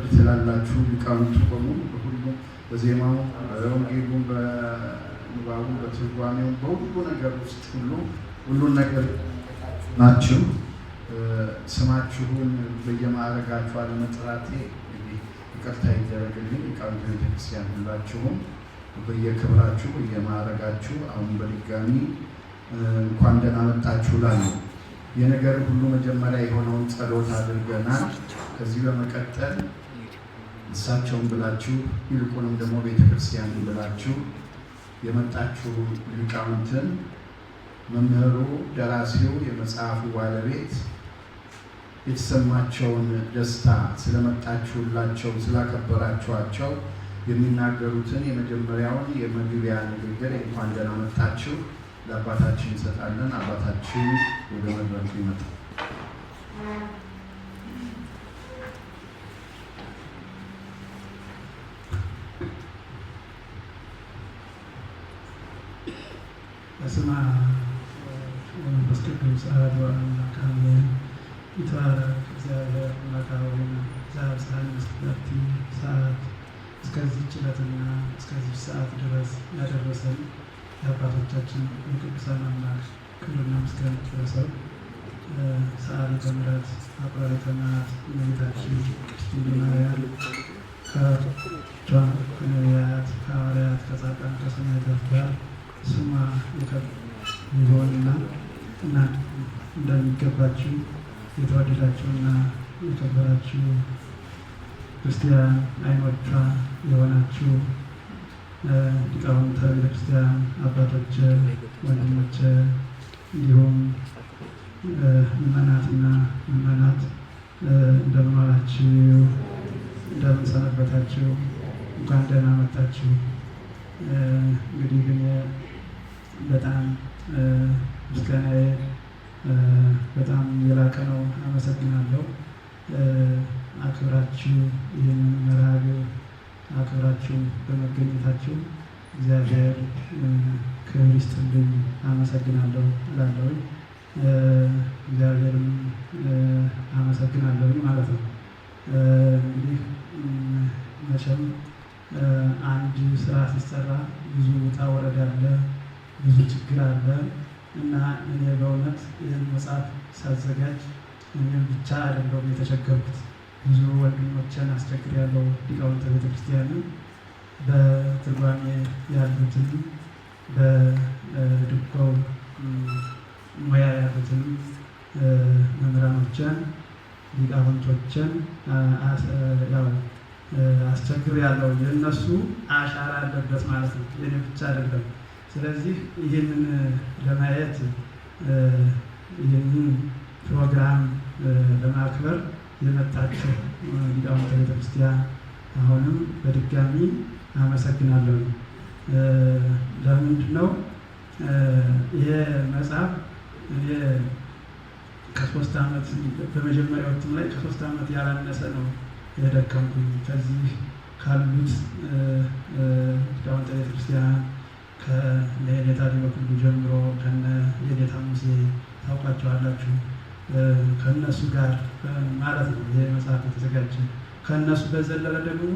ትላላችሁ ሊቃውንቱ በሙሉ በሁሉ በዜማው በወንጌሉ በንባቡ በትርጓሜው በሁሉ ነገር ውስጥ ሁሉን ነገር ናችሁ። ስማችሁን በየማዕረጋችሁ አለመጥራቴ ይቅርታ ይደረግልኝ። ሊቃውንተ ቤተክርስቲያን ሁላችሁም በየክብራችሁ በየማዕረጋችሁ አሁን በድጋሚ እንኳን ደህና መጣችሁ እላለሁ። የነገር ሁሉ መጀመሪያ የሆነውን ጸሎት አድርገናል። ከዚህ በመቀጠል እሳቸውን ብላችሁ ይልቁንም ደግሞ ቤተክርስቲያንን ብላችሁ የመጣችሁ ሊቃውንትን መምህሩ፣ ደራሲው፣ የመጽሐፉ ባለቤት የተሰማቸውን ደስታ ስለመጣችሁላቸው ስላከበራችኋቸው የሚናገሩትን የመጀመሪያውን የመግቢያ ንግግር እንኳን ደህና መጣችሁ ለአባታችን እንሰጣለን። አባታችን ወደ መድረኩ ይመጣል። በስመ አብ ወመንፈስ ቅዱስ አሐዱ አምላክ አሜን። ይትባረክ እግዚአብሔር አምላከ ዘአብጽሐነ እስከዛቲ ሰዓት እስከዚህች ዕለትና እስከዚህች ሰዓት ድረስ ያደረሰን የአባቶቻችን የቅዱሳን አምላክ ክብርና ምስጋና ይድረሰው። ሰዓሊተ ምሕረት አቁራሪተ መዓት እመቤታችን ቅድስት ድንግል ማርያም ከአባቶቿ ከነቢያት ከሐዋርያት ከጻድቃን ከሰማዕታት ጋር ስሟ ይሆንና እና እንደሚገባችሁ የተወደዳችሁና የተከበራችሁ ክርስቲያን ዓይኖቿ የሆናችሁ ሊቃውንተ ቤተክርስቲያን አባቶች፣ ወንድሞች እንዲሁም ምዕመናትና ምዕመናት እንደምን ዋላችሁ? እንደምን ሰነበታችሁ? እንኳን ደህና መጣችሁ። እንግዲህ ግን በጣም ምስጋናዬ በጣም የላቀ ነው። አመሰግናለሁ። አክብራችሁ ይህንን መርሃ ግብር አክብራችሁ በመገኘታችሁ እግዚአብሔር ክብር ይስጥልኝ። አመሰግናለሁ እላለሁ። እግዚአብሔርም አመሰግናለሁ ማለት ነው። እንግዲህ መቼም አንድ ስራ ሲሰራ ብዙ ውጣ ወረድ አለ፣ ብዙ ችግር አለ እና እኔ በእውነት ይህን መጽሐፍ ሳዘጋጅ እኔም ብቻ አይደለሁም የተቸገርኩት። ብዙ ወንድሞችን አስቸግሬያለሁ። ሊቃውንተ ቤተክርስቲያንን በትርጓሜ ያሉትን በድጓው ሙያ ያሉትን መምህራኖችን ሊቃውንቶችን አስቸግሬያለሁ። የእነሱ አሻራ አለበት ማለት ነው፣ የኔ ብቻ አይደለም። ስለዚህ ይህንን ለማየት ይህንን ፕሮግራም ለማክበር የመጣችሁ ሊቃውንተ ቤተክርስቲያን አሁንም በድጋሚ አመሰግናለሁ። ለምንድን ነው ይሄ መጽሐፍ እኔ ከ3 ዓመት በመጀመሪያው እትም ላይ ከ3 ዓመት ያላነሰ ነው የደከምኩኝ። ከዚህ ካሉት ሊቃውንተ ቤተክርስቲያን ከየኔታ ዲበኩሉ ጀምሮ ከነ የኔታ ሙሴ ታውቋቸዋላችሁ። ከእነሱ ጋር ማለት ነው ይሄ መጽሐፍ የተዘጋጀ። ከእነሱ በዘለለ ደግሞ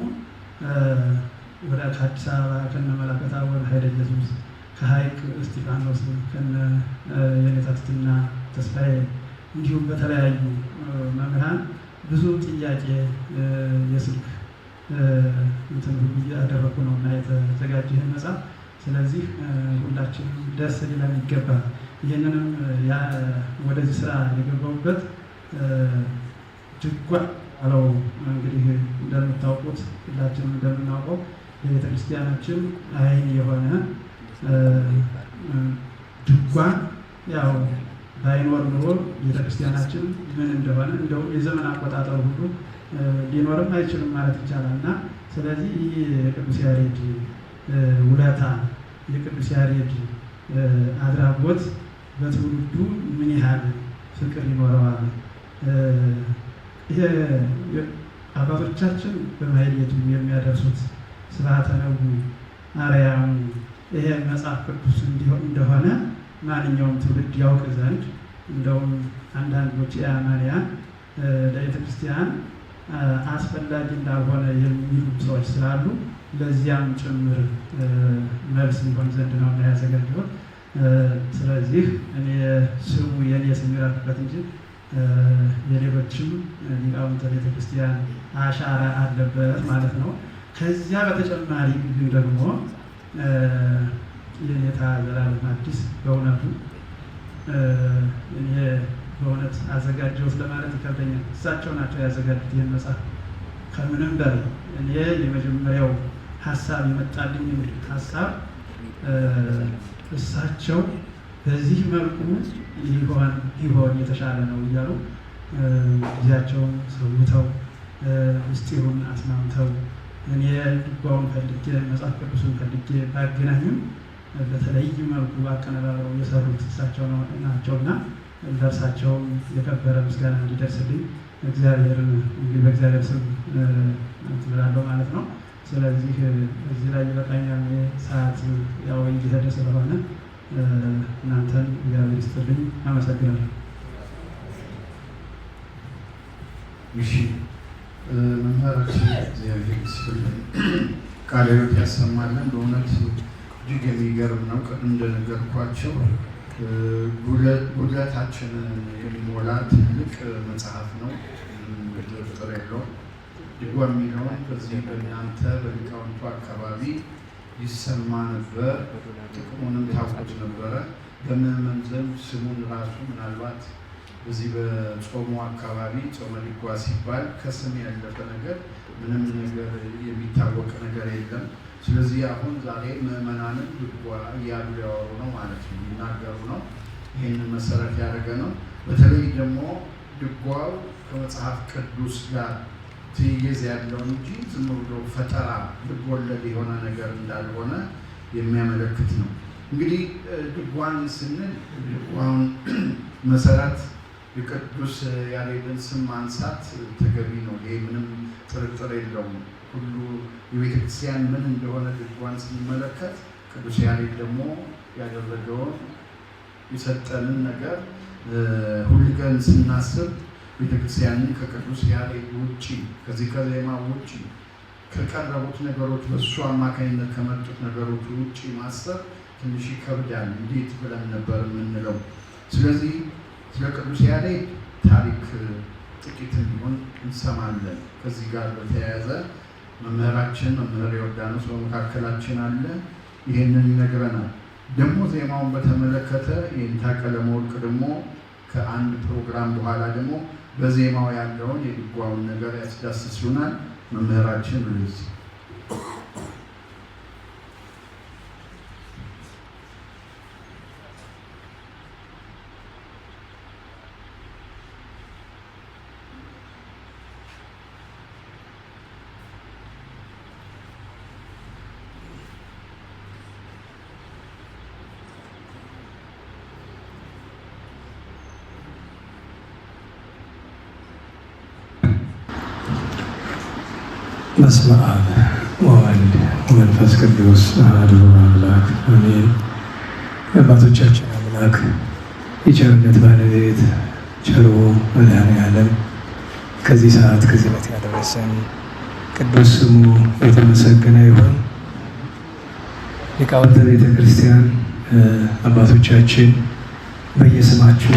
ወደ ከአዲስ አበባ ከነ መላከ ታቦር ኃይለ ኢየሱስ፣ ከሀይቅ እስጢፋኖስ፣ ከነ የኔታ ትትና ተስፋዬ እንዲሁም በተለያዩ መምህራን ብዙ ጥያቄ የስልክ እንትን ሁሉ እያደረኩ ነው እና የተዘጋጀ ይህን መጽሐፍ። ስለዚህ ሁላችንም ደስ ሊለን ይገባል። ይህንንም ወደዚህ ስራ የገባሁበት ድጓ አለው። እንግዲህ እንደምታውቁት ሁላችንም እንደምናውቀው የቤተክርስቲያናችን ዓይን የሆነ ድጓ ያው ባይኖር ኑሮ ቤተክርስቲያናችን ምን እንደሆነ እንደው የዘመን አቆጣጠሩ ሁሉ ሊኖርም አይችልም ማለት ይቻላል እና ስለዚህ ይህ የቅዱስ ያሬድ ውለታ የቅዱስ ያሬድ አድራጎት በትውልዱ ምን ያህል ፍቅር ይኖረዋል። ይሄ አባቶቻችን በማሕሌቱ የሚያደርሱት ስብሐተ ነግሁ አርያሙ ይሄ መጽሐፍ ቅዱስ እንደሆነ ማንኛውም ትውልድ ያውቅ ዘንድ እንደውም አንዳንዶች የአማንያን ለቤተ ክርስቲያን አስፈላጊ እንዳልሆነ የሚሉ ሰዎች ስላሉ ለዚያም ጭምር መልስ ሊሆን ዘንድ ነው ያዘጋጀሁት። ስለዚህ እኔ ስሙ የኔ ስም ይራቅበት እንጂ የሌሎችም ሊቃውንተ ቤተክርስቲያን አሻራ አለበት ማለት ነው። ከዚያ በተጨማሪ ግን ደግሞ የኔታ ዘላለም አዲስ በእውነቱ እኔ በእውነት አዘጋጀሁት ለማለት ይከብደኛል። እሳቸው ናቸው ያዘጋጁት ይህን መጽሐፍ። ከምንም በላይ እኔ የመጀመሪያው ሀሳብ የመጣልኝ ሀሳብ እሳቸው በዚህ መልኩ ቢሆን የተሻለ ነው እያሉ ጊዜያቸውን ሰውተው ምስጢሩን አስማምተው እኔ ድጓውን ፈልጌ መጽሐፍ ቅዱስን ፈልጌ ባገናኙም በተለይ መልኩ አቀነባብረው የሰሩት እሳቸው ናቸውና ለእርሳቸውም የከበረ ምስጋና እንዲደርስልኝ በእግዚአብሔር ስም ትብላለሁ ማለት ነው። ስለዚህ እዚህ ላይ ይበቃኛል። ሰዓት ያው እየሄደ ስለሆነ እናንተን እግዚአብሔር ይስጥልኝ። አመሰግናለሁ። እሺ መምህራችን እግዚአብሔር ይስጥልኝ፣ ቃለ ሕይወት ያሰማልን። በእውነት እጅግ የሚገርም ነው። ቅድም እንደነገርኳቸው ጉድለታችንን የሚሞላ ትልቅ መጽሐፍ ነው። ጥርጥር የለውም። ድጓ የሚለውን በዚህ በእናንተ በሊቃውንቱ አካባቢ ይሰማ ነበር። ጥቅሙንም ታውቁት ነበረ። በምዕመን ዘንድ ስሙን ራሱ ምናልባት በዚህ በጾሙ አካባቢ ጾመ ድጓ ሲባል ከስም ያለፈ ነገር ምንም ነገር የሚታወቅ ነገር የለም። ስለዚህ አሁን ዛሬ ምዕመናንን ድጓ እያሉ ያወሩ ነው ማለት ነው፣ የሚናገሩ ነው። ይህንን መሰረት ያደረገ ነው። በተለይ ደግሞ ድጓው ከመጽሐፍ ቅዱስ ጋር ትይዝ ያለው እንጂ ዝም ብሎ ፈጠራ ልብ ወለድ የሆነ ነገር እንዳልሆነ የሚያመለክት ነው። እንግዲህ ድጓን ስንል ድጓውን መሰረት የቅዱስ ያሬድን ስም ማንሳት ተገቢ ነው። ይሄ ምንም ጥርጥር የለውም። ሁሉ የቤተክርስቲያን ምን እንደሆነ ድጓን ስንመለከት ቅዱስ ያሬድ ደግሞ ያደረገውን የሰጠንን ነገር ሁልቀን ስናስብ ቤተክርስቲያንን ከቅዱስ ያሬድ ውጭ ከዚህ ከዜማ ውጭ ከቀረቡት ነገሮች በእሱ አማካኝነት ከመጡት ነገሮች ውጭ ማሰብ ትንሽ ይከብዳል። እንዴት ብለን ነበር የምንለው። ስለዚህ ስለ ቅዱስ ያሬድ ታሪክ ጥቂት ቢሆን እንሰማለን። ከዚህ ጋር በተያያዘ መምህራችን መምህር ዮርዳኖስ በመካከላችን አለ፣ ይህንን ይነግረናል። ደግሞ ዜማውን በተመለከተ የእንታ ቀለመወርቅ ደግሞ ከአንድ ፕሮግራም በኋላ ደግሞ በዜማው ያለውን የድጓውን ነገር ያስዳስሱናል። መምህራችን ልዝ በስመ አብ ወወልድ ወመንፈስ ቅዱስ አሐዱ አምላክ አሜን። የአባቶቻችን አምላክ የቸርነት ባለቤት ቸሩ መድኃኔዓለም ከዚህ ሰዓት ከዚህ ዕለት ያደረሰን ቅዱስ ስሙ የተመሰገነ ይሁን። ሊቃውንተ ቤተ ክርስቲያን አባቶቻችን በየስማችሁ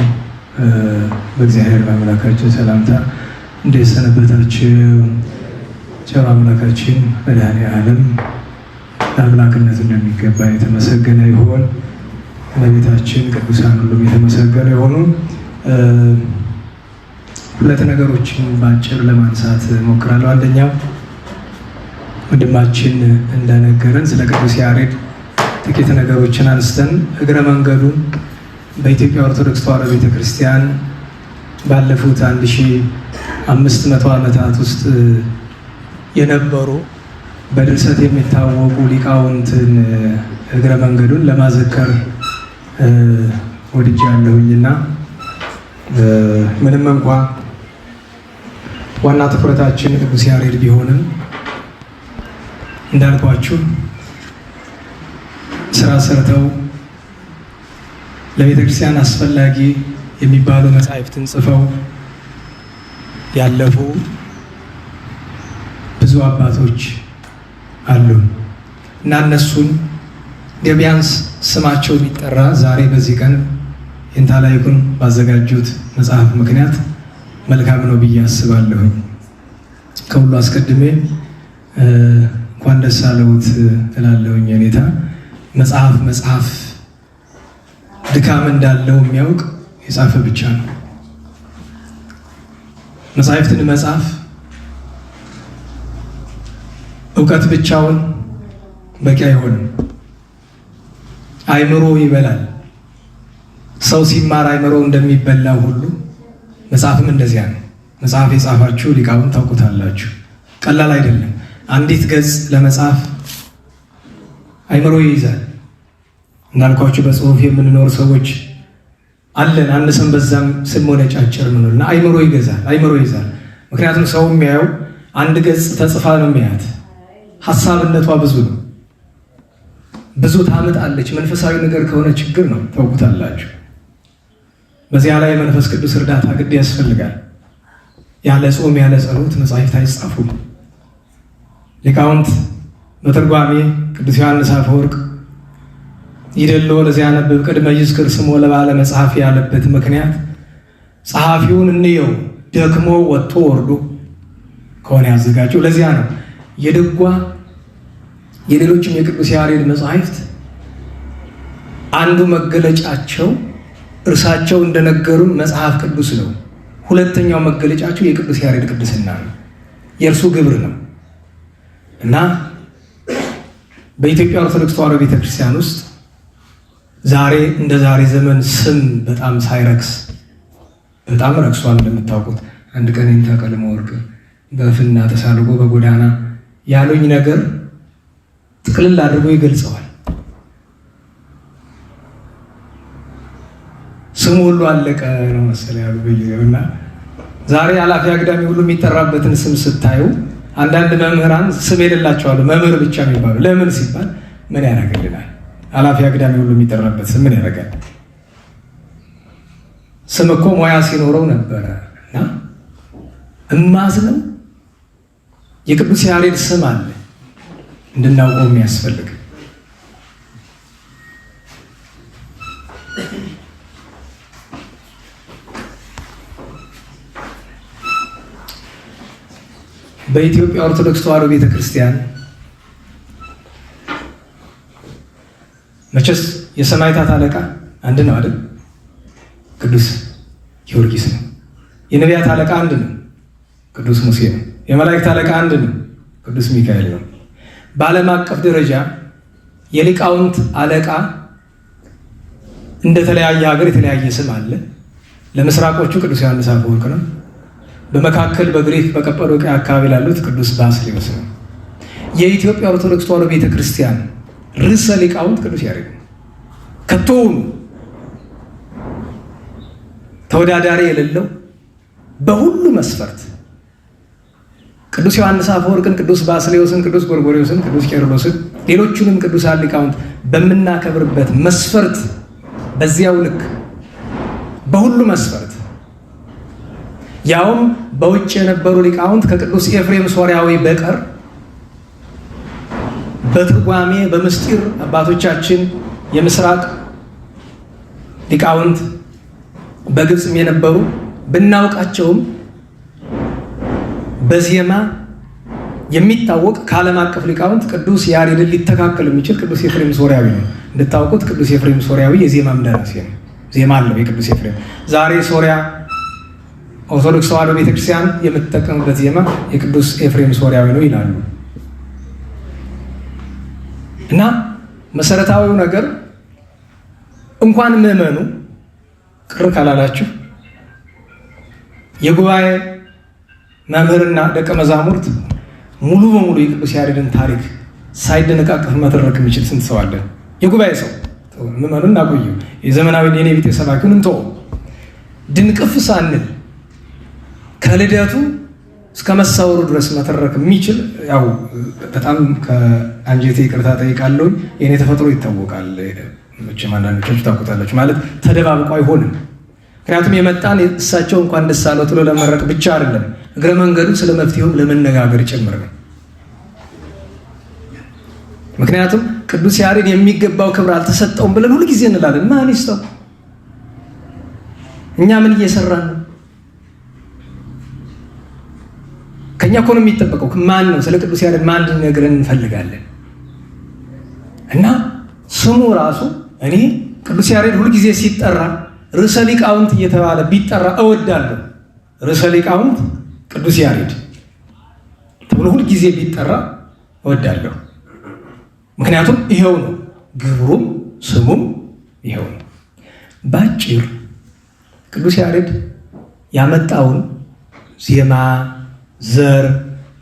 በእግዚአብሔር በአምላካችን ሰላምታ እንዴት ሰነበታችሁ? ቸር አምላካችን መድኃኔዓለም ለአምላክነቱ እንደሚገባ የተመሰገነ ይሁን። እመቤታችን ቅዱሳን ሁሉም የተመሰገነ ይሁኑ። ሁለት ነገሮችን በአጭር ለማንሳት እሞክራለሁ። አንደኛው ወንድማችን እንደነገረን ስለ ቅዱስ ያሬድ ጥቂት ነገሮችን አንስተን እግረ መንገዱን በኢትዮጵያ ኦርቶዶክስ ተዋሕዶ ቤተክርስቲያን ባለፉት 1500 ዓመታት ውስጥ የነበሩ በድርሰት የሚታወቁ ሊቃውንትን እግረ መንገዱን ለማዘከር ወድጃለሁኝና ምንም እንኳ ዋና ትኩረታችን ቅዱስ ያሬድ ቢሆንም እንዳልኳችሁ ስራ ሰርተው ለቤተክርስቲያን አስፈላጊ የሚባሉ መጻሕፍትን ጽፈው ያለፉ ብዙ አባቶች አሉ እና እነሱን ቢያንስ ስማቸው የሚጠራ ዛሬ በዚህ ቀን የንታላይኩን ባዘጋጁት መጽሐፍ ምክንያት መልካም ነው ብዬ አስባለሁኝ። ከሁሉ አስቀድሜ እንኳን ደስ አለዎት እላለሁኝ። የኔታ መጽሐፍ ድካም እንዳለው የሚያውቅ የጻፈ ብቻ ነው። መጽሐፍትን መጽሐፍ እውቀት ብቻውን በቂ አይሆንም። አይምሮ ይበላል። ሰው ሲማር አይምሮ እንደሚበላ ሁሉ መጽሐፍም እንደዚያ ነው። መጽሐፍ የጻፋችሁ ሊቃውንት ታውቁታላችሁ። ቀላል አይደለም። አንዲት ገጽ ለመጻፍ አይምሮ ይይዛል። እንዳልኳችሁ በጽሁፍ የምንኖር ሰዎች አለን። አንሰም በዛም ስንሞነጫጭር ምንልና አይምሮ ይገዛል፣ አይምሮ ይይዛል። ምክንያቱም ሰው የሚያየው አንድ ገጽ ተጽፋ ነው የሚያያት። ሀሳብነቷ ብዙ ነው፣ ብዙ ታምጣለች። መንፈሳዊ ነገር ከሆነ ችግር ነው፣ ታውቁታላችሁ። በዚያ ላይ መንፈስ ቅዱስ እርዳታ ግድ ያስፈልጋል። ያለ ጾም ያለ ጸሎት መጻሕፍት አይጻፉም። ሊቃውንት በትርጓሜ ቅዱስ ዮሐንስ አፈወርቅ ይደሎ ለዚያ ነብብ ቅድመ ይዝክር ስሞ ለባለ መጽሐፍ ያለበት ምክንያት ጸሐፊውን እንየው ደክሞ ወጥቶ ወርዶ ከሆነ ያዘጋጀው ለዚያ ነው። የድጓ የሌሎችም የቅዱስ ያሬድ መጻሕፍት አንዱ መገለጫቸው እርሳቸው እንደነገሩን መጽሐፍ ቅዱስ ነው። ሁለተኛው መገለጫቸው የቅዱስ ያሬድ ቅድስና ነው፣ የእርሱ ግብር ነው እና በኢትዮጵያ ኦርቶዶክስ ተዋሕዶ ቤተክርስቲያን ውስጥ ዛሬ እንደ ዛሬ ዘመን ስም በጣም ሳይረክስ በጣም ረክሷል። እንደምታውቁት አንድ ቀን የኔታ ቀለመወርቅ በፍና ተሳልጎ በጎዳና ያሉኝ ነገር ጥቅልል አድርጎ ይገልጸዋል። ስሙ ሁሉ አለቀ ነው መሰለኝ ያሉ በየውና ዛሬ ኃላፊ አግዳሚ ሁሉ የሚጠራበትን ስም ስታዩ አንዳንድ መምህራን ስም የሌላቸዋል፣ መምህር ብቻ የሚባሉ ለምን ሲባል ምን ያደርግልናል? ኃላፊ አግዳሚ ሁሉ የሚጠራበት ስም ምን ያደርጋል? ስም እኮ ሙያ ሲኖረው ነበረ እና እማዝነው የቅዱስ ያሬድ ስም አለ እንድናውቀው የሚያስፈልግ በኢትዮጵያ ኦርቶዶክስ ተዋሕዶ ቤተክርስቲያን መቼስ የሰማዕታት አለቃ አንድ ነው አይደል? ቅዱስ ጊዮርጊስ ነው። የነቢያት አለቃ አንድ ነው፣ ቅዱስ ሙሴ ነው። የመላእክት አለቃ አንድ ነው፣ ቅዱስ ሚካኤል ነው። በዓለም አቀፍ ደረጃ የሊቃውንት አለቃ እንደተለያየ ሀገር የተለያየ ስም አለ። ለምስራቆቹ ቅዱስ ዮሐንስ አፈወርቅ ነው። በመካከል በግሪክ በቀጰዶቅያ አካባቢ ላሉት ቅዱስ ባስልዮስ ነው። የኢትዮጵያ ኦርቶዶክስ ተዋሕዶ ቤተክርስቲያን ርዕሰ ሊቃውንት ቅዱስ ያሬድ ነው። ከቶውኑ ተወዳዳሪ የሌለው በሁሉ መስፈርት ቅዱስ ዮሐንስ አፈወርቅን፣ ቅዱስ ባስልዮስን፣ ቅዱስ ጎርጎርዮስን፣ ቅዱስ ቄርሎስን ሌሎቹንም ቅዱሳን ሊቃውንት በምናከብርበት መስፈርት በዚያው ልክ በሁሉ መስፈርት ያውም በውጭ የነበሩ ሊቃውንት ከቅዱስ ኤፍሬም ሶርያዊ በቀር በትርጓሜ በምስጢር አባቶቻችን የምስራቅ ሊቃውንት በግብፅም የነበሩ ብናውቃቸውም በዜማ የሚታወቅ ከዓለም አቀፍ ሊቃውንት ቅዱስ ያሬድን ሊተካከል የሚችል ቅዱስ ኤፍሬም ሶርያዊ ነው። እንድታውቁት ቅዱስ ኤፍሬም ሶርያዊ የዜማም ደራሲ ነው። ዜማ አለው የቅዱስ ኤፍሬም። ዛሬ ሶርያ ኦርቶዶክስ ተዋሕዶ ቤተክርስቲያን የምትጠቀምበት ዜማ የቅዱስ ኤፍሬም ሶርያዊ ነው ይላሉ። እና መሰረታዊው ነገር እንኳን ምዕመኑ ቅር ካላላችሁ የጉባኤ መምህርና ደቀ መዛሙርት ሙሉ በሙሉ የቅዱስ ያሬድን ታሪክ ሳይደነቃቀፍ መተረክ የሚችል ስንት ሰው አለ? የጉባኤ ሰው ምዕመኑን እናቆየው፣ የዘመናዊ የኔ ቤተ ሰባኪውን እንተው። ድንቅፍ ሳንል ከልደቱ እስከ መሳወሩ ድረስ መተረክ የሚችል ያው በጣም ከአንጀቴ ይቅርታ ጠይቃለሁ። የኔ ተፈጥሮ ይታወቃል። መቼም አንዳንዶቻችሁ ታውቁታላችሁ። ማለት ተደባብቆ አይሆንም። ምክንያቱም የመጣን እሳቸው እንኳን ደስ አለው ብሎ ለመረቅ ብቻ አይደለም፣ እግረ መንገዱ ስለ መፍትሄውም ለመነጋገር ጭምር ነው። ምክንያቱም ቅዱስ ያሬድ የሚገባው ክብር አልተሰጠውም ብለን ሁልጊዜ እንላለን። ማን ይስጠው? እኛ ምን እየሰራን ነው? ከኛ እኮ ነው የሚጠበቀው። ማን ነው ስለ ቅዱስ ያሬድ ማን እንዲነግረን እንፈልጋለን? እና ስሙ ራሱ እኔ ቅዱስ ያሬድ ሁልጊዜ ሲጠራ ርዕሰ ሊቃውንት እየተባለ ቢጠራ እወዳለሁ። ርዕሰ ሊቃውንት ቅዱስ ያሬድ ተብሎ ሁልጊዜ ቢጠራ እወዳለሁ። ምክንያቱም ይሄው ነው ግብሩም ስሙም ይሄው ነው። ባጭር ቅዱስ ያሬድ ያመጣውን ዜማ፣ ዘር፣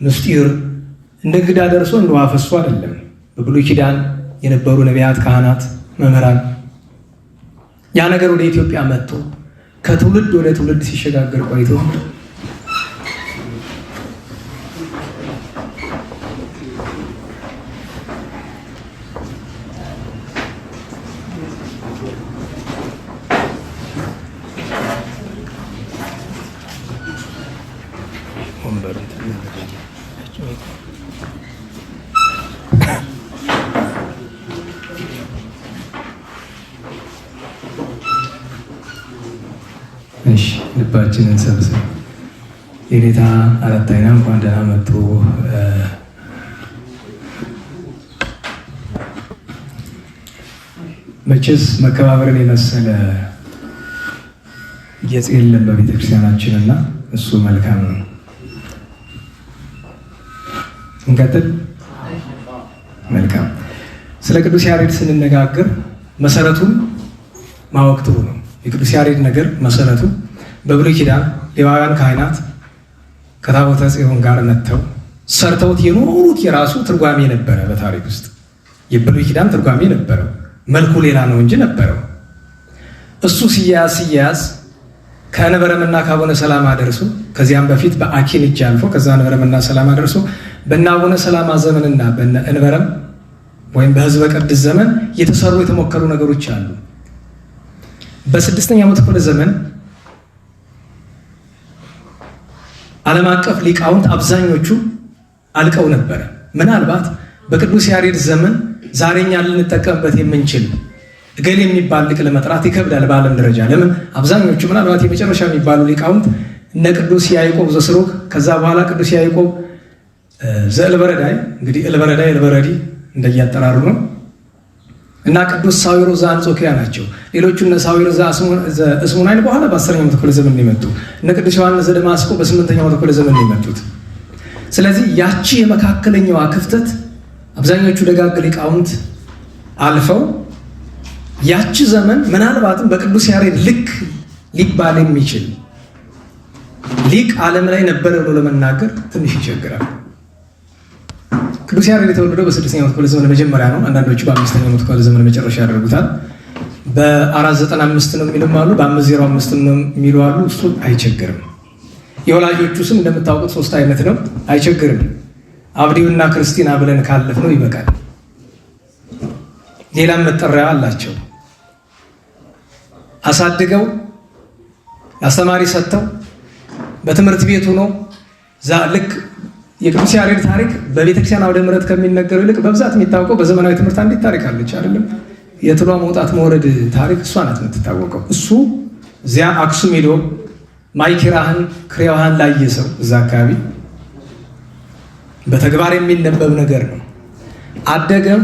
ምስጢር እንደ እንግዳ ደርሶ እንደ ውሃ ፈሶ አይደለም። በብሉይ ኪዳን የነበሩ ነቢያት፣ ካህናት፣ መምህራን ያ ነገር ወደ ኢትዮጵያ መጥቶ ከትውልድ ወደ ትውልድ ሲሸጋገር ቆይቶ ልባችንን ሰብስብ። የኔታ አራታይና እንኳን ደህና መጡ። መቼስ መከባበርን የመሰለ ጌጥ የለም በቤተክርስቲያናችን እና እሱ መልካም ነው። እንቀጥል። መልካም። ስለ ቅዱስ ያሬድ ስንነጋገር መሰረቱን ማወቅ ጥሩ ነው። የቅዱስ ያሬድ ነገር መሰረቱ በብሉይ ኪዳን ሌዋውያን ካህናት ከታቦተ ጽዮን ጋር መጥተው ሰርተውት የኖሩት የራሱ ትርጓሜ ነበረ። በታሪክ ውስጥ የብሉይ ኪዳን ትርጓሜ ነበረው። መልኩ ሌላ ነው እንጂ ነበረው። እሱ ሲያዝ ከእንበረምና ከአቡነ ሰላማ ደርሶ ከዚያም በፊት በአኪን እጅ አልፎ ከዛ እንበረምና ሰላማ ደርሶ በእነ አቡነ ሰላማ ዘመንና በእነ እንበረም ወይም በሕዝበ ቅድስ ዘመን የተሰሩ የተሞከሩ ነገሮች አሉ። በ6ኛው መቶ ክፍለ ዘመን ዓለም አቀፍ ሊቃውንት አብዛኞቹ አልቀው ነበረ። ምናልባት በቅዱስ ያሬድ ዘመን ዛሬኛ ልንጠቀምበት የምንችል እገሌ የሚባል ሊቅ ለመጥራት ይከብዳል በዓለም ደረጃ። ለምን? አብዛኞቹ ምናልባት የመጨረሻ የሚባሉ ሊቃውንት እነ ቅዱስ ያዕቆብ ዘስሩግ፣ ከዛ በኋላ ቅዱስ ያዕቆብ ዘእልበረዳይ፣ እንግዲህ እልበረዳይ እልበረዲ እንደያጠራሩ ነው፣ እና ቅዱስ ሳዊሮስ ዘአንጾኪያ ናቸው። ሌሎቹ እነ ሳዊሮስ ዘእስሙናይል በኋላ በ10ኛው መቶ ክፍለ ዘመን የመጡ እነ ቅዱስ ዮሐንስ ዘደማስቆ በ8ኛው መቶ ክፍለ ዘመን የመጡት። ስለዚህ ያቺ የመካከለኛዋ ክፍተት አብዛኞቹ ደጋግ ሊቃውንት አልፈው ያቺ ዘመን ምናልባትም በቅዱስ ያሬድ ልክ ሊባል የሚችል ሊቅ ዓለም ላይ ነበረ ብሎ ለመናገር ትንሽ ይቸግራል። ቅዱስ ያሬድ የተወለደው በ6ኛው መቶ ክፍለ ዘመን መጀመሪያ ነው። አንዳንዶቹ በ5ኛው መቶ ክፍለ ዘመን መጨረሻ ያደርጉታል። በ495 ነው የሚሉም አሉ፣ በ505 ነው የሚሉ አሉ። እሱ አይቸግርም። የወላጆቹ ስም እንደምታውቁት 3 አይነት ነው። አይቸግርም። አብዲውና ክርስቲና ብለን ካለፍ ነው ይበቃል። ሌላም መጠሪያ አላቸው። አሳድገው አስተማሪ ሰጥተው በትምህርት ቤቱ ነው ልክ የቅዱስ ያሬድ ታሪክ በቤተክርስቲያን አውደ ምሕረት ከሚነገረው ይልቅ በብዛት የሚታወቀው በዘመናዊ ትምህርት አንዲት ታሪክ አለች አይደለም? የትሏ መውጣት መውረድ ታሪክ እሷ ናት የምትታወቀው። እሱ እዚያ አክሱም ሄዶ ማይኪራህን ክሬዋህን ላየ ሰው እዛ አካባቢ በተግባር የሚነበብ ነገር ነው። አደገም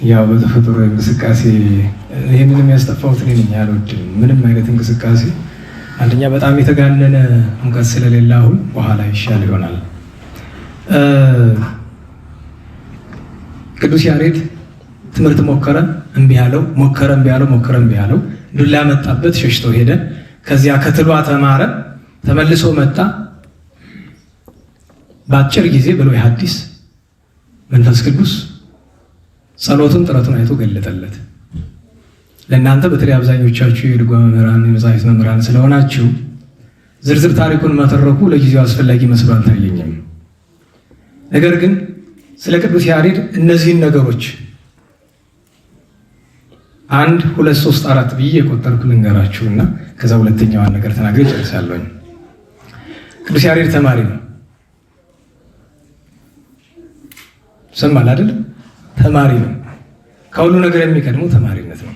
ያው በተፈጥሮ እንቅስቃሴ ይህንን የሚያስጠፋው እኔ ነኝ። አልወድም ምንም አይነት እንቅስቃሴ። አንደኛ በጣም የተጋነነ ሙቀት ስለሌለ አሁን በኋላ ይሻል ይሆናል። ቅዱስ ያሬድ ትምህርት ሞከረ እምቢ አለው፣ ሞከረ እምቢ አለው፣ ሞከረ እምቢ አለው። ዱላ መጣበት፣ ሸሽቶ ሄደ። ከዚያ ከትሏ ተማረ፣ ተመልሶ መጣ። በአጭር ጊዜ ብሎ ሐዲስ መንፈስ ቅዱስ ጸሎቱን ጥረቱን አይቶ ገለጠለት። ለእናንተ በተለይ አብዛኞቻችሁ የድጓ መምህራን የመጻሕፍት መምህራን ስለሆናችሁ ዝርዝር ታሪኩን መተረኩ ለጊዜው አስፈላጊ መስሎ አልታየኝም። ነገር ግን ስለ ቅዱስ ያሬድ እነዚህን ነገሮች 1 2 3 4 ብዬ የቆጠርኩ ልንገራችሁና ከዛ ሁለተኛዋን ነገር ተናግሬ ጨርሳለሁኝ። ቅዱስ ያሬድ ተማሪ ነው። ሰማል አይደል? ተማሪ ነው። ከሁሉ ነገር የሚቀድመው ተማሪነት ነው።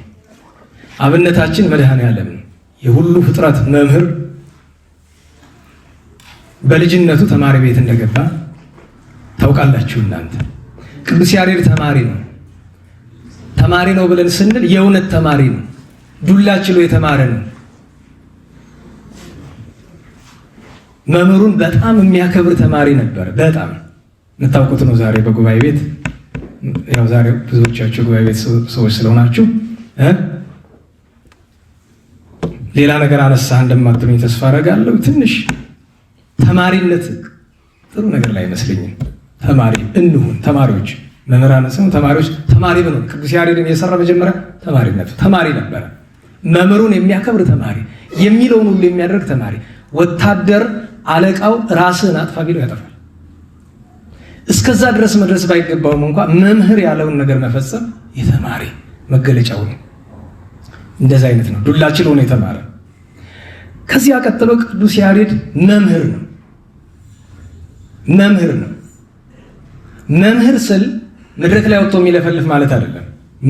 አብነታችን መድኃኔዓለም የሁሉ ፍጥረት መምህር በልጅነቱ ተማሪ ቤት እንደገባ ታውቃላችሁ እናንተ። ቅዱስ ያሬድ ተማሪ ነው። ተማሪ ነው ብለን ስንል የእውነት ተማሪ ነው። ዱላ ችሎ የተማረ ነው። መምህሩን በጣም የሚያከብር ተማሪ ነበር። በጣም የምታውቁት ነው። ዛሬ በጉባኤ ቤት ያው ዛሬ ብዙዎቻችሁ ጉባኤ ቤት ሰዎች ስለሆናችሁ ሌላ ነገር አነሳህ እንደማትሉኝ ተስፋ አደርጋለሁ። ትንሽ ተማሪነት ጥሩ ነገር ላይ አይመስለኝም። ተማሪ እንሁን። ተማሪዎች መምህራን ስሙ ተማሪዎች ተማሪ ብለው ቅዱስ ያሬድን የሰራ መጀመሪያ ተማሪነቱ ተማሪ ነበረ። መምህሩን የሚያከብር ተማሪ፣ የሚለውን ሁሉ የሚያደርግ ተማሪ። ወታደር አለቃው ራስህን አጥፋ ቢለው ያጠፋል። እስከዛ ድረስ መድረስ ባይገባውም እንኳን መምህር ያለውን ነገር መፈጸም የተማሪ መገለጫው ነው። እንደዛ አይነት ነው። ዱላ ችሎ ነው የተማረ። ከዚያ ቀጥሎ ቅዱስ ያሬድ መምህር ነው። መምህር ነው። መምህር ስል መድረክ ላይ ወጥቶ የሚለፈልፍ ማለት አይደለም።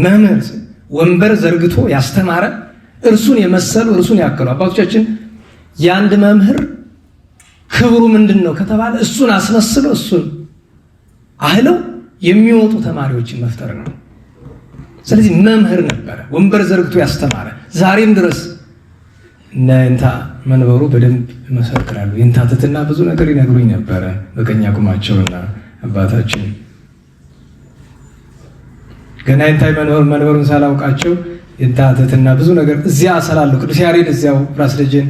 መምህር ስል ወንበር ዘርግቶ ያስተማረ እርሱን የመሰሉ እርሱን ያከሉ አባቶቻችን የአንድ መምህር ክብሩ ምንድን ነው ከተባለ እሱን አስመስለው እሱን አህለው የሚወጡ ተማሪዎችን መፍጠር ነው። ስለዚህ መምህር ነበረ፣ ወንበር ዘርግቶ ያስተማረ። ዛሬም ድረስ እነ እንታ መንበሩ በደንብ መሰክራሉ። የእንታ ትትና ብዙ ነገር ይነግሩኝ ነበረ በቀኝ አቁማቸውና አባታችን ገና የእንታ መንበሩን ሳላውቃቸው የእንታ ትትና ብዙ ነገር እዚያ ስላለው ቅዱስ ያሬድ እዚያው ራስ ደጀን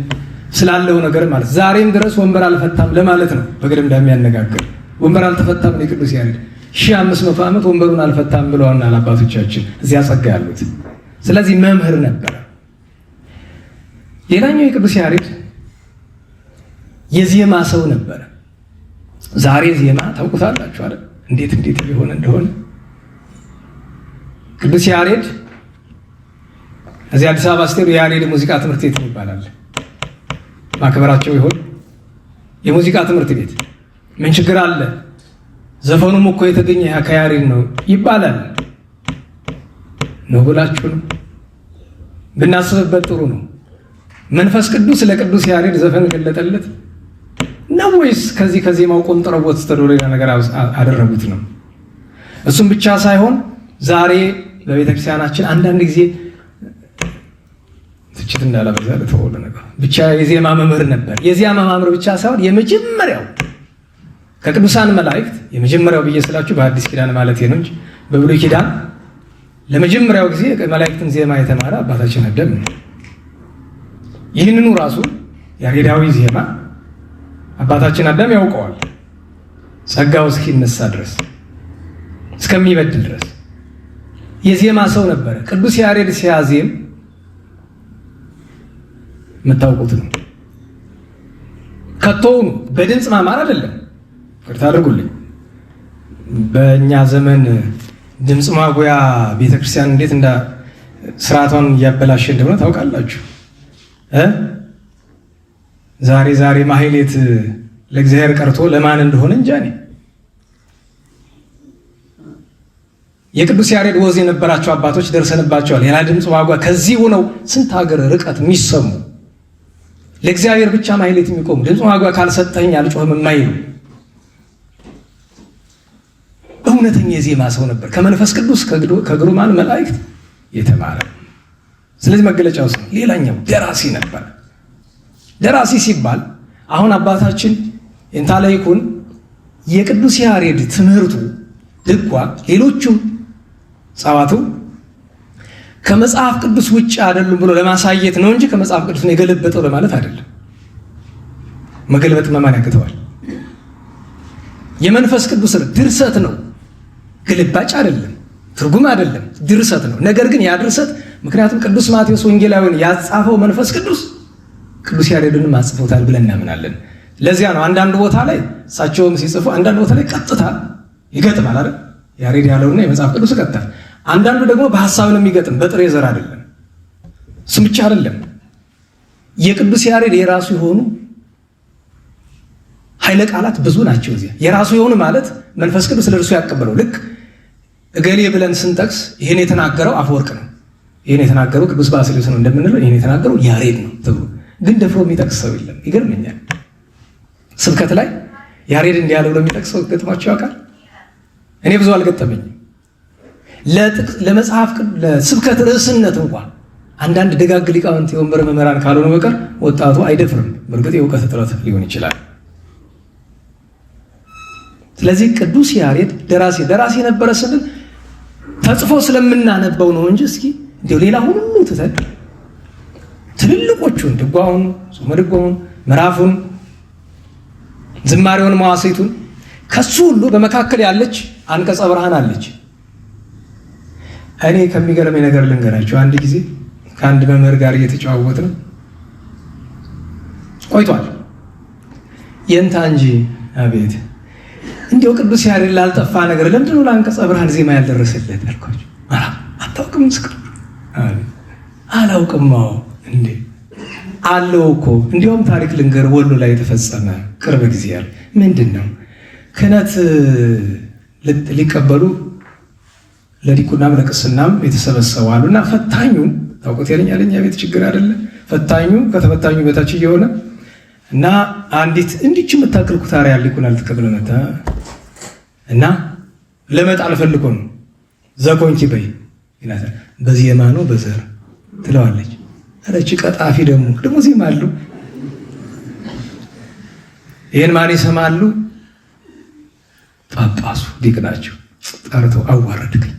ስላለው ነገር ማለት ዛሬም ድረስ ወንበር አልፈታም ለማለት ነው። በግድም እንደሚያነጋግር ወንበር አልተፈታም ነው ቅዱስ ያሬድ 1500 ዓመት ወንበሩን አልፈታም ብለዋል አባቶቻችን እዚያ ጸጋ ያሉት። ስለዚህ መምህር ነበር። ሌላኛው የቅዱስ ያሬድ የዜማ ሰው ነበር። ዛሬ ዜማ ታውቁታላችሁ አይደል? እንዴት ሊሆን እንደሆነ ቅዱስ ያሬድ እዚህ አዲስ አበባ ስትሄዱ የያሬድ ሙዚቃ ትምህርት ቤት ይባላል። ማክበራቸው ይሆን የሙዚቃ ትምህርት ቤት ምን ችግር አለ? ዘፈኑም እኮ የተገኘ ከያሬድ ነው ይባላል። ነው ብላችሁ ነው ብናስብበት ጥሩ ነው። መንፈስ ቅዱስ ለቅዱስ ያሬድ ዘፈን ገለጠለት ነው ወይስ ከዜማው ቆንጥረው ወጥተው ሌላ ነገር አደረጉት ነው? እሱም ብቻ ሳይሆን ዛሬ በቤተክርስቲያናችን አንዳንድ ጊዜ ትችት እንዳላበዛ ለተወለ ነገር ብቻ የዜማ መምህር ነበር። የዜማ መምህር ብቻ ሳይሆን የመጀመሪያው ከቅዱሳን መላእክት የመጀመሪያው ብዬ ስላችሁ በአዲስ ኪዳን ማለት ነው እንጂ በብሉይ ኪዳን ለመጀመሪያው ጊዜ መላእክትን ዜማ የተማረ አባታችን አዳም ነው። ይህንኑ ራሱ ያሬዳዊ ዜማ አባታችን አዳም ያውቀዋል። ጸጋው እስኪነሳ ድረስ እስከሚበድል ድረስ የዜማ ሰው ነበረ። ቅዱስ ያሬድ ሲያዜም የምታውቁት ነው። ከቶውኑ በድምፅ ማማር አይደለም። ፍርድ አድርጉልኝ። በእኛ ዘመን ድምፅ ማጉያ ቤተክርስቲያን እንዴት እንደ ስርዓቷን እያበላሸ እንደሆነ ታውቃላችሁ። ዛሬ ማህሌት ለእግዚአብሔር ቀርቶ ለማን እንደሆነ እንጃ። የቅዱስ ያሬድ ወዝ የነበራቸው አባቶች ደርሰንባቸዋል። ያለ ድምፅ ማጉያ ከዚህ ሆነው ስንት ሀገር ርቀት የሚሰሙ ለእግዚአብሔር ብቻ ማህሌት የሚቆሙ ድምፅ ማጉያ ካልሰጠኝ አልጮህም የማይሉ እውነተኛ የዜማ ሰው ነበር። ከመንፈስ ቅዱስ ከግሩማን መላእክት የተማረ። ስለዚህ መገለጫው ሰው። ሌላኛው ደራሲ ነበር። ደራሲ ሲባል አሁን አባታችን እንታለ ይኩን የቅዱስ ያሬድ ትምህርቱ ድጓ፣ ሌሎቹም ጸዋቱ ከመጽሐፍ ቅዱስ ውጭ አይደሉም ብሎ ለማሳየት ነው እንጂ ከመጽሐፍ ቅዱስ ነው የገለበጠው ለማለት አይደለም። መገልበጥ መማን ያቅተዋል። የመንፈስ ቅዱስ ድርሰት ነው፣ ግልባጭ አይደለም፣ ትርጉም አይደለም፣ ድርሰት ነው። ነገር ግን ያ ድርሰት ምክንያቱም ቅዱስ ማቴዎስ ወንጌላዊን ያጻፈው መንፈስ ቅዱስ ያሬድንም አጽፎታል ብለን እናምናለን። ለዚያ ነው አንዳንድ ቦታ ላይ እሳቸውም ሲጽፉ አንዳንድ ቦታ ላይ ቀጥታ ይገጥማል አይደል? ያሬድ ያለውና የመጽሐፍ ቅዱስ ቀጥታ። አንዳንዱ ደግሞ በሐሳብ ነው የሚገጥም፣ በጥሬ ዘር አይደለም። እሱም ብቻ አይደለም፣ የቅዱስ ያሬድ የራሱ የሆኑ ኃይለ ቃላት ብዙ ናቸው። እዚያ የራሱ የሆኑ ማለት መንፈስ ቅዱስ ለእርሱ ያቀበለው ልክ እገሌ ብለን ስንጠቅስ ይህን የተናገረው አፈወርቅ ነው፣ ይህን የተናገረው ቅዱስ ባስልዮስ ነው እንደምንለው ይህን የተናገረው ያሬድ ነው ተብሎ ግን ደፍሮ የሚጠቅስ ሰው የለም። ይገርመኛል። ስብከት ላይ ያሬድ እንዲህ ያለ ብሎ የሚጠቅስ ሰው ገጥሟቸው ያውቃል? እኔ ብዙ አልገጠመኝም። ለመጽሐፍ ለስብከት ርዕስነት እንኳን አንዳንድ ደጋግ ሊቃውንት የወንበር መምህራን ካልሆኑ በቀር ወጣቱ አይደፍርም። በእርግጥ የእውቀት እጥረት ሊሆን ይችላል። ስለዚህ ቅዱስ ያሬድ ደራሲ ነበረ ስንል ተጽፎ ስለምናነበው ነው እንጂ እስኪ እንዲያው ሌላ ሁሉ ትተን ትልልቆቹን ድጓውን፣ ጾመ ድጓውን፣ ምዕራፉን፣ ዝማሬውን፣ መዋሥዕቱን ከሱ ሁሉ በመካከል ያለች አንቀጸ ብርሃን አለች። እኔ ከሚገርመኝ ነገር ልንገራቸው። አንድ ጊዜ ከአንድ መምህር ጋር እየተጨዋወትን ቆይቷል። የእንታ እንጂ አቤት እንዲያው ቅዱስ ያሬድ ላልጠፋ ነገር ለምንድን ነው ለአንቀጸ ብርሃን ዜማ ያልደረሰለት አልኳቸው። አታውቅም? ምስክር አላውቅም። እንዴ አለው እኮ እንዲያውም ታሪክ ልንገር፣ ወሎ ላይ የተፈጸመ ቅርብ ጊዜ ያለ ምንድን ነው ክህነት ሊቀበሉ ለዲቁናም ለቅስናም የተሰበሰቡ አሉና ፈታኙን ታውቁት ያለኛ ቤት ችግር አይደለ ፈታኙ ከተፈታኙ በታች እየሆነ እና አንዲት እንዲች የምታክል ኩታሪያ ሊቁና ልትቀበል መጣ እና ለመጣል ፈልጎ ነው ዘኮንኪ በይ ይላታል። በዜማ ነው በዘር ትለዋለች። አረች ቀጣፊ ደግሞ ዜማ አለው። ይሄን ማን ይሰማሉ? ጳጳሱ ሊቅ ናቸው። ጠርተው አዋረድከኝ፣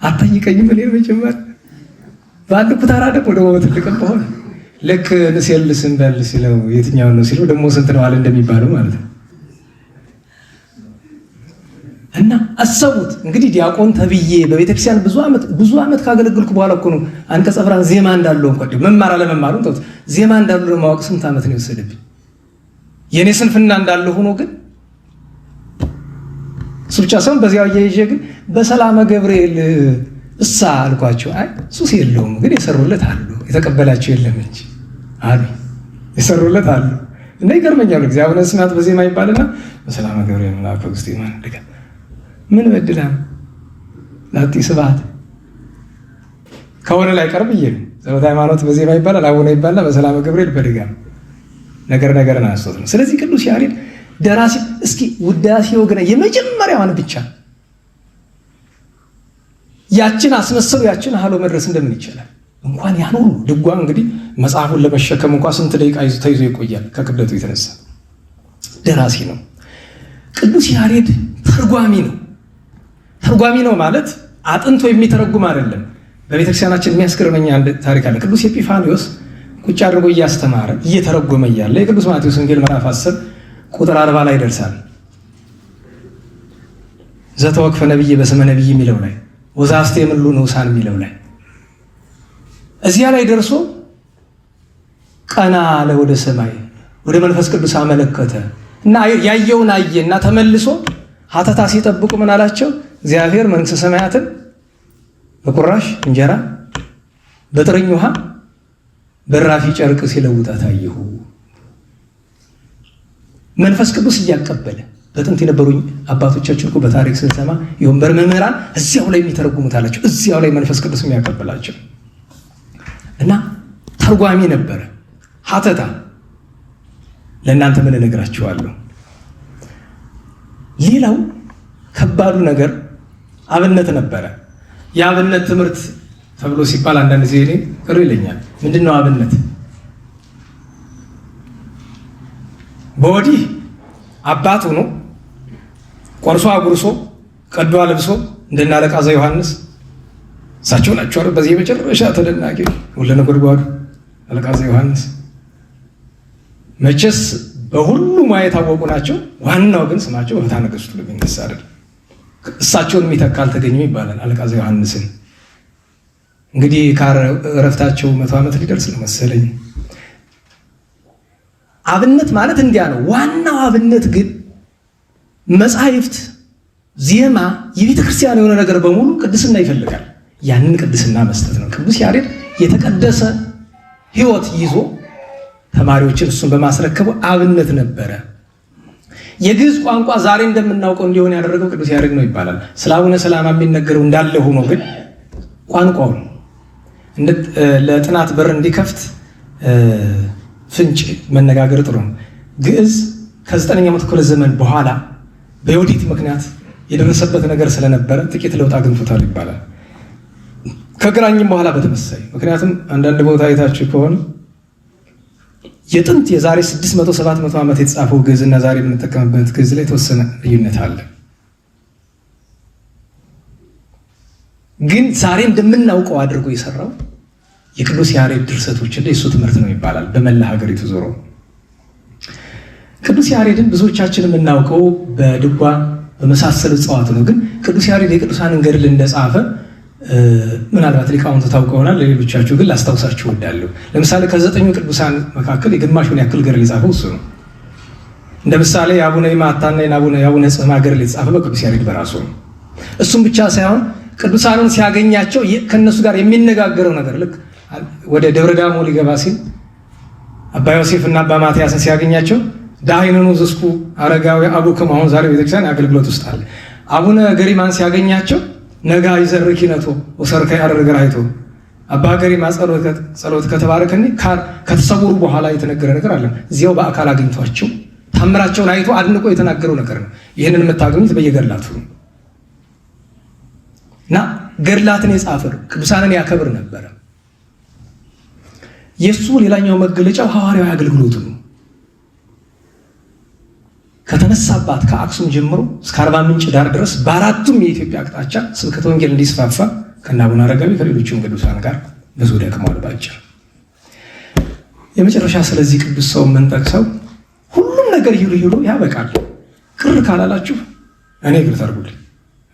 አትጠይቀኝም እኔ መጀመር ባንድ ኩታራ ደግሞ ትልቅም በሆነ ልክ ንሴል ስንበል ሲለው የትኛውን ነው ሲለው ደግሞ ስንት ነው አለ እንደሚባለው ማለት ነው። እና አሰቡት እንግዲህ ዲያቆን ተብዬ በቤተክርስቲያን ብዙ ዓመት ካገለግልኩ በኋላ እኮ ነው አንቀጸ ብርሃን ዜማ እንዳለው እንኳን መማር አለመማሩን ተውት፣ ዜማ እንዳለው ለማወቅ ስንት ዓመት ነው የወሰደብኝ። የኔ ስንፍና እንዳለ ሆኖ ግን እሱ ብቻ ሳይሆን በዚያው እየይዤ ግን በሰላመ ገብርኤል እሳ አልኳቸው። አይ ሱስ የለውም ግን የሰሩለት አሉ፣ የተቀበላቸው የለም እንጂ አሉ፣ የሰሩለት አሉ። እና ይገርመኛል። እግዚአብሔር ስማት በዜማ ይባልና በሰላመ ገብርኤል መልአከ ውስጥ ማን ደጋ ምን በድላ ላቲ ስብሐት ከሆነ ላይ ቀርብ ይል ጸሎተ ሃይማኖት በዜማ ይባላል፣ አቡነ ይባላል፣ በሰላመ ገብርኤል በድጋም ነገርን አስቶት ነው። ስለዚህ ቅዱስ ያሬድ ደራሲ እስኪ ውዳሴው ግን የመጀመሪያዋን ብቻ ያችን አስመሰሉ ያችን አህሎ መድረስ እንደምን ይችላል? እንኳን ያን ሁሉ ድጓ እንግዲህ መጽሐፉን ለመሸከም እንኳን ስንት ደቂቃ ተይዞ ይቆያል። ከክብደቱ የተነሳ ደራሲ ነው። ቅዱስ ያሬድ ተርጓሚ ነው። ተርጓሚ ነው ማለት አጥንቶ የሚተረጉም አይደለም። በቤተክርስቲያናችን የሚያስገርመኝ አንድ ታሪክ አለ። ቅዱስ ኤጲፋንዮስ ቁጭ አድርጎ እያስተማረ እየተረጎመ እያለ የቅዱስ ማቴዎስ ወንጌል ምዕራፍ 10 ቁጥር 40 ላይ ደርሳል። ዘተወክፈ ነቢይ በስመ ነቢይ የሚለው ላይ ወዛስቴ የምሉ ንዑሳን የሚለው ላይ እዚያ ላይ ደርሶ ቀና አለ ወደ ሰማይ ወደ መንፈስ ቅዱስ አመለከተ እና ያየውን አየ እና ተመልሶ ሀተታ ሲጠብቁ ምን አላቸው? እግዚአብሔር መንግሥተ ሰማያትን በቁራሽ እንጀራ በጥርኝ ውሃ በራፊ ጨርቅ ሲለውጣት አየሁ። መንፈስ ቅዱስ እያቀበለ በጥንት የነበሩኝ አባቶቻችን እኮ በታሪክ ስንሰማ የወንበር መምህራን እዚያው ላይ የሚተረጉሙት አላቸው። እዚያው ላይ መንፈስ ቅዱስ የሚያቀበላቸው እና ተርጓሚ ነበረ። ሀተታ ለእናንተ ምን እነግራችኋለሁ። ሌላው ከባዱ ነገር አብነት ነበረ። የአብነት ትምህርት ተብሎ ሲባል አንዳንድ ጊዜ እኔ ቅር ይለኛል። ምንድን ነው አብነት? በወዲህ አባት ሆኖ ቆርሶ አጉርሶ ቀዶ አልብሶ እንደነ አለቃ ዘዮሐንስ እሳቸው ናቸው አይደል? በዚህ የመጨረሻ ተደናቂ ወለ ነጎድጓዱ አለቃ ዘዮሐንስ መቼስ በሁሉ ሙያ የታወቁ ናቸው። ዋናው ግን ስማቸው በፍትሐ ነገሥቱ የሚነሳ አይደል? እሳቸውን የሚተካ አልተገኘም ይባላል። አለቃ ዘዮሐንስን እንግዲህ ከእረፍታቸው 100 ዓመት ሊደርስ ነው መሰለኝ። አብነት ማለት እንዲያ ነው። ዋናው አብነት ግን መጻሕፍት፣ ዜማ፣ የቤተ ክርስቲያን የሆነ ነገር በሙሉ ቅድስና ይፈልጋል። ያንን ቅድስና መስጠት ነው። ቅዱስ ያሬድ የተቀደሰ ሕይወት ይዞ ተማሪዎችን እሱን በማስረከቡ አብነት ነበረ። የግዕዝ ቋንቋ ዛሬ እንደምናውቀው እንዲሆን ያደረገው ቅዱስ ያሬድ ነው ይባላል። ስለ አቡነ ሰላማ የሚነገረው እንዳለ ሆኖ ግን ቋንቋውን ለጥናት በር እንዲከፍት ፍንጭ መነጋገር ጥሩ ነው። ግዕዝ ከ9ኛው መቶ ክፍለ ዘመን በኋላ በዮዲት ምክንያት የደረሰበት ነገር ስለነበረ ጥቂት ለውጥ አግኝቶታል ይባላል። ከግራኝም በኋላ በተመሳሳይ ምክንያቱም አንዳንድ ቦታ አይታችሁ ከሆነ የጥንት የዛሬ 600-700 ዓመት የተጻፈው ግዕዝ እና ዛሬ የምንጠቀምበት ግዕዝ ላይ የተወሰነ ልዩነት አለ። ግን ዛሬ እንደምናውቀው አድርጎ የሰራው የቅዱስ ያሬድ ድርሰቶችና የእሱ ትምህርት ነው ይባላል። በመላ ሀገሪቱ ዞሮ ቅዱስ ያሬድን ብዙዎቻችን የምናውቀው በድጓ በመሳሰሉ እጽዋት ነው። ግን ቅዱስ ያሬድ የቅዱሳንን ገድል እንደጻፈ ምናልባት ሊቃውንቱ ታውቀውናል። ለሌሎቻችሁ ግን ላስታውሳችሁ እወዳለሁ። ለምሳሌ ከ9ኙ ቅዱሳን መካከል የግማሹን ያክል ገድል የጻፈው እሱ ነው። እንደ ምሳሌ የአቡነ ይማታና የአቡነ ጽሕማ ገድል የተጻፈው በቅዱስ ያሬድ በራሱ ነው። እሱም ብቻ ሳይሆን ቅዱሳንን ሲያገኛቸው ከእነሱ ጋር የሚነጋገረው ነገር ልክ ወደ ደብረ ዳሞ ሊገባ ሲል አባ ዮሴፍ እና አባ ማትያስን ሲያገኛቸው ዳህይንኑ ዝስኩ አረጋዊ አቡክም አሁን ዛሬ ቤተክርስቲያን አገልግሎት ውስጥ አለ። አቡነ ገሪማን ሲያገኛቸው ነጋ ይዘርኪነቶ ወሰርከ ያደረገ አይቶ አባ ገሪማ ጸሎት ከተባረከኒ ከተሰውሩ በኋላ የተነገረ ነገር አለ። እዚያው በአካል አግኝቷቸው ታምራቸውን አይቶ አድንቆ የተናገረው ነገር ነው። ይህንን የምታገኙት በየገድላቱ እና ገድላትን የጻፈ ቅዱሳንን ያከብር ነበረ። የእሱ ሌላኛው መገለጫው ሐዋርያዊ አገልግሎቱ ነው። ከተነሳባት ከአክሱም ጀምሮ እስከ አርባ ምንጭ ዳር ድረስ በአራቱም የኢትዮጵያ አቅጣጫ ስብከተ ወንጌል እንዲስፋፋ ከነ አቡነ አረጋዊ ከሌሎችም ቅዱሳን ጋር ብዙ ደክመዋል። ባጭር የመጨረሻ ስለዚህ ቅዱስ ሰው የምንጠቅሰው ሁሉም ነገር ይሉ ያበቃል። ቅር ካላላችሁ እኔ ግር ታርጉልኝ።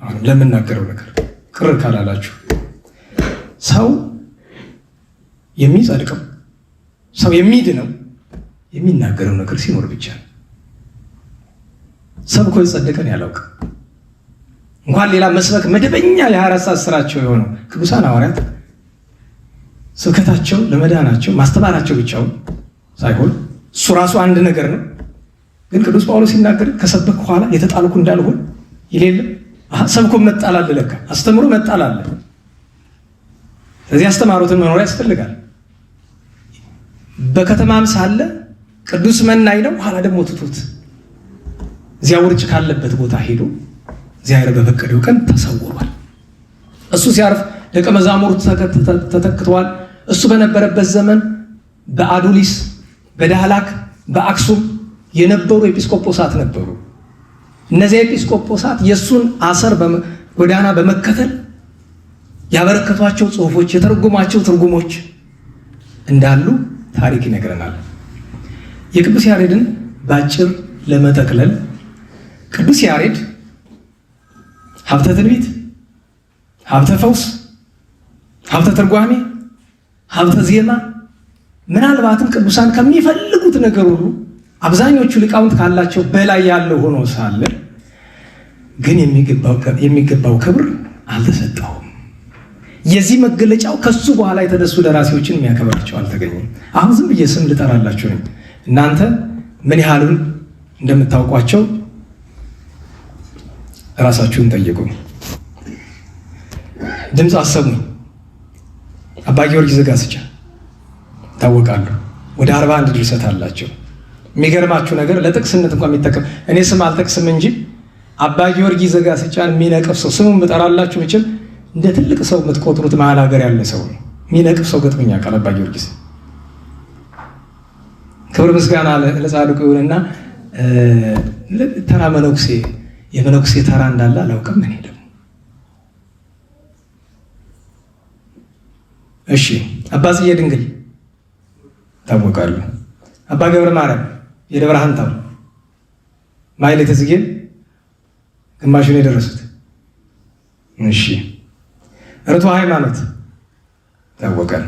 አሁን ለምናገረው ነገር ቅር ካላላችሁ ሰው የሚጸድቀው ሰው የሚድነው የሚናገረው ነገር ሲኖር ብቻ ነው። ሰብኮ የጸደቀን ያላውቅም እንኳን ሌላ መስበክ መደበኛ የ24 ሰዓት ስራቸው የሆነው ቅዱሳን ሐዋርያት ስብከታቸው ለመዳናቸው ማስተማራቸው ብቻውን ሳይሆን እሱ ራሱ አንድ ነገር ነው። ግን ቅዱስ ጳውሎስ ሲናገር ከሰበክ በኋላ የተጣልኩ እንዳልሆን ይሌለ ሰብኮ መጣል አለ፣ ለካ አስተምሮ መጣል አለ። ስለዚህ አስተማሩትን መኖር ያስፈልጋል። በከተማም ሳለ ቅዱስ መናኝ ነው። ኋላ ደግሞ ትቶት እዚያ ውርጭ ካለበት ቦታ ሄዶ እግዚአብሔር በፈቀደው ቀን ተሰውሯል። እሱ ሲያርፍ ደቀ መዛሙርቱ ተተክተዋል። እሱ በነበረበት ዘመን በአዱሊስ፣ በዳህላክ፣ በአክሱም የነበሩ ኤጲስቆጶሳት ነበሩ። እነዚያ ኤጲስቆጶሳት የእሱን አሰር ጎዳና በመከተል ያበረከቷቸው ጽሑፎች፣ የተረጎሟቸው ትርጉሞች እንዳሉ ታሪክ ይነግረናል። የቅዱስ ያሬድን ባጭር ለመጠቅለል ቅዱስ ያሬድ ሀብተ ትንቢት፣ ሀብተ ፈውስ፣ ሀብተ ትርጓሜ፣ ሀብተ ዜማ ምናልባትም ቅዱሳን ከሚፈልጉት ነገር ሁሉ አብዛኞቹ ሊቃውንት ካላቸው በላይ ያለው ሆኖ ሳለ ግን የሚገባው ክብር አልተሰጠውም። የዚህ መገለጫው ከሱ በኋላ የተነሱ ደራሲዎችን የሚያከብራቸው አልተገኘም። አሁን ዝም ብዬ ስም ልጠራላችሁ ነኝ። እናንተ ምን ያህሉን እንደምታውቋቸው ራሳችሁን ጠይቁ። ድምፅ አሰሙኝ። አባ ጊዮርጊስ ዘጋስጫ ይታወቃሉ። ወደ 41 ድርሰት አላቸው። የሚገርማችሁ ነገር ለጥቅስነት እንኳን የሚጠቀም እኔ ስም አልጠቅስም እንጂ አባ ጊዮርጊስ ዘጋስጫን የሚነቅፍ ሰው ስሙን ብጠራላችሁ ብችል እንደ ትልቅ ሰው የምትቆጥሩት መሀል ሀገር ያለ ሰው ነው። የሚነቅፍ ሰው ገጥሞኛ ቃል አባ ጊዮርጊስ ክብር ምስጋና ለጻድቁ ይሁንና ተራ መነኩሴ የመነኩሴ ተራ እንዳለ አላውቅም። እኔ ደግሞ እሺ አባ ጽዬ ድንግል ታወቃሉ። አባ ገብረ ማርያም የደብረ ሐንታው ማይሌተ ጽጌን ግማሹን የደረሱት እሺ ርቱ ሃይማኖት ታወቃል።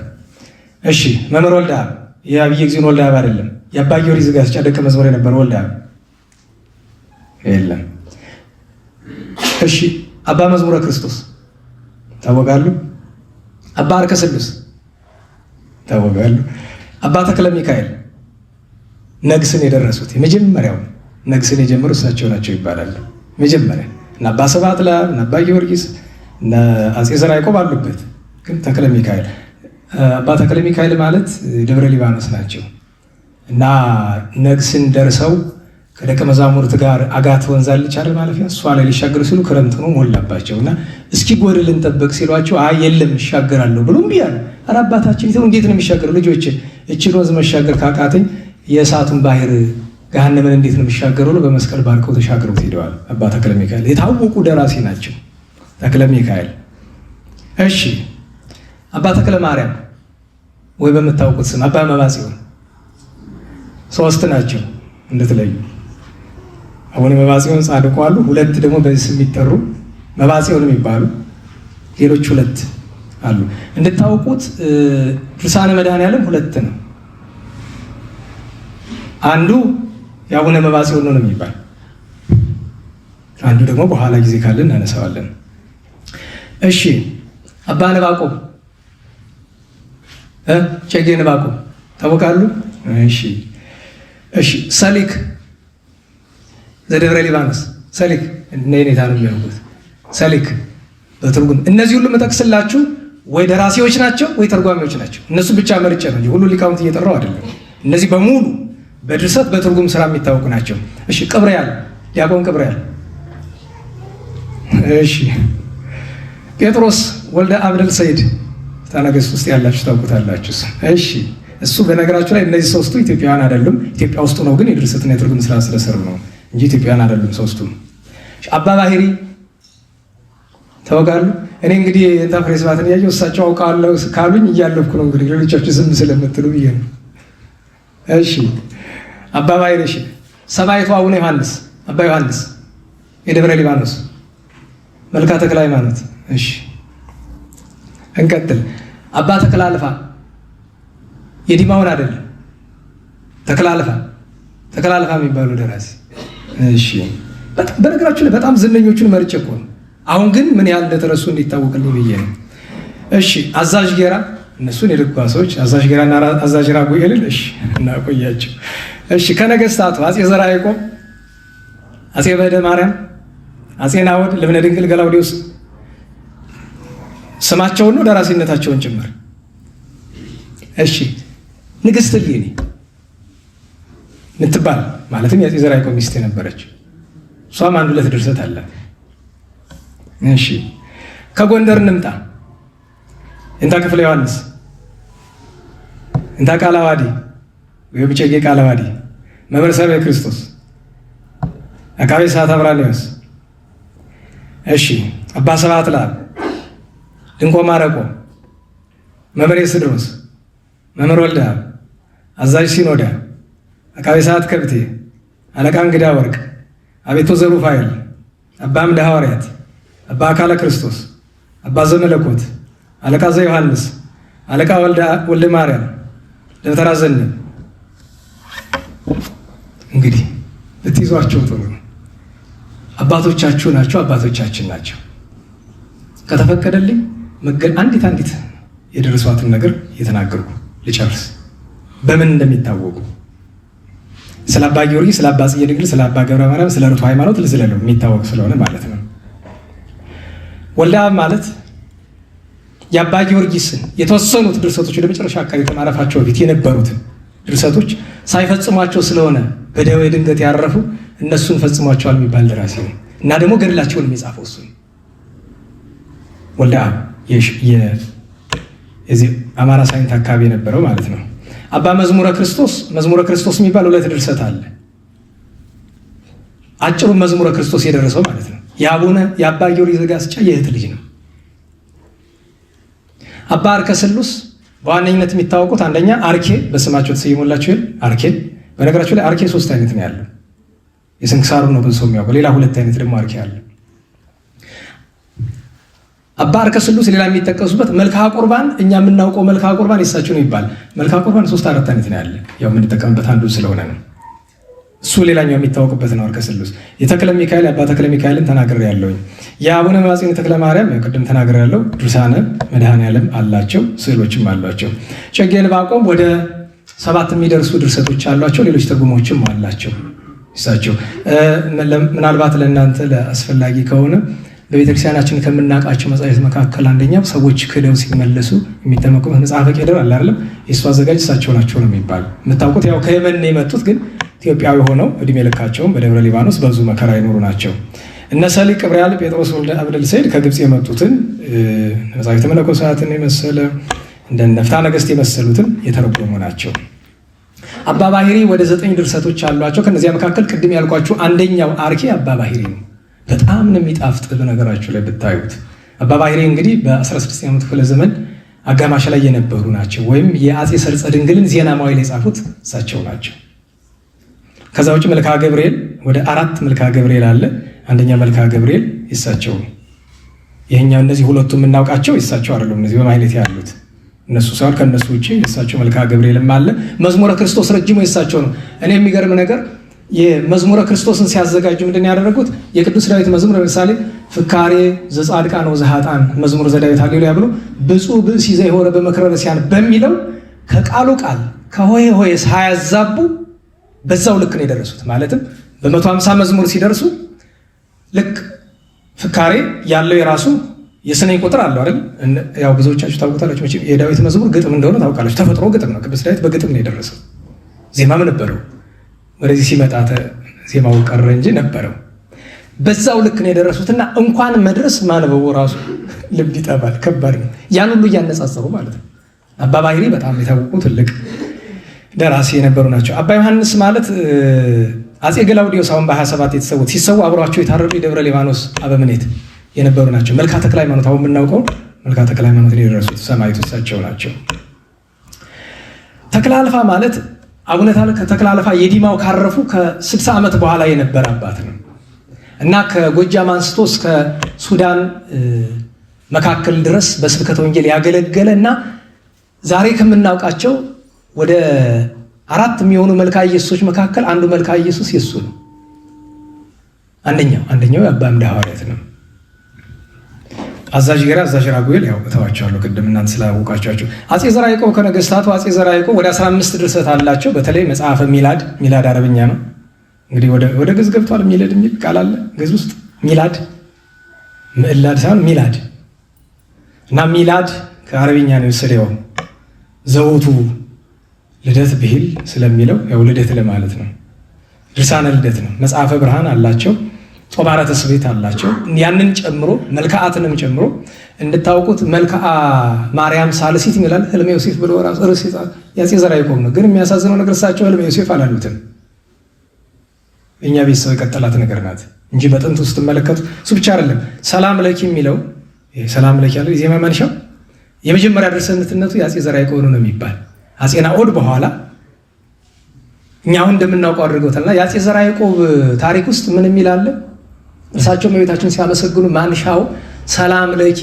እሺ መምህር ወልደ አብ የአብይ እግዚእን ወልደ አብ አይደለም፣ የአባ ጊዮርጊስ ዘጋስጫ ደቀ መዝሙር የነበረ ወልደ አብ የለም። እሺ አባ መዝሙረ ክርስቶስ ታወቃሉ። አባ አርከ ስሉስ ታወቃሉ። አባ ተክለ ሚካኤል ነግስን የደረሱት የመጀመሪያው ነግስን የጀመሩ እሳቸው ናቸው ይባላል። መጀመሪያ እና አባ ስብሐት ለአብ እና አባ ጊዮርጊስ እና አፄ ዘርዓ ያዕቆብ አሉበት። ግን ተክለ ሚካኤል አባ ተክለ ሚካኤል ማለት ደብረ ሊባኖስ ናቸው እና ነግስን ደርሰው ከደቀ መዛሙርት ጋር አጋት ወንዝ አለች አይደል ማለፊያ፣ እሷ ላይ ሊሻገሩ ሲሉ ክረምት ነው ሞላባቸው እና እስኪ ጎደል እንጠብቅ ሲሏቸው አይ የለም ይሻገራለሁ ብሎ እምቢ አሉ። ኧረ አባታችን ይተው እንዴት ነው የሚሻገሩ ልጆች እችን ወንዝ መሻገር ካቃተኝ የእሳቱን ባህር ገሃነምን እንዴት ነው የሚሻገሩ ብለው በመስቀል ባርከው ተሻግረው ሄደዋል። አባ ተክለ ሚካኤል የታወቁ ደራሲ ናቸው። ተክለ ሚካኤል። እሺ አባ ተክለ ማርያም ወይ በምታውቁት ስም አባ መባጽዮን ሶስት ናቸው እንደተለዩ። አቡነ መባጽዮን ጻድቁ አሉ፣ ሁለት ደግሞ በዚህ ስም የሚጠሩ መባጽዮን የሚባሉ ሌሎች ሁለት አሉ። እንድታውቁት ድርሳነ መድኃኔዓለም ሁለት ነው። አንዱ የአቡነ መባጽዮን ነው የሚባል፣ አንዱ ደግሞ በኋላ ጊዜ ካለ እናነሳዋለን። እሺ አባ ዕንባቆም እጨጌ ዕንባቆም ታወቃሉ? እሺ ሰሊክ ዘደብረ ሊባኖስ ሰሊክ ነይኔታ ነው የሚያውቁት ሰሊክ በትርጉም እነዚህ ሁሉ መጠቅስላችሁ ወይ ደራሲዎች ናቸው ወይ ተርጓሚዎች ናቸው። እነሱ ብቻ መርጬ ነው እንጂ ሁሉ ሊቃውንት እየጠራው አይደለም። እነዚህ በሙሉ በድርሰት በትርጉም ስራ የሚታወቁ ናቸው። እሺ ቅብርያል ዲያቆን ቅብርያል። እሺ ጴጥሮስ ወልደ አብደል ሰይድ ታናገስ ውስጥ ያላችሁ ታውቁታላችሁ። እሺ እሱ በነገራችሁ ላይ እነዚህ ሶስቱ ኢትዮጵያውያን አይደሉም። ኢትዮጵያ ውስጥ ነው ግን የድርሰትና የትርጉም ስራ ስለሰሩ ነው እንጂ ኢትዮጵያውያን አይደሉም ሶስቱም። አባ ባህሪ ታወቃሉ? እኔ እንግዲህ እንታ ፍሬ ስብሐትን ያየው እሳቸው አውቃለሁ ካሉኝ እያለፍኩ ነው እንግዲህ ሌሎቻችሁ ዝም ስለምትሉ ብዬ ነው። እሺ አባ ባህሪ። እሺ ሰማዕቱ አቡነ ዮሐንስ አባ ዮሐንስ የደብረ ሊባኖስ መልካ ተክለ ሃይማኖት። እሺ እንቀጥል። አባ ተክለ አልፋ የዲማውን አይደለም ተክለ አልፋ የሚባሉ ደራሲ። እሺ በነገራችሁ ላይ በጣም ዝነኞቹን መርጬ እኮ ነው። አሁን ግን ምን ያህል እንደተረሱ እንዲታወቅልኝ ብዬ ነው። እሺ አዛዥ ጌራ፣ እነሱን የልጓ ሰዎች አዛዥ ጌራና አዛዥ ራጉኤልን እሺ እናቆያቸው። እሺ ከነገስታቱ አፄ ዘርዓ ያዕቆብ፣ አፄ በደ ማርያም፣ አፄ ናዖድ፣ ልብነ ድንግል ገላውዴዎስ ስማቸውን ነው ደራሲነታቸውን ጭምር። እሺ ንግስት እሌኒ ምትባል ማለትም የአፄ ዘርዓ ያዕቆብ ሚስት የነበረች እሷም አንድ ሁለት ድርሰት አለ። እሺ ከጎንደር እንምጣ። እንታ ክፍለ ዮሐንስ፣ እንታ ቃላዋዲ ወይ ብጨጌ ቃላዋዲ፣ መምህር ሰብእ ክርስቶስ፣ አቃቤ ሰዓት አብራኒዎስ። እሺ አባ ስብሐት ለአብ፣ ድንቆ ማረቆ፣ መምህር ስድሮስ፣ መምህር ወልደ አብ፣ አዛዥ ሲኖዳ፣ አቃቤ ሰዓት ከብቴ፣ አለቃ እንግዳ ወርቅ፣ አቤቶ ዘሩፋኤል፣ አባ አምደ ሐዋርያት፣ አባ አካለ ክርስቶስ፣ አባ ዘመለኮት፣ አለቃ ዘዮሐንስ፣ አለቃ ወልደ ማርያም፣ ደብተራ ዘነብ። እንግዲህ ብትይዟቸው ጥሩ ነው። አባቶቻችሁ ናቸው፣ አባቶቻችን ናቸው። ከተፈቀደልኝ አንዲት የደረሷትን ነገር እየተናገርኩ ልጨርስ። በምን እንደሚታወቁ ስለ አባ ጊዮርጊስ፣ ስለ አባ ጽጌ ድንግል፣ ስለ አባ ገብረ ማርያም፣ ስለ ርቱ ሃይማኖት ልዝለለው የሚታወቅ ስለሆነ ማለት ነው። ወልደ አብ ማለት የአባ ጊዮርጊስን የተወሰኑት ድርሰቶች ወደ መጨረሻ አካባቢ ከማረፋቸው በፊት የነበሩትን ድርሰቶች ሳይፈጽሟቸው ስለሆነ በደዌ ድንገት ያረፉ እነሱን ፈጽሟቸዋል የሚባል ደራሲ ነው እና ደግሞ ገድላቸውን የሚጻፈው እሱ ወልደ አብ የዚህ አማራ ሳይንት አካባቢ የነበረው ማለት ነው። አባ መዝሙረ ክርስቶስ የሚባል ሁለት ድርሰት አለ። አጭሩ መዝሙረ ክርስቶስ የደረሰው ማለት ነው የአባ ጊዮርጊስ ዘጋስጫ የእህት ልጅ ነው። አባ አርከ ስሉስ በዋነኝነት የሚታወቁት አንደኛ አርኬ በስማቸው ተሰይሞላቸው አርኬ። በነገራቸው ላይ አርኬ 3 አይነት ነው ያለው። የስንክሳሩ ነው ብዙ ሰው የሚያውቀው። ሌላ 2 አይነት ደግሞ አርኬ አለ። አባ አርከ ስሉስ ሌላ የሚጠቀሱበት መልክዓ ቁርባን፣ እኛ የምናውቀው መልክዓ ቁርባን የሳቸው ነው ይባል። መልክዓ ቁርባን 3-4 አይነት ነው ያለ። ያው የምንጠቀምበት አንዱ ስለሆነ ነው። እሱ ሌላኛው የሚታወቅበት ነው። አርከ ስሉስ የተክለ ሚካኤል አባ ተክለ ሚካኤልን ተናግሬ ያለውኝ። የአቡነ መባጽዮን ተክለ ማርያም ቅድም ተናግሬ ያለው ድርሳነ መድኃኔዓለም አላቸው፣ ስዕሎችም አሏቸው። እጨጌ ዕንባቆም ወደ 7 የሚደርሱ ድርሰቶች አሏቸው። ሌሎች ትርጉሞችም አላቸው እሳቸው። ምናልባት ለእናንተ ለአስፈላጊ ከሆነ በቤተክርስቲያናችን ከምናውቃቸው መጻሕፍት መካከል አንደኛው ሰዎች ክደው ሲመለሱ የሚጠመቁበት መጽሐፈ ቄደር አለ አይደለም? የእሱ አዘጋጅ እሳቸው ናቸው ነው የሚባለው። የምታውቁት ያው ከየመን ነው የመጡት፣ ግን ኢትዮጵያዊ ሆነው እድሜ ልካቸውም በደብረ ሊባኖስ በብዙ መከራ ይኖሩ ናቸው። እነ ሰሊቅ ቅብርያል ጴጥሮስ ወልደ አብደል ሰይድ ከግብፅ የመጡትን መጻሕፍተ መነኮሳትን የመሰለ እንደ ነፍታ ነገሥት የመሰሉትን የተረጎሙ ናቸው። አባ ባሕሪ ወደ 9 ድርሰቶች አሏቸው። ከነዚያ መካከል ቅድም ያልኳችሁ አንደኛው አርኬ አባ ባሕሪ ነው። በጣም ነው የሚጣፍጥ። በነገራችሁ ላይ ብታዩት አባ ባሕሪ እንግዲህ በ16ኛው ክፍለ ዘመን አጋማሽ ላይ የነበሩ ናቸው። ወይም የአጼ ሰርጸ ድንግልን ዜና መዋዕል የጻፉት እሳቸው ናቸው። ከዛ ውጭ መልክዓ ገብርኤል ወደ 4 መልክዓ ገብርኤል አለ። አንደኛ መልክዓ ገብርኤል የእሳቸው ነው። ይሄኛው እነዚህ ሁለቱ የምናውቃቸው የእሳቸው አይደሉም። እነዚህ በማህሌት ያሉት እነሱ ሳይሆን ከእነሱ ውጭ የእሳቸው መልክዓ ገብርኤልም አለ። መዝሙረ ክርስቶስ ረጅሙ የእሳቸው ነው። እኔ የሚገርም ነገር የመዝሙረ ክርስቶስን ሲያዘጋጁ ምንድን ያደረጉት የቅዱስ ዳዊት መዝሙር ለምሳሌ ፍካሬ ዘጻድቃን ወዘኃጥአን መዝሙር ዘዳዊት ሃሌሉያ ብሎ ብፁዕ ብእሲ ዘኢሖረ በመክረ ረሲዓን በሚለው ከቃሉ ቃል ከሆሄ ሆሄ ሳያዛቡ በዛው ልክ ነው የደረሱት። ማለትም በ150 መዝሙር ሲደርሱ ልክ ፍካሬ ያለው የራሱ የስነኝ ቁጥር አለው አይደል? ያው ብዙዎቻችሁ ታውቁታላችሁ መቼም የዳዊት መዝሙር ግጥም እንደሆነ ታውቃላችሁ። ተፈጥሮ ግጥም ነው። ቅዱስ ዳዊት በግጥም ነው የደረሰው። ዜማም ነበረው። ወደዚህ ሲመጣ ዜማው ቀረ እንጂ ነበረው። በዛው ልክ ነው የደረሱትና እንኳን መድረስ ማንበቡ ራሱ ልብ ይጠባል። ከባድ ነው። ያን ሁሉ እያነጻጸሩ ማለት ነው። አባ ባሕሪ በጣም የታወቁ ትልቅ ደራሲ የነበሩ ናቸው። አባ ዮሐንስ ማለት አጼ ገላውዲዮስ አሁን በ27 የተሰዉት ሲሰዉ አብሯቸው የታረዱ የደብረ ሊባኖስ አበምኔት የነበሩ ናቸው። መልካ ተክለ ሃይማኖት አሁን የምናውቀው መልካ ተክለ ሃይማኖት የደረሱት ሰማዕቱ እሳቸው ናቸው። ተክለ አልፋ ማለት አቡነ ተክለ አልፋ የዲማው ካረፉ ከ60 ዓመት በኋላ የነበረ አባት ነው እና ከጎጃም አንስቶ እስከ ሱዳን መካከል ድረስ በስብከተ ወንጌል ያገለገለ እና ዛሬ ከምናውቃቸው ወደ 4 የሚሆኑ መልክዓ ኢየሱሶች መካከል አንዱ መልክዓ ኢየሱስ የሱ ነው። አንደኛው የአባ አምደ ሐዋርያት ነው። አዛዥ ገራ አዛዥ ራጉኤል ያው እተዋቸዋለሁ ቅድም እናንተ ስላወቃችሁ። አጼ ዘርዓ ያዕቆብ ከነገስታቱ አጼ ዘርዓ ያዕቆብ ወደ 15 ድርሰት አላቸው። በተለይ መጽሐፈ ሚላድ አረብኛ ነው እንግዲህ ወደ ግዕዝ ገብቷል። ሚላድ የሚል ቃል አለ ግዕዝ ውስጥ ሚላድ ምዕላድ ሳይሆን ሚላድ እና ሚላድ ከአረብኛ ነው የወሰደው። ዘውቱ ልደት ብሂል ስለሚለው ያው ልደት ለማለት ነው። ድርሳነ ልደት ነው። መጽሐፈ ብርሃን አላቸው። ጾማረ ተስቤት አላቸው። ያንን ጨምሮ መልክዓትንም ጨምሮ እንድታውቁት መልክዓ ማርያም ሳልሲት ይላል። ህልመ ዮሴፍ ብሎ ራሱ ርዕስ ያጼ ዘርዓ ያዕቆብ ነው። ግን የሚያሳዝነው ነገር እሳቸው ህልመ ዮሴፍ አላሉትም። እኛ ቤተሰብ የቀጠላት ነገር ናት እንጂ በጥንት ውስጥ ስትመለከቱ እሱ ብቻ አይደለም። ሰላም ለኪ የሚለው ሰላም ለኪ ያለው የዜማ ማንሻው የመጀመሪያ ድርሰትነቱ ያጼ ዘርዓ ያዕቆብ ነው የሚባል አጼ ናኦድ በኋላ እኛ አሁን እንደምናውቀው አድርገውታልና የአጼ ዘርዓ ያዕቆብ ታሪክ ውስጥ ምን የሚል አለ? እርሳቸው እመቤታችንን ሲያመሰግኑ ማንሻው ሰላም ለኪ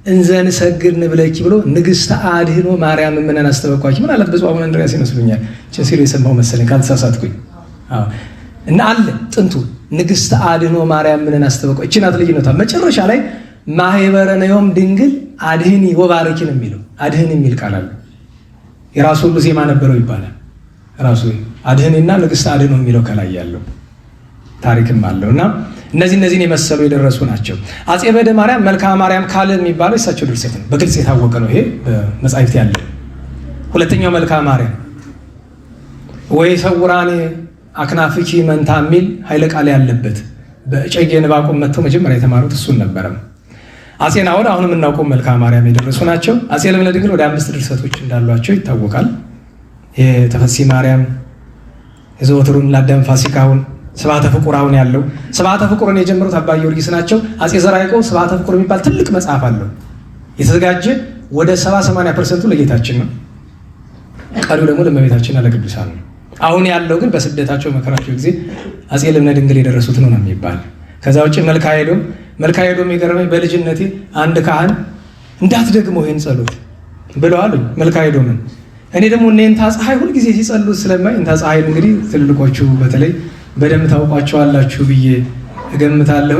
እንዘን ሰግድ ንብለኪ ብሎ ንግሥተ አድኅኖ ማርያም እምነን አስተበኳኪ ምን አላት? ብፁዕ አቡነ እንድርያስ ይመስሉኛል እችን ሲሉ የሰማው መሰለኝ ካልተሳሳትኩኝ። እና አለ ጥንቱ ንግሥተ አድኅኖ ማርያም እምነን አስተበኳኪ እችን ናት ልዩነቷ። መጨረሻ ላይ ማኅበረ ነዮም ድንግል አድኅኒ ወባረኪ ነው የሚለው። አድኅኒ የሚል ቃል አለ። የራሱ ሁሉ ዜማ ነበረው ይባላል። ራሱ አድኅኒና ንግሥተ አድኅኖ የሚለው ከላይ ያለው ታሪክም አለው እና እነዚህን የመሰሉ የደረሱ ናቸው። አጼ በደ ማርያም መልክዓ ማርያም ካል የሚባለው የሳቸው ድርሰት ነው። በግልጽ የታወቀ ነው። ይሄ በመጻሕፍት ያለ። ሁለተኛው መልክዓ ማርያም ወይ ሰውራኔ አክናፍኪ መንታ የሚል ኃይለ ቃል ያለበት በእጨጌ ዕንባቆም መጥተው መጀመሪያ የተማሩት እሱን ነበረ። አጼ ናኦድ አሁን የምናውቀው መልክዓ ማርያም የደረሱ ናቸው። አጼ ልብነ ድንግል ወደ 5 ድርሰቶች እንዳሏቸው ይታወቃል። የተፈሲ ማርያም፣ የዘወትሩን ለአዳም ፋሲካውን፣ ስብሐተ ፍቁር አሁን ያለው ስብሐተ ፍቁርን የጀመሩት አባ ጊዮርጊስ ናቸው። አጼ ዘርዓ ያዕቆብ ስብሐተ ፍቁር የሚባል ትልቅ መጽሐፍ አለው የተዘጋጀ ወደ 70-80% ለጌታችን ነው። ቀሪው ደግሞ ለእመቤታችንና ለቅዱሳን ነው። አሁን ያለው ግን በስደታቸው መከራቸው ጊዜ አጼ ልብነ ድንግል የደረሱት ነው የሚባል። ከዛ ውጭ መልክዓ ኤዶም የገረመኝ በልጅነቴ አንድ ካህን እንዳትደግመው ይህን ጸሎት ብለዋል መልክዓ ኤዶምን። እኔ ደግሞ እኔንታ ፀሐይ ሁልጊዜ ሲጸሉት ስለማይ እንታ ፀሐይ እንግዲህ ትልልቆቹ በተለይ በደንብ ታውቋቸዋላችሁ ብዬ እገምታለሁ።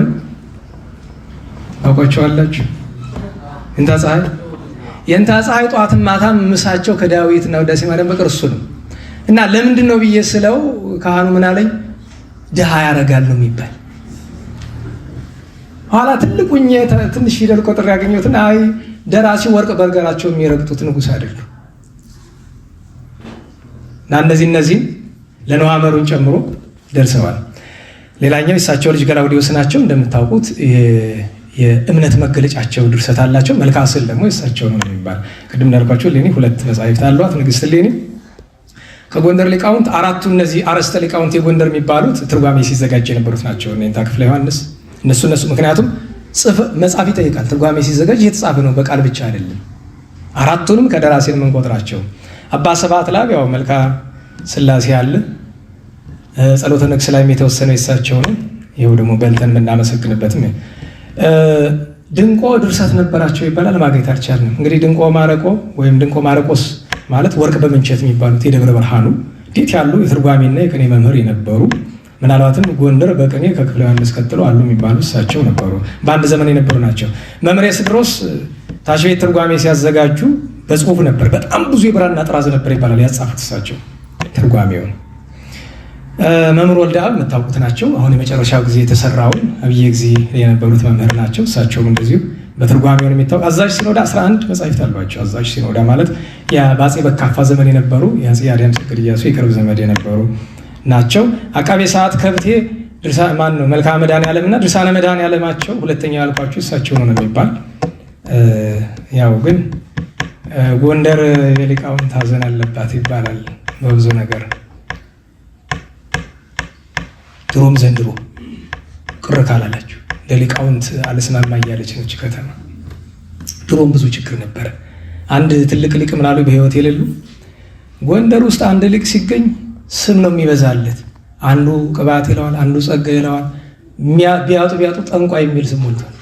ታውቋቸዋላችሁ? እንታ ፀሐይ የእንታ ፀሐይ ጠዋትም ማታም ምሳቸው ከዳዊትና ውዳሴ ማርያም በቀር እሱ ነው። እና ለምንድን ነው ብዬ ስለው ካህኑ ምን አለኝ? ድሃ ያደርጋል ነው የሚባል። ኋላ ትልቁኝ ትንሽ ፊደል ቆጥር ያገኘሁትን አይ ደራሲ ወርቅ በርገራቸው የሚረግጡት ንጉሥ አይደሉም። እና እነዚህ ለነዋመሩን ጨምሮ ደርሰዋል። ሌላኛው የእሳቸው ልጅ ገላውዲዮስ ናቸው። እንደምታውቁት የእምነት መገለጫቸው ድርሰት አላቸው። መልክዓ ስዕል ደግሞ የእሳቸው ነው የሚባል። ቅድም እንዳልኳቸው እሌኒ 2 መጻሕፍት አሏት። ንግሥት እሌኒ ከጎንደር ሊቃውንት አራቱ እነዚህ አረስተ ሊቃውንት የጎንደር የሚባሉት ትርጓሜ ሲዘጋጅ የነበሩት ናቸው። እኔንታ ክፍለ ዮሐንስ እነሱ ምክንያቱም መጽሐፍ ይጠይቃል። ትርጓሜ ሲዘጋጅ የተጻፈ ነው፣ በቃል ብቻ አይደለም። አራቱንም ከደራሲን የምንቆጥራቸው አባ ስብሐት ለአብ ያው መልክዓ ሥላሴ አለ። ጸሎተ ንግሥ ላይም የተወሰነው የሳቸው ነው። ይኸው ደግሞ በልተን የምናመሰግንበትም ድንቆ ድርሰት ነበራቸው ይባላል። ማግኘት አልቻልንም። እንግዲህ ድንቆ ማረቆ ወይም ድንቆ ማረቆስ ማለት ወርቅ በምንቸት የሚባሉት የደብረ ብርሃኑ እንዴት ያሉ የትርጓሜና የቅኔ መምህር የነበሩ ምናልባትም ጎንደር በቅኔ ከክፍለ ዮሐንስ ቀጥሎ አሉ የሚባሉ እሳቸው ነበሩ። በአንድ ዘመን የነበሩ ናቸው። መምህር ኤስድሮስ ታች ቤት ትርጓሜ ሲያዘጋጁ በጽሁፍ ነበር። በጣም ብዙ የብራና ጥራዝ ነበር ይባላል ያጻፉት እሳቸው ትርጓሜውን። መምህር ወልደ አብ የምታውቁት ናቸው። አሁን የመጨረሻው ጊዜ የተሰራውን አብየ ጊዜ የነበሩት መምህር ናቸው። እሳቸውም እንደዚሁ በትርጓሜውን የሚታወቅ አዛዥ ሲኖዳ 11 መጻሕፍት አሏቸው። አዛዥ ሲኖዳ ማለት በአፄ በካፋ ዘመን የነበሩ የአፄ አድያም ሰገድ ኢያሱ የቅርብ ዘመድ የነበሩ ናቸው። አቃቤ ሰዓት ከብቴ ማን ነው? መልክዓ መድኃኔዓለም እና ድርሳነ መድኃኔዓለማቸው ሁለተኛው ያልኳችሁ እሳቸው ነው የሚባል። ያው ግን ጎንደር የሊቃውንት ሐዘን አለባት ይባላል በብዙ ነገር። ድሮም ዘንድሮ ቅር ካላላችሁ ለሊቃውንት አልስማማ እያለች ነች ከተማ። ድሮም ብዙ ችግር ነበረ። አንድ ትልቅ ሊቅ ምናሉ በሕይወት የሌሉ ጎንደር ውስጥ አንድ ሊቅ ሲገኝ ስም ነው የሚበዛለት። አንዱ ቅባት ይለዋል፣ አንዱ ጸጋ ይለዋል። ቢያጡ ጠንቋይ የሚል ስም ሞልቷል።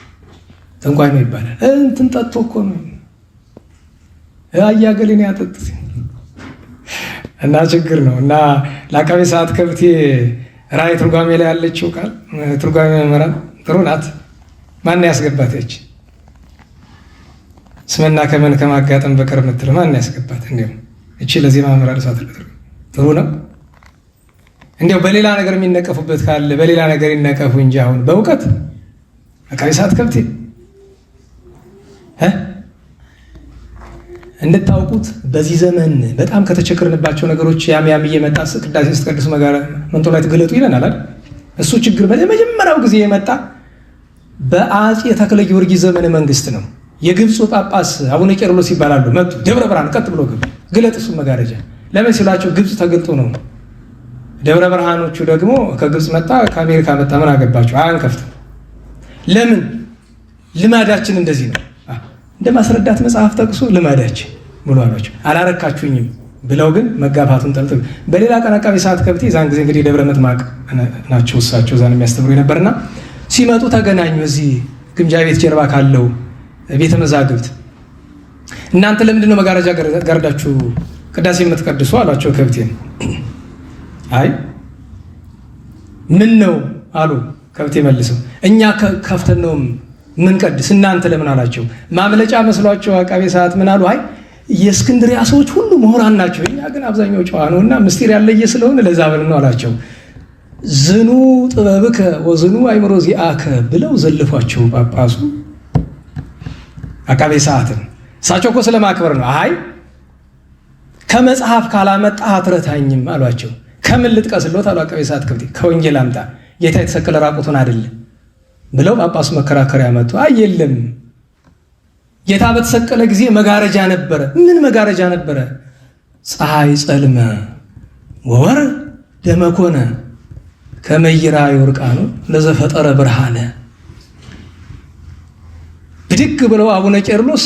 ጠንቋይ ነው ይባላል። እንትን ጠጥቶ እኮ ነው አያገሌን ያጠጡት እና ችግር ነው። እና ለአቃቤ ሰዓት ከብቴ ራእይ ትርጓሜ ላይ ያለችው ቃል ትርጓሜ መምህራን ጥሩ ናት። ማን ያስገባት? ያች ስምና ከመን ከማጋጠም በቀር ምትል ማን ያስገባት? እንዲያው እቺ ለዚህ መምህራን ሰዓት ጥሩ ነው። እንዲያው በሌላ ነገር የሚነቀፉበት ካለ በሌላ ነገር ይነቀፉ እንጂ አሁን በእውቀት አቃቤ ሰዓት ከብቴ እንድታውቁት በዚህ ዘመን በጣም ከተቸገርንባቸው ነገሮች ያም እየመጣ ቅዳሴ ስትቀድሱ መንጦ ላይ ትገለጡ ይለናል አይደል? እሱ ችግር በመጀመሪያው ጊዜ የመጣ በአፄ ተክለ ጊዮርጊስ ዘመነ መንግስት ነው። የግብፁ ጳጳስ አቡነ ቄርሎስ ይባላሉ። መጡ ደብረ ብርሃን ቀጥ ብሎ ግለጥ እሱ መጋረጃ ለምን ሲላቸው ግብፅ ተገልጦ ነው። ደብረ ብርሃኖቹ ደግሞ ከግብፅ መጣ ከአሜሪካ መጣ ምን አገባቸው? አንከፍትም። ለምን? ልማዳችን እንደዚህ ነው። እንደ ማስረዳት መጽሐፍ ጠቅሶ ልማዳችን ብሎ አሏቸው። አላረካችሁኝም ብለው ግን መጋፋቱን ጠልጥ። በሌላ ቀን አቃቤ ሰዓት ከብቴ ዛን ጊዜ እንግዲህ ደብረ ምጥማቅ ናቸው እሳቸው ዛን የሚያስተምሩ ነበርና ሲመጡ ተገናኙ። እዚህ ግምጃ ቤት ጀርባ ካለው ቤተ መዛግብት እናንተ ለምንድን ነው መጋረጃ ጋርዳችሁ ቅዳሴ የምትቀድሱ አሏቸው። ከብቴን አይ ምን ነው አሉ። ከብቴ መልሰው እኛ ከፍተን ነው ምን ቀድስ እናንተ ለምን አላቸው። ማምለጫ መስሏቸው አቃቤ ሰዓት ምን አሉ? አይ የእስክንድሪያ ሰዎች ሁሉ ምሁራን ናቸው፣ እኛ ግን አብዛኛው ጨዋ ነው እና ምስጢር ያለየ ስለሆነ ለዛ በል ነው አላቸው። ዝኑ ጥበብከ ወዝኑ አይምሮ ዚአከ ብለው ዘልፏቸው ጳጳሱ አቃቤ ሰዓትን። እሳቸው እኮ ስለማክበር ነው። አይ ከመጽሐፍ ካላመጣ አትረታኝም አሏቸው። ከምን ልጥቀስሎት አሉ አቃቤ ሰዓት ከብቴ። ከወንጌል አምጣ፣ ጌታ የተሰቀለ ራቁቱን አይደለም ብለው ጳጳሱ መከራከሪያ መጡ። አይ የለም ጌታ በተሰቀለ ጊዜ መጋረጃ ነበረ። ምን መጋረጃ ነበረ? ፀሐይ ጸልመ ወወር ደመኮነ ከመይራ ይወርቃኑ ለዘፈጠረ ብርሃነ። ብድግ ብለው አቡነ ቄርሎስ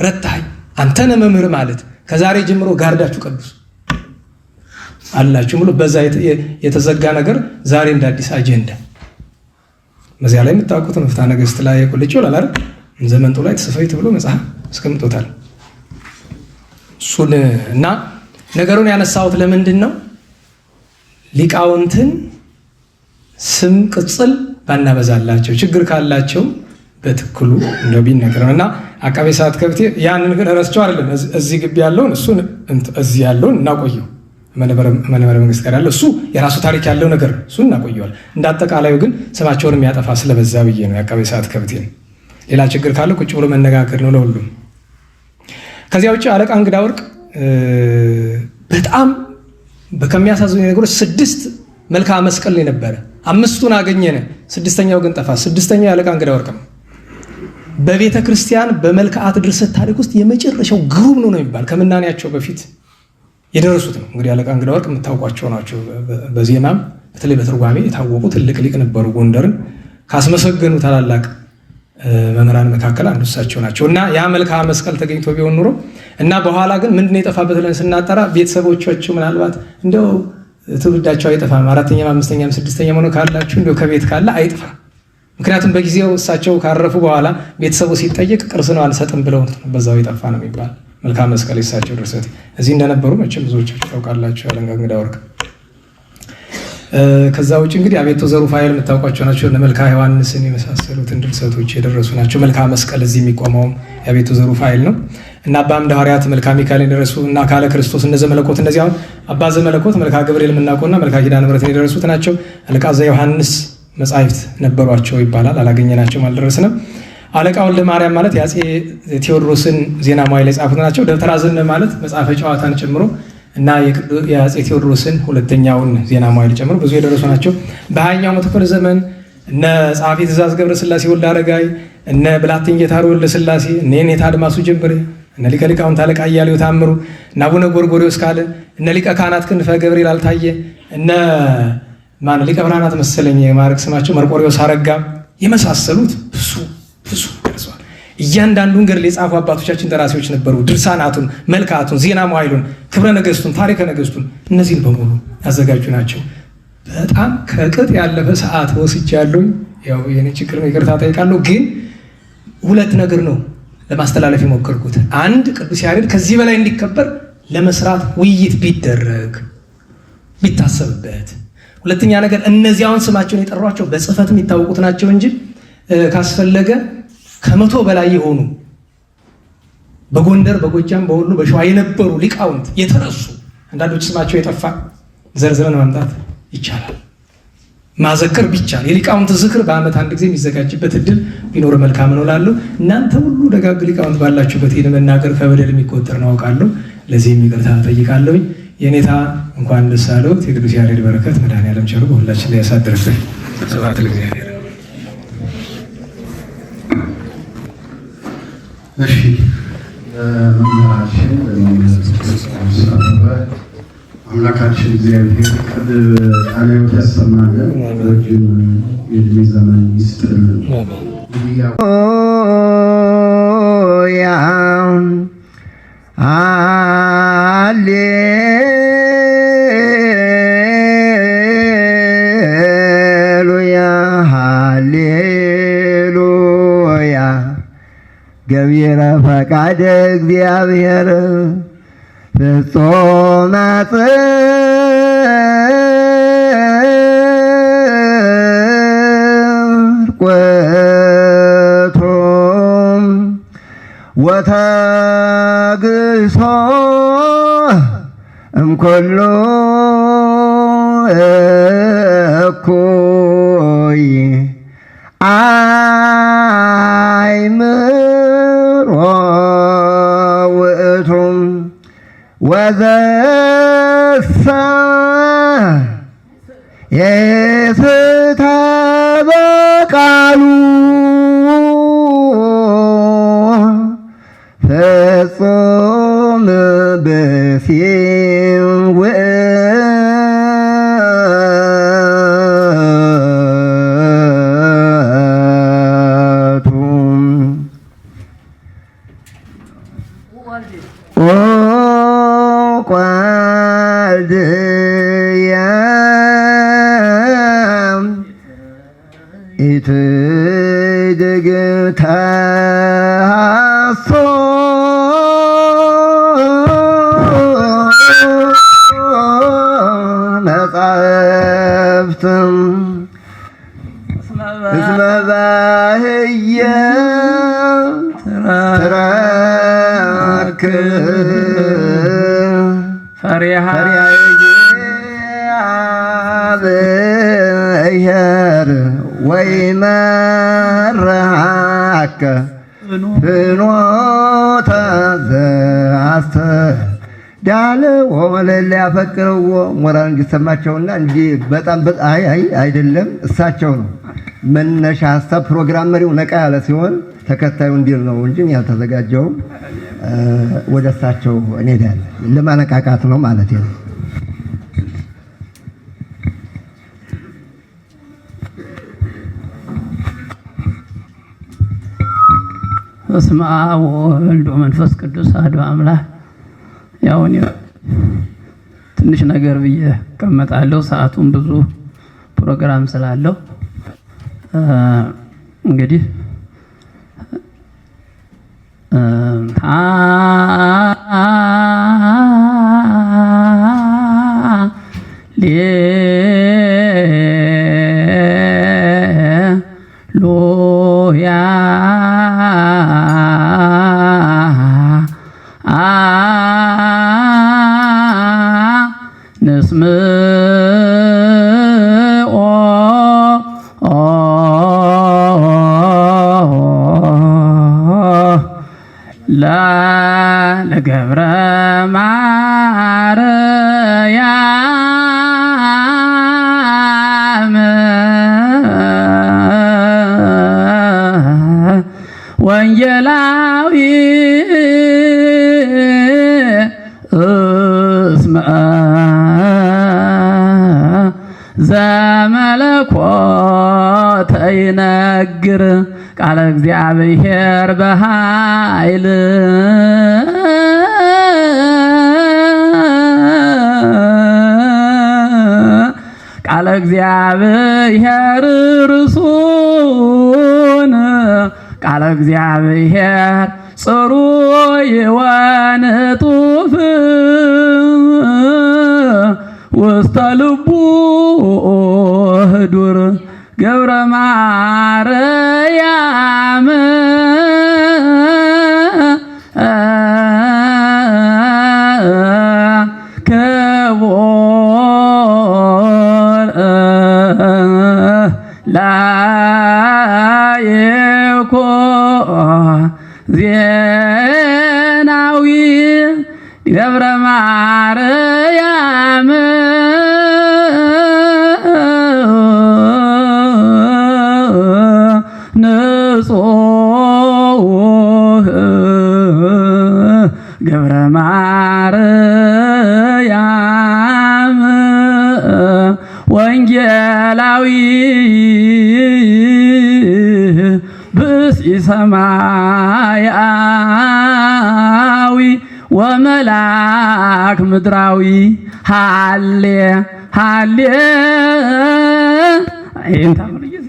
ረታኸኝ አንተነ መምህር ማለት ከዛሬ ጀምሮ ጋርዳችሁ ቀድሱ አላችሁ ብሎ በዛ የተዘጋ ነገር ዛሬ እንደ አዲስ አጀንዳ በዚያ ላይ የምታውቁት ነው። ፍትሐ ነገሥት ላይ ቁልጭ ይላል አይደል? ዘመንጦ ላይ ተሰፈይት ብሎ መጽሐፍ አስቀምጦታል። እሱን እና ነገሩን ያነሳሁት ለምንድን ነው? ሊቃውንትን ስም ቅጽል ባናበዛላቸው ችግር ካላቸው በትክክሉ እንደው ቢነገረን እና አቃቤ ሰዓት ከብቴ ያንን ግን ረስቸው አይደለም። እዚህ ግቢ ያለውን እሱን እዚህ ያለውን እናቆየው መንበረ መንግስት ጋር ያለው እሱ የራሱ ታሪክ ያለው ነገር እሱ እናቆየዋል። እንዳጠቃላዩ ግን ስማቸውን የሚያጠፋ ስለበዛ ብዬ ነው የአቃቤ ሰዓት ከብቴ ነው። ሌላ ችግር ካለ ቁጭ ብሎ መነጋገር ነው ለሁሉም። ከዚያ ውጭ አለቃ እንግዳ ወርቅ በጣም ከሚያሳዝኑ ነገሮች 6 መልክዓ መስቀል ላይ ነበረ። 5ቱን አገኘን፣ 6ኛው ግን ጠፋ። 6ኛው የአለቃ እንግዳ ወርቅ ነው። በቤተ ክርስቲያን በመልክዓት ድርሰት ታሪክ ውስጥ የመጨረሻው ግሩም ነው የሚባል ከምናኔያቸው በፊት የደረሱት ነው። እንግዲህ አለቃ እንግዳ ወርቅ የምታውቋቸው ናቸው። በዜናም በተለይ በትርጓሜ የታወቁ ትልቅ ሊቅ ነበሩ። ጎንደርን ካስመሰገኑ ታላላቅ መምህራን መካከል አንዱ እሳቸው ናቸው። እና ያ መልክዓ መስቀል ተገኝቶ ቢሆን ኑሮ እና በኋላ ግን ምንድነው የጠፋበት ብለን ስናጠራ ቤተሰቦቻቸው ምናልባት እንደው ትውልዳቸው አይጠፋም 4ኛም 5ኛም 6ኛም ሆኖ ካላችሁ እንደው ከቤት ካለ አይጥፋ። ምክንያቱም በጊዜው እሳቸው ካረፉ በኋላ ቤተሰቡ ሲጠየቅ ቅርስ ነው አንሰጥም ብለው በዛው የጠፋ ነው የሚባል መልክዓ መስቀል የእሳቸው ድርሰት እዚህ እንደነበሩ መቼም ብዙዎቻችሁ ታውቃላችሁ። አለቃ እንግዳ ወርቅ ከዛ ውጭ እንግዲህ አቤቱ ዘሩፋኤል የምታውቋቸው ናቸው። እነ መልክዓ ዮሐንስን የመሳሰሉትን ድርሰቶች የደረሱ ናቸው። መልክዓ መስቀል እዚህ የሚቆመውም የአቤቱ ዘሩፋኤል ነው እና አባ አምደ ሐዋርያት መልክዓ ሚካኤል የደረሱ እና አካለ ክርስቶስ እነ ዘመለኮት እነዚህ አሁን አባ ዘመለኮት መልክዓ ገብርኤል የምናውቀውና መልክዓ ኪዳነ ምሕረትን የደረሱት ናቸው። አለቃ ዘዮሐንስ መጻሕፍት ነበሯቸው ይባላል። አላገኘናቸውም፣ አልደረስንም። አለቃ ወልደ ማርያም ማለት የአፄ ቴዎድሮስን ዜና መዋዕል የጻፉት ናቸው። ደብተራ ዘነ ማለት መጽሐፈ ጨዋታን ጨምሮ እና የአፄ ቴዎድሮስን ሁለተኛውን ዜና መዋዕል ጨምሮ ብዙ የደረሱ ናቸው። በ20ኛው መቶ ክፍለ ዘመን እነ ጸሐፊ ትእዛዝ ገብረ ሥላሴ ወልደ አረጋይ፣ እነ ብላቴን ጌታ ወልደ ሥላሴ፣ እነ የኔታ አድማሱ ጀንበሬ፣ እነ ሊቀ ሊቃውንት አለቃ እያሌው ታምሩ፣ እነ አቡነ ጎርጎርዮስ ካለ፣ እነ ሊቀ ካህናት ክንፈ ገብርኤል አልታየ፣ እነ ሊቀ ብርሃናት መሰለኝ የማዕረግ ስማቸው መርቆሪዎስ አረጋ የመሳሰሉት ብዙ ደርሰዋል። እያንዳንዱን ገድል የጻፉ አባቶቻችን ደራሲዎች ነበሩ። ድርሳናቱን፣ መልክዓቱን፣ ዜና መዋዕሉን፣ ክብረ ነገስቱን፣ ታሪከ ነገስቱን እነዚህን በሙሉ ያዘጋጁ ናቸው። በጣም ከቅጥ ያለፈ ሰዓት ወስጃለሁ። ያው የኔ ችግር ነው፣ ይቅርታ ጠይቃለሁ። ግን 2 ነገር ነው ለማስተላለፍ የሞከርኩት። አንድ ቅዱስ ያሬድ ከዚህ በላይ እንዲከበር ለመስራት ውይይት ቢደረግ ቢታሰብበት። ሁለተኛ ነገር እነዚያውን ስማቸውን የጠሯቸው በጽህፈት የሚታወቁት ናቸው እንጂ ካስፈለገ ከ100 በላይ የሆኑ በጎንደር፣ በጎጃም፣ በወሎ፣ በሸዋ የነበሩ ሊቃውንት የተረሱ አንዳንዶች ስማቸው የጠፋ ዘርዝረን ማምጣት ይቻላል። ማዘከር ቢቻል የሊቃውንት ዝክር በዓመት አንድ ጊዜ የሚዘጋጅበት እድል ቢኖር መልካም ነው እላለሁ። እናንተ ሁሉ ደጋግ ሊቃውንት ባላችሁበት ይህን መናገር ከበደል የሚቆጠር ነው አውቃለሁ። ለዚህም ይቅርታ ጠይቃለሁኝ። የኔታ እንኳን ደስ አለዎት። የቅዱስ ያሬድ በረከት መድኃኔዓለም ቸሩ በሁላችን ላይ ያሳድርብን። ስብሐት ለእግዚአብሔር። እሺ መምህራችን አምላካችን እግዚአብሔር ቃለ ሕይወት ያሰማልን፣ ረጅም የዕድሜ ዘመን ይስጥልን። ሃሌሉያ ገቢረ ፈቃደ እግዚአብሔር ፍጹመ ጽድቅ ውእቱ ወተግሶ እምኩሉ እኩይ አእምሮ ውእቱ ወዘሰ የስተበቃሉ ፍጹም ብእሲ ውእቱ ወልድየ ኢትድግ ተሐሶ መጻሕፍትም እስመ ባሕየ ትረክብ ፈሪሃ እግዚአብሔር ወይመርሐከ ፍኖተ ዘአስተዳልዎ ለእለ ያፈቅርዎ ሞራል እንዲሰማቸውና እንዲህ በጣም አይደለም እሳቸው ነው መነሻ ሀሳብ ፕሮግራም መሪው ነቃ ያለ ሲሆን ተከታዩ እንዲል ነው እንጂ ያልተዘጋጀው ወደ እሳቸው እንሄዳለን። ለማነቃቃት ነው ማለት ነው። በስመ አብ ወወልድ ወመንፈስ ቅዱስ አሐዱ አምላክ። ያው እኔ ትንሽ ነገር ብዬ እቀመጣለሁ፣ ሰዓቱን ብዙ ፕሮግራም ስላለው እንግዲህ ሃሌሉያ ንስምዖ ለገብረ ማርያም ወንጌላዊ እስመ ዘመለኮተ ይነግር ቃለ እግዚአብሔር በኃይል ቃለ እግዚአብሔር ርሱን ቃለ እግዚአብሔር ጽሩይ ወንጡፍ ውስተ ልቡ ህዱር ገብረ ማርያም ክቡር ላይኮን ዜናዊ ገብረ ማርያም ንጹሕ ገብረ ማርያም ወንጌላዊ ብእሲ ሰማያዊ ወመላክ ምድራዊ ሃሌ ሃሌ አይንታ ወልጊዜ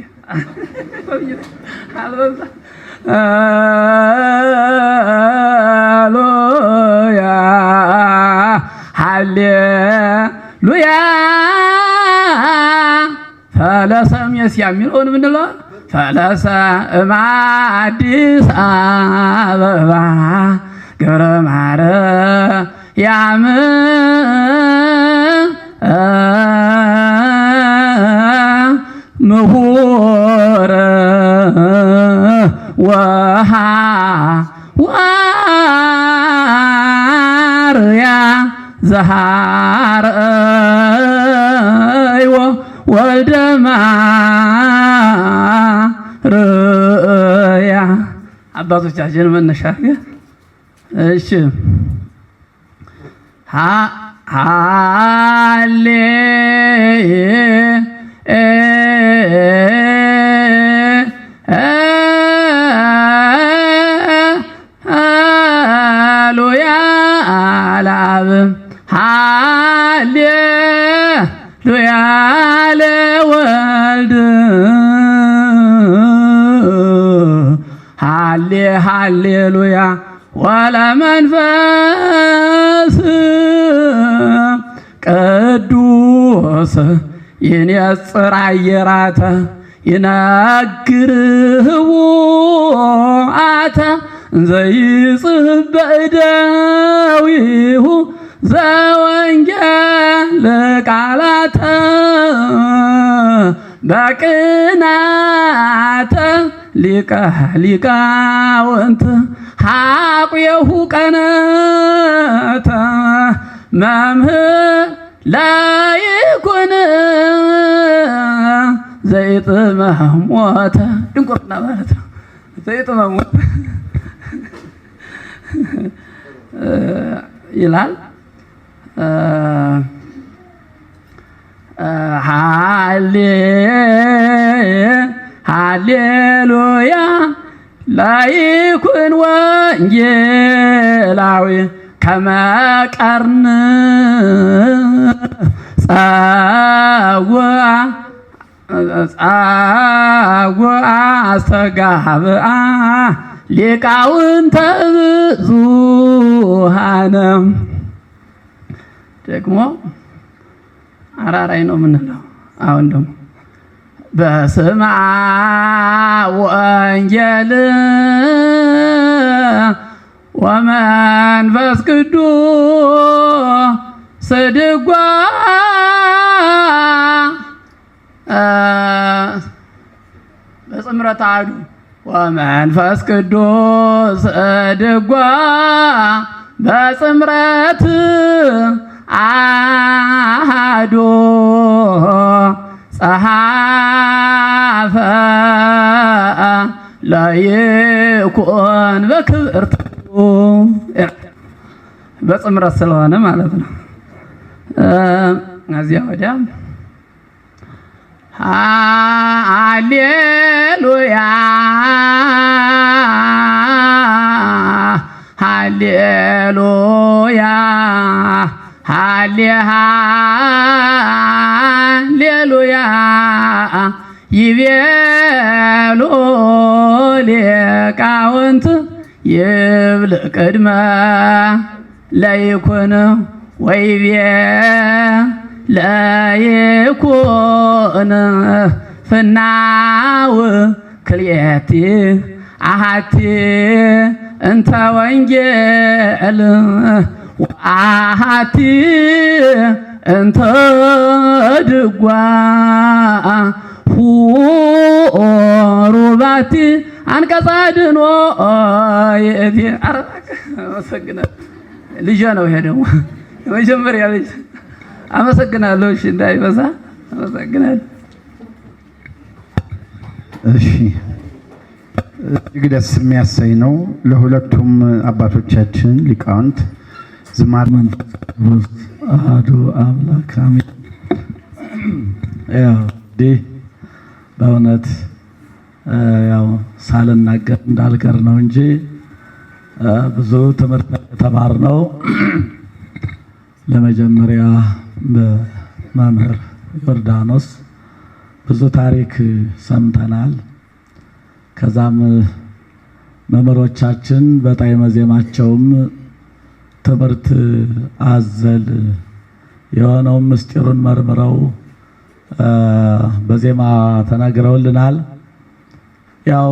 ሃሌሉያ ሃሌሉያ ፈለሰ ሜስያ የሚለውን ምንለው ፈለሰ እምአዲስ አበባ ገብረ ማርያም ምሁረ ወሃ ዋርያ ዘሃርዮ ወልደ ማርያ አባቶቻችን መነሻ እሺ ሃሌ ሃሌሉያ ለአብ ሃሌሉያ ለወልድ ሃሌሉያ ወለመንፈስ ቅዱስ ይንጽር አየራተ ይነግር ህቡአተ ዘይጽሕፍ በእደዊሁ ዘወንጌል ቃላተ በቅናተ ሊቀ ሊቃውንት ሐቁየሁ ቀነተ መምህር ላይኩን ዘይጥመህ ሞተ ድንቁርና ማለት ነው። ዘይጥመህ ሞተ ይላል። ሃሌሉያ ላይኩን ወንጌላዊ ከመቀርን ጸጉዐ አስተጋብአ ሊቃውንተ ብዙኃነ ደግሞ አራራይ ነው የምንለው። አሁን ደግሞ በስመ አብ ወወንጌል ወመንፈስ ቅዱስ ድጓ በጽምረት አሐዱ ወመንፈስ ቅዱስ ድጓ በጽምረት አሐዱ ጸሐፈ ለይኩን በክብርት በጽምረት ስለሆነ ማለት ነው። እዚያ ወዲያ ሃሌሉያ ሃሌሉያ ሃሌሉያ ይቤሉ ሊቃውንት ይብል ቅድመ ለይኩን ወይቤ ለይኩን ፍናው ክልኤቲ አሐቲ እንተ ወንጌል ወአሐቲ እንተ ድጓ ሁሩባቲ አንቀጸ ድኅኖ ይእቲ። አመሰግናለሁ። ልጄ ነው ይሄ ደግሞ የመጀመሪያ ልጅ። አመሰግናለሁ። እሺ እንዳይበዛ አመሰግናለሁ። እሺ እጅግ ደስ የሚያሰኝ ነው። ለሁለቱም አባቶቻችን ሊቃውንት ዝማሬ መንፈስ ቅዱስ አሐዱ አምላክ አሜን። ያው በእውነት ያው ሳልናገር እንዳልቀር ነው እንጂ ብዙ ትምህርት የተማርነው ለመጀመሪያ በመምህር ዮርዳኖስ ብዙ ታሪክ ሰምተናል። ከዛም መምህሮቻችን በጣዕመ ዜማቸውም ትምህርት አዘል የሆነውን ምስጢሩን መርምረው በዜማ ተናግረውልናል። ያው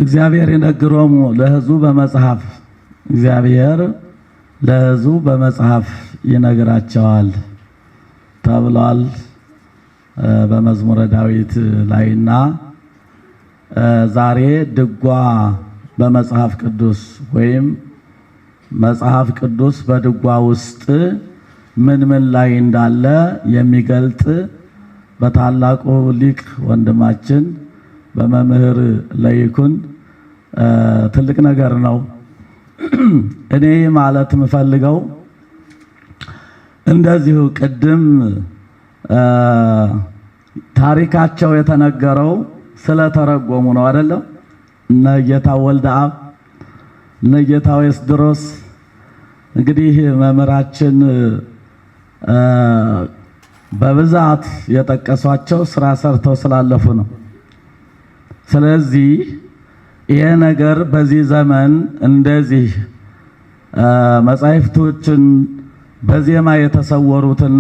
እግዚአብሔር ይነግሮሙ ለሕዝቡ በመጽሐፍ እግዚአብሔር ለሕዝቡ በመጽሐፍ ይነግራቸዋል ተብሏል በመዝሙረ ዳዊት ላይና ዛሬ ድጓ በመጽሐፍ ቅዱስ ወይም መጽሐፍ ቅዱስ በድጓ ውስጥ ምን ምን ላይ እንዳለ የሚገልጥ በታላቁ ሊቅ ወንድማችን በመምህር ለይኩን ትልቅ ነገር ነው። እኔ ማለት የምፈልገው እንደዚሁ ቅድም ታሪካቸው የተነገረው ስለተረጎሙ ነው አይደለም? እነ ጌታ ወልደ አብ እነ ጌታ ኤስድሮስ እንግዲህ መምህራችን በብዛት የጠቀሷቸው ስራ ሰርተው ስላለፉ ነው። ስለዚህ ይሄ ነገር በዚህ ዘመን እንደዚህ መጻሕፍቶችን በዜማ የተሰወሩትን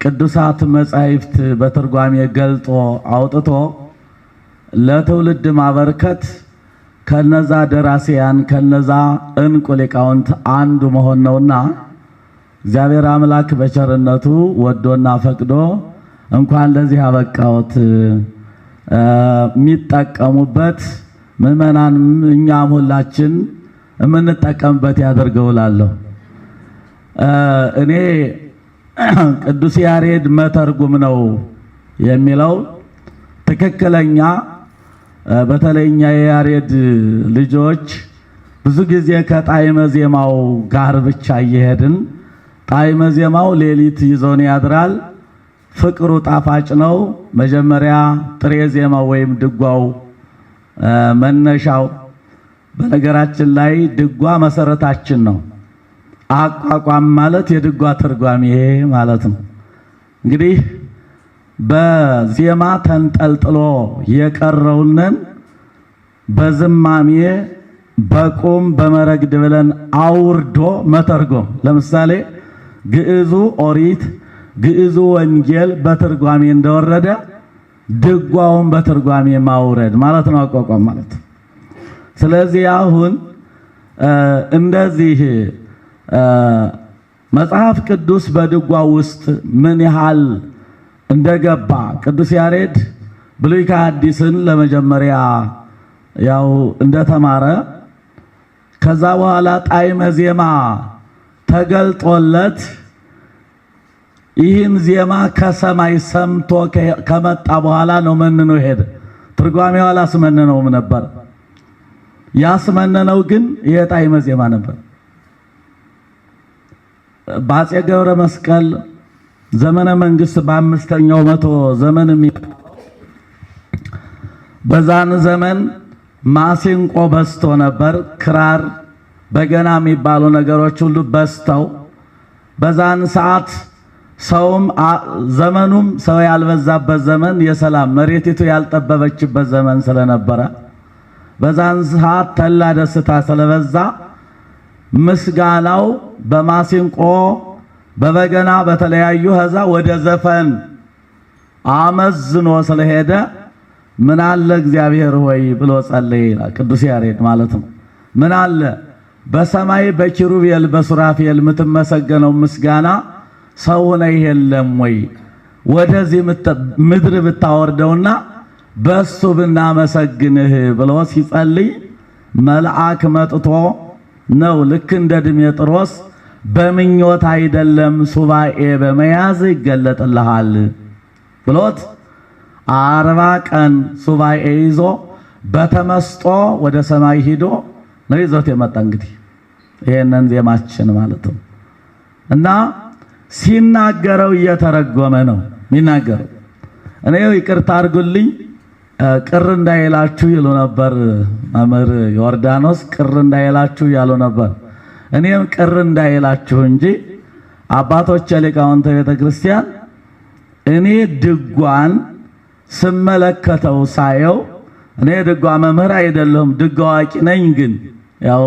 ቅዱሳት መጻሕፍት በትርጓሜ ገልጦ አውጥቶ ለትውልድ ማበርከት ከነዛ ደራሲያን ከነዛ እንቁ ሊቃውንት አንዱ መሆን ነውና እግዚአብሔር አምላክ በቸርነቱ ወዶና ፈቅዶ እንኳን ለዚህ አበቃዎት። የሚጠቀሙበት ምዕመናን እኛም ሁላችን የምንጠቀምበት ያደርገውላለሁ። እኔ ቅዱስ ያሬድ መተርጉም ነው የሚለው ትክክለኛ በተለይኛ የያሬድ ልጆች ብዙ ጊዜ ከጣዕመ ዜማው ጋር ብቻ እየሄድን ጣዕመ ዜማው ሌሊት ይዞን ያድራል። ፍቅሩ ጣፋጭ ነው። መጀመሪያ ጥሬ ዜማው ወይም ድጓው መነሻው። በነገራችን ላይ ድጓ መሰረታችን ነው። አቋቋም ማለት የድጓ ትርጓሜ ማለት ነው። እንግዲህ በዜማ ተንጠልጥሎ የቀረውንን በዝማሜ በቁም በመረግድ ብለን አውርዶ መተርጎም። ለምሳሌ ግዕዙ ኦሪት፣ ግዕዙ ወንጌል በትርጓሜ እንደወረደ ድጓውን በትርጓሜ ማውረድ ማለት ነው አቋቋም ማለት። ስለዚህ አሁን እንደዚህ መጽሐፍ ቅዱስ በድጓ ውስጥ ምን ያህል እንደገባ ቅዱስ ያሬድ ብሉይ ከሐዲስን ለመጀመሪያ ያው እንደተማረ ከዛ በኋላ ጣዕመ ዜማ ተገልጦለት ይህን ዜማ ከሰማይ ሰምቶ ከመጣ በኋላ ነው መንኖ ሄደ። ትርጓሜው አላስመነነውም ነበር። ያስመነነው ግን የጣዕመ ዜማ ነበር። በአፄ ገብረ መስቀል ዘመነ መንግስት በአምስተኛው መቶ ዘመን በዛን ዘመን ማሲንቆ በስቶ ነበር። ክራር፣ በገና የሚባሉ ነገሮች ሁሉ በስተው በዛን ሰዓት ሰውም ዘመኑም ሰው ያልበዛበት ዘመን የሰላም መሬቲቱ ያልጠበበችበት ዘመን ስለነበረ በዛን ሰዓት ተላ ደስታ ስለበዛ ምስጋናው በማሲንቆ በበገና በተለያዩ ሀዛ ወደ ዘፈን አመዝኖ ስለሄደ ምን አለ እግዚአብሔር ሆይ ብሎ ጸለየ ይላል ቅዱስ ያሬድ ማለት ነው። ምን አለ በሰማይ በኪሩቤል በሱራፌል የምትመሰገነው ምስጋና ሰው ሆነህ የለም ወይ? ወደዚህ ምድር ብታወርደውና በሱ ብናመሰግንህ ብሎ ሲጸልይ መልአክ መጥቶ ነው ልክ እንደ ድሜጥሮስ በምኞት አይደለም ሱባኤ በመያዝ ይገለጥልሃል ብሎት 40 ቀን ሱባኤ ይዞ በተመስጦ ወደ ሰማይ ሂዶ ነው ይዞት የመጣ። እንግዲህ ይሄንን ዜማችን ማለት ነው እና ሲናገረው እየተረጎመ ነው የሚናገረው። እኔ ይቅርታ አድርጉልኝ ቅር እንዳይላችሁ ይሉ ነበር መምህር ዮርዳኖስ፣ ቅር እንዳይላችሁ ያሉ ነበር። እኔም ቅር እንዳይላችሁ እንጂ አባቶች ሊቃውንተ ቤተ ክርስቲያን እኔ ድጓን ስመለከተው ሳየው እኔ ድጓ መምህር አይደለሁም፣ ድጓ አዋቂ ነኝ። ግን ያው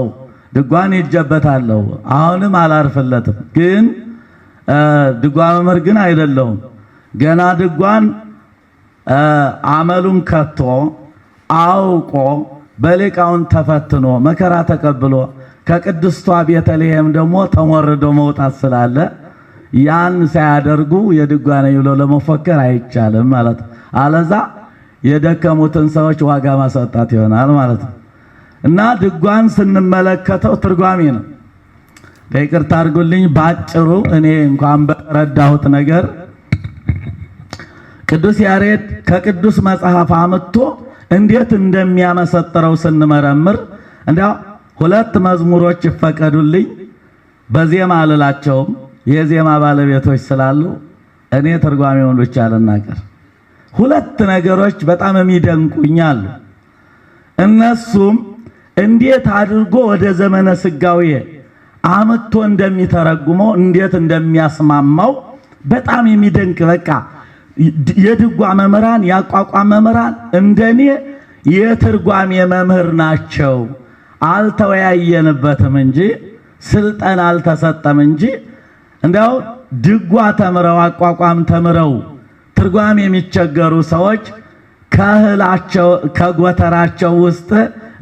ድጓን ይጀበታለሁ፣ አሁንም አላርፍለትም። ግን ድጓ መምህር ግን አይደለሁም። ገና ድጓን አመሉን ከቶ አውቆ በሊቃውን ተፈትኖ መከራ ተቀብሎ ከቅድስቷ ቤተልሔም ደግሞ ተሞርዶ መውጣት ስላለ ያን ሳያደርጉ የድጓ ነኝ ብሎ ለመፎከር አይቻልም ማለት ነው። አለዛ የደከሙትን ሰዎች ዋጋ ማሰጣት ይሆናል ማለት ነው። እና ድጓን ስንመለከተው ትርጓሜ ነው። በይቅርታ አድርጉልኝ ባጭሩ እኔ እንኳን በረዳሁት ነገር ቅዱስ ያሬድ ከቅዱስ መጽሐፍ አምጥቶ እንዴት እንደሚያመሰጥረው ስንመረምር እንዲያው 2 መዝሙሮች ይፈቀዱልኝ። በዜማ አልላቸውም፣ የዜማ ባለቤቶች ስላሉ እኔ ትርጓሜውን ብቻ ልናገር። 2 ነገሮች በጣም የሚደንቁኛል። እነሱም እንዴት አድርጎ ወደ ዘመነ ስጋዌ አምጥቶ እንደሚተረጉመው እንዴት እንደሚያስማማው በጣም የሚደንቅ በቃ የድጓ መምህራን ያቋቋም መምህራን እንደኔ የትርጓሜ መምህር ናቸው። አልተወያየንበትም እንጂ ስልጠና አልተሰጠም እንጂ እንዲያው ድጓ ተምረው አቋቋም ተምረው ትርጓሜ የሚቸገሩ ሰዎች ከእህላቸው ከጎተራቸው ውስጥ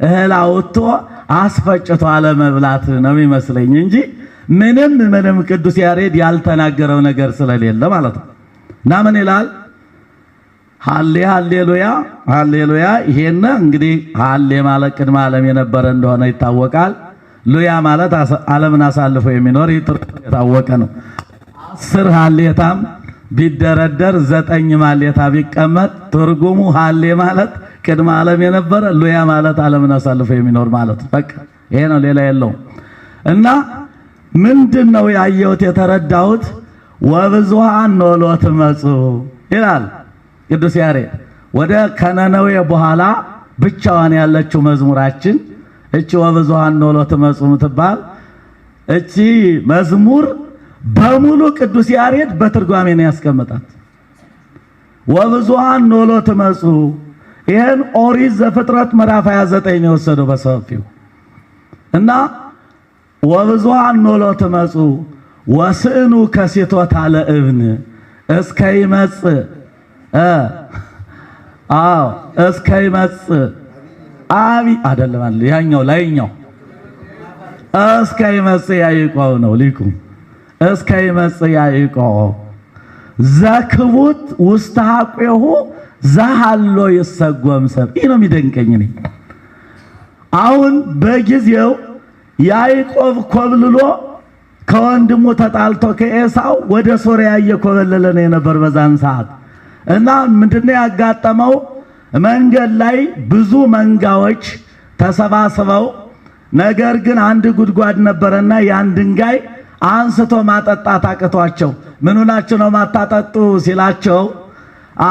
እህል አውጥቶ አስፈጭቶ አለመብላት ነው የሚመስለኝ እንጂ ምንም ቅዱስ ያሬድ ያልተናገረው ነገር ስለሌለ ማለት ነው። እና ምን ይላል? ሃሌሉያ ሃሌሉያ። ይሄን እንግዲህ ሃሌ ማለት ቅድመ ዓለም የነበረ እንደሆነ ይታወቃል። ሉያ ማለት ዓለምን አሳልፎ የሚኖር የታወቀ ነው። 10 ሃሌታም ቢደረደር 9 ማሌታ ቢቀመጥ ትርጉሙ ሃሌ ማለት ቅድመ ዓለም የነበረ፣ ሉያ ማለት ዓለምን አሳልፎ የሚኖር ማለት ነው። በቃ ይሄ ነው፣ ሌላ የለውም። እና ምንድነው ያየሁት የተረዳሁት? ወብዙሃን ኖሎት መጹ ይላል ቅዱስ ያሬድ። ወደ ከነነዌ በኋላ ብቻዋን ያለችው መዝሙራችን እቺ ወብዙሃን ኖሎት መጹ ምትባል እቺ መዝሙር በሙሉ ቅዱስ ያሬድ በትርጓሜ ነው ያስቀመጣት። ወብዙሃን ኖሎት መጹ። ይሄን ኦሪት ዘፍጥረት ምዕራፍ 29 ነው የወሰደው በሰፊው። እና ወብዙሃን ኖሎት መጹ ወስእኑ ከሴቶታ ለእብን እስከ ይመጽእ እስከ ይመጽእ አቢ አይደለም አለ ያኛው ላይኛው እስከ ይመጽእ ያዕቆብ ነው ሊቁ። እስከ ይመጽእ ያዕቆብ ዘክቡት ውስተ ሐቄሁ ዘሃሎ ይሰጎም ሰብ። ይህ ነው የሚደንቀኝ እኔ አሁን በጊዜው ያዕቆብ ኮብልሎ ከወንድሙ ተጣልቶ ከኤሳው ወደ ሶርያ እየኮበለለ ነው የነበር በዛን ሰዓት። እና ምንድነው ያጋጠመው? መንገድ ላይ ብዙ መንጋዎች ተሰባስበው፣ ነገር ግን አንድ ጉድጓድ ነበረና ያን ድንጋይ አንስቶ ማጠጣት አቅቷቸው ምን ሆናችሁ ነው ማታጠጡ ሲላቸው፣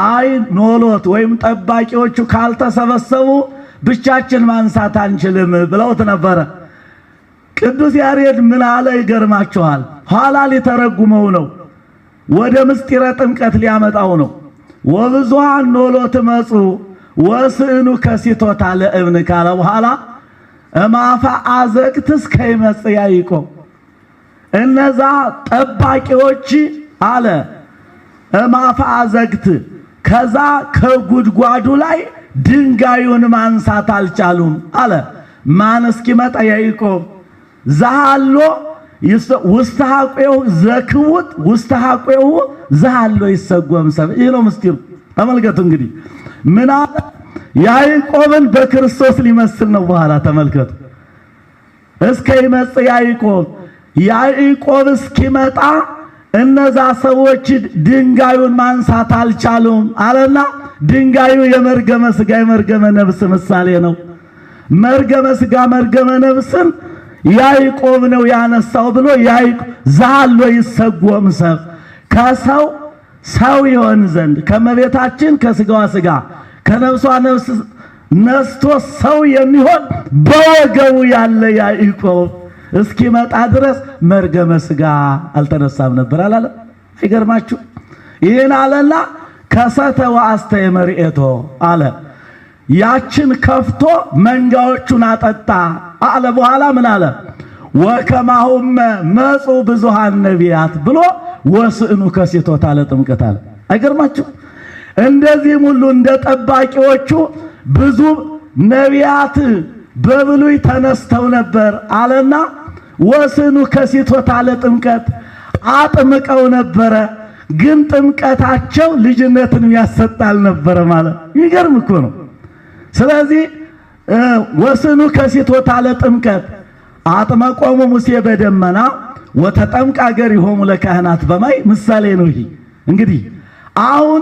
አይ ኖሎት ወይም ጠባቂዎቹ ካልተሰበሰቡ ብቻችን ማንሳት አንችልም ብለውት ነበረ። ቅዱስ ያሬድ ምን አለ ይገርማችኋል? ኋላ ሊተረጉመው ነው፣ ወደ ምስጢረ ጥምቀት ሊያመጣው ነው። ወብዙሃን ኖሎት መጹ ወስእኑ ከሴቶታ ለእብን ካለ በኋላ እማፈ አዘቅት እስከ ይመጽእ ያዕቆብ፣ እነዛ ጠባቂዎች አለ እማፈ አዘቅት ከዛ ከጉድጓዱ ላይ ድንጋዩን ማንሳት አልቻሉም አለ። ማን እስኪመጣ? ያዕቆብ ዘሃሎ ውስተ ሐቄሁ ዘክቡት ውስተ ሐቄሁ ዘሃሎ ይሰጎም ሰብ። ይህ ነው ምስጢሩ። ተመልከቱ እንግዲህ ምን አለ? ያዕቆብን በክርስቶስ ሊመስል ነው። በኋላ ተመልከቱ። እስከ ይመጽእ ያዕቆብ እስኪመጣ እነዛ ሰዎች ድንጋዩን ማንሳት አልቻሉም አለና፣ ድንጋዩ የመርገመ ሥጋ የመርገመ ነፍስ ምሳሌ ነው። መርገመ ሥጋ መርገመ ነፍስን ያዕቆብ ነው ያነሳው ብሎ ያዕቆብ ዘሃሎ ይሰጎም ሰብ፣ ከሰው ሰው ይሆን ዘንድ ከመቤታችን ከሥጋዋ ሥጋ ከነፍሷ ነፍስ ነስቶ ሰው የሚሆን በወገቡ ያለ ያዕቆብ እስኪመጣ ድረስ መርገመ ሥጋ አልተነሳም ነበር አላለ? አይገርማችሁ? ይህን አለና ከሰተ ወአስተየ መርኤቶ አለ። ያችን ከፍቶ መንጋዎቹን አጠጣ አለ። በኋላ ምን አለ? ወከማሁመ መጹ ብዙሃን ነቢያት ብሎ ወስእኑ ከሴቶታ ለጥምቀት አለ። አይገርማችሁ? እንደዚህም ሁሉ እንደ ጠባቂዎቹ ብዙ ነቢያት በብሉይ ተነስተው ነበር አለና ወስኑ ከሴቶታ ለጥምቀት አጥምቀው ነበረ። ግን ጥምቀታቸው ልጅነትን ያሰጣል ነበር ማለት ይገርም እኮ ነው። ስለዚህ ወስኑ ከሴቶታ ለጥምቀት አጥመቆሙ ሙሴ በደመና ወተጠምቀ አገሪሆሙ ለካህናት በማይ ምሳሌ ነው። ይሄ እንግዲህ አሁን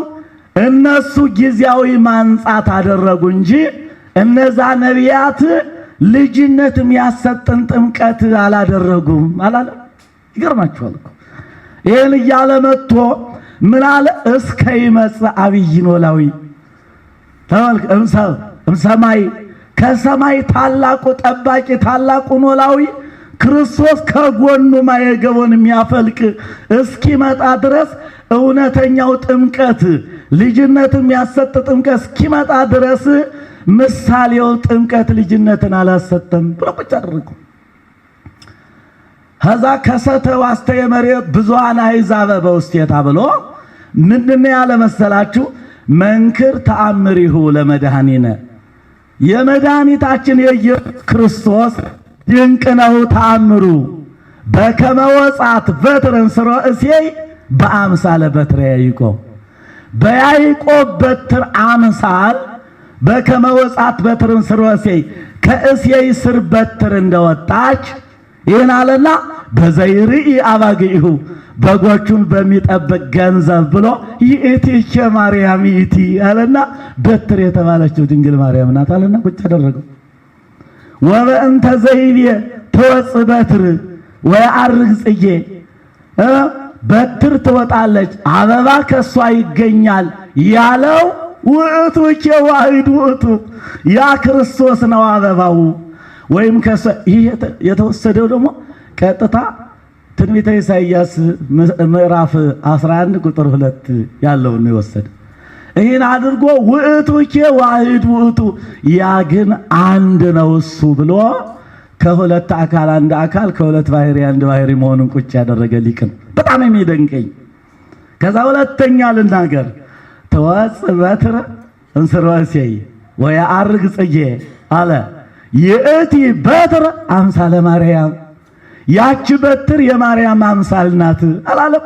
እነሱ ጊዜያዊ ማንጻት አደረጉ እንጂ እነዛ ነቢያት ልጅነት የሚያሰጥን ጥምቀት አላደረጉም አላለ። ይገርማችኋል እኮ ይሄን እያለ መጥቶ ምን አለ? እስከ ይመጽእ አብይ ኖላዊ ተመልክ እምሰማይ ከሰማይ ታላቁ ጠባቂ ታላቁ ኖላዊ ክርስቶስ ከጎኑ ማየገቦን የሚያፈልቅ እስኪመጣ ድረስ እውነተኛው ጥምቀት ልጅነት የሚያሰጥ ጥምቀት እስኪመጣ ድረስ ምሳሌው ጥምቀት ልጅነትን አላሰጠም ብሎ ቁጭ አደረጉ። ከዛ ከሰተ ወአስተየ መርኤት ብዙሃን አሕዛብ በውስቴታ ብሎ ምንድነው ያለ መሰላችሁ? መንክር ተአምሪሁ ለመድኃኒነ የመድኃኒታችን የኢየሱስ ክርስቶስ ድንቅ ነው ተአምሩ በከመ ወጻት በትር እንስሮ እሴይ በአምሳለ በትረ ያዕቆብ በያዕቆብ በትር አምሳል በከመ ወጻት በትር እንስሮ እሴይ ከእሴይ ስር በትር እንደወጣች ይህን አለና በዘይርኢ አባግዒሁ በጎቹን በሚጠብቅ ገንዘብ ብሎ ይእቲቸ ማርያም ይእቲ አለና በትር የተባለችው ድንግል ማርያም ናት አለና ቁጭ አደረገው። ወበእንተ ዘይቤ ትወጽእ በትር ወየዐርግ ጽጌ በትር ትወጣለች አበባ ከሷ ይገኛል ያለው ውእቱኬ ዋሕድ ውእቱ ያ ክርስቶስ ነው አበባው። ወይም ከሷ ይሄ የተወሰደው ደግሞ ቀጥታ ትንቢተ ኢሳይያስ ምዕራፍ 11 ቁጥር 2 ያለውን ነው የወሰደው። ይህን አድርጎ ውእቱኬ ዋሕድ ውእቱ ያ ግን አንድ ነው እሱ ብሎ ከሁለት አካል አንድ አካል ከሁለት ባህሪ አንድ ባህሪ መሆኑን ቁጭ ያደረገ ሊቅ ነው። በጣም የሚደንቀኝ ከዛ ሁለተኛ ልናገር ትወጽእ በትር እንስሮ እሴይ ወየዐርግ ጽጌ አለ ይእቲ በትር አምሳለ ማርያም ያቺ በትር የማርያም አምሳል ናት አላለም።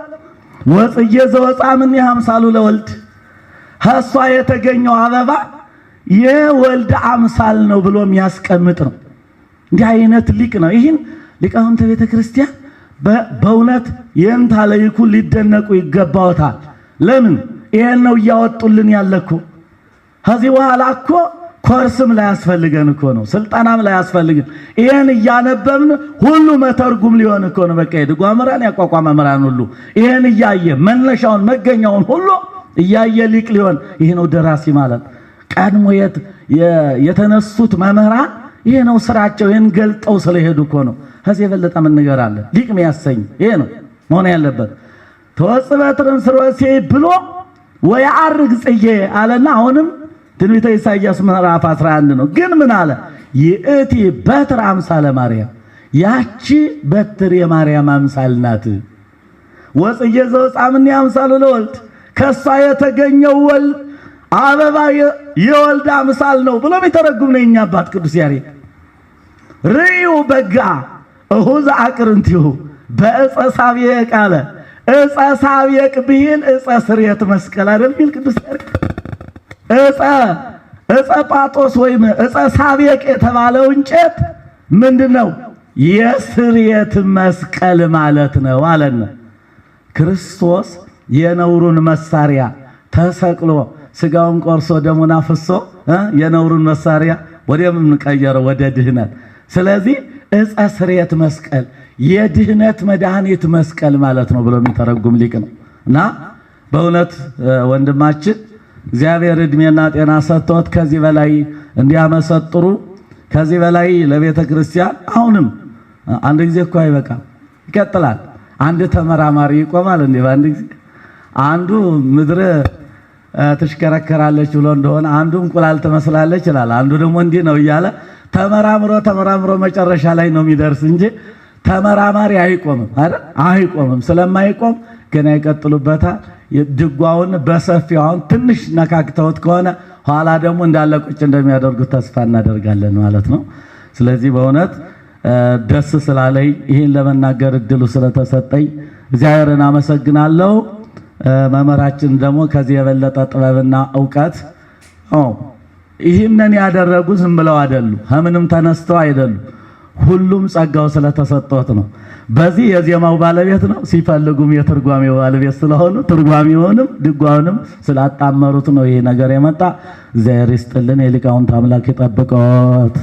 ወጽጌ ዘወፅአ እምኔሃ አምሳሉ ለወልድ ከእሷ የተገኘው አበባ የወልድ አምሳል ነው ብሎ የሚያስቀምጥ ነው። እንዲህ አይነት ሊቅ ነው። ይህን ሊቃውንተ ቤተ ክርስቲያን በእውነት የእንታ ለይኩ ሊደነቁ ይገባዎታል። ለምን ይሄን ነው እያወጡልን ያለኩ። ከዚህ በኋላ እኮ ኮርስም ላይ ያስፈልገን እኮ ነው፣ ስልጣናም ላይ ያስፈልገን። ይሄን እያነበብን ሁሉ መተርጉም ሊሆን እኮ ነው። በቃ የድጓ መምህራን ያቋቋመ መምህራን ሁሉ ይሄን እያየ መነሻውን መገኛውን ሁሉ እያየ ሊቅ ሊሆን ይሄ ነው ደራሲ ማለት። ቀድሞ የተነሱት መምህራን ይሄ ነው ስራቸው። ይሄን ገልጠው ስለሄዱ እኮ ነው። ከዚህ የበለጠ ምን ነገር አለ? ሊቅ የሚያሰኝ ይሄ ነው መሆን ያለበት። ትወጽእ በትር እንስሮ እሴይ ብሎ ወየዐርግ ጽጌ አለና አሁንም ትንቢተ ኢሳይያስ ምዕራፍ 11 ነው። ግን ምን አለ? ይእቲ በትር አምሳለ ማርያም ያቺ በትር የማርያም አምሳል ናት። ወጽጌ ዘወፅአ እምኔሃ አምሳሉ ለወልድ ከሷ የተገኘው ወልድ አበባ የወልድ አምሳል ነው ብሎ የሚተረጉም ነው የኛ አባት ቅዱስ ያሬድ። ርእዩ በጋ እሁዝ አቅርንቲሁ በዕፀ ሳቤቅ አለ። ዕፀ ሳቤቅ ብሂል ዕፀ ስርየት መስቀል አይደል ቢል ቅዱስ ያሬድ። ዕፀ ጳጦስ ወይም ዕፀ ሳቤቅ የተባለው እንጨት ምንድነው? የስርየት መስቀል ማለት ነው አለና ክርስቶስ የነውሩን መሳሪያ ተሰቅሎ ስጋውን ቆርሶ ደሙን አፍሶ የነውሩን መሳሪያ ወደምን ቀየረ? ወደ ድህነት። ስለዚህ ዕፀ ስርየት መስቀል የድህነት መድኃኒት መስቀል ማለት ነው ብሎ የሚተረጉም ሊቅ ነው። እና በእውነት ወንድማችን እግዚአብሔር እድሜና ጤና ሰጥቶት ከዚህ በላይ እንዲያመሰጥሩ ከዚህ በላይ ለቤተ ክርስቲያን አሁንም አንድ ጊዜ እኮ አይበቃም፣ ይቀጥላል። አንድ ተመራማሪ ይቆማል እንዴ? በአንድ ጊዜ አንዱ ምድር ትሽከረከራለች ብሎ እንደሆነ አንዱ እንቁላል ትመስላለች ይላል፣ አንዱ ደግሞ እንዲህ ነው እያለ ተመራምሮ መጨረሻ ላይ ነው የሚደርስ እንጂ ተመራማሪ አይቆምም አይደል? አይቆምም። ስለማይቆም ገና ይቀጥሉበታል። ድጓውን በሰፊው አሁን ትንሽ ነካክተውት ከሆነ ኋላ ደግሞ እንዳለ ቁጭ እንደሚያደርጉት ተስፋ እናደርጋለን ማለት ነው። ስለዚህ በእውነት ደስ ስላለኝ ይህን ለመናገር እድሉ ስለተሰጠኝ እግዚአብሔርን አመሰግናለሁ። መምህራችን ደግሞ ከዚህ የበለጠ ጥበብና እውቀት ይህንን ያደረጉ ዝም ብለው አይደሉም፣ ከምንም ተነስተው አይደሉም። ሁሉም ጸጋው ስለተሰጠት ነው። በዚህ የዜማው ባለቤት ነው፣ ሲፈልጉም የትርጓሜው ባለቤት ስለሆኑ ትርጓሜውንም ድጓውንም ስላጣመሩት ነው ይሄ ነገር የመጣ። እግዚአብሔር ይስጥልን፣ የሊቃውንት አምላክ ይጠብቀዎት።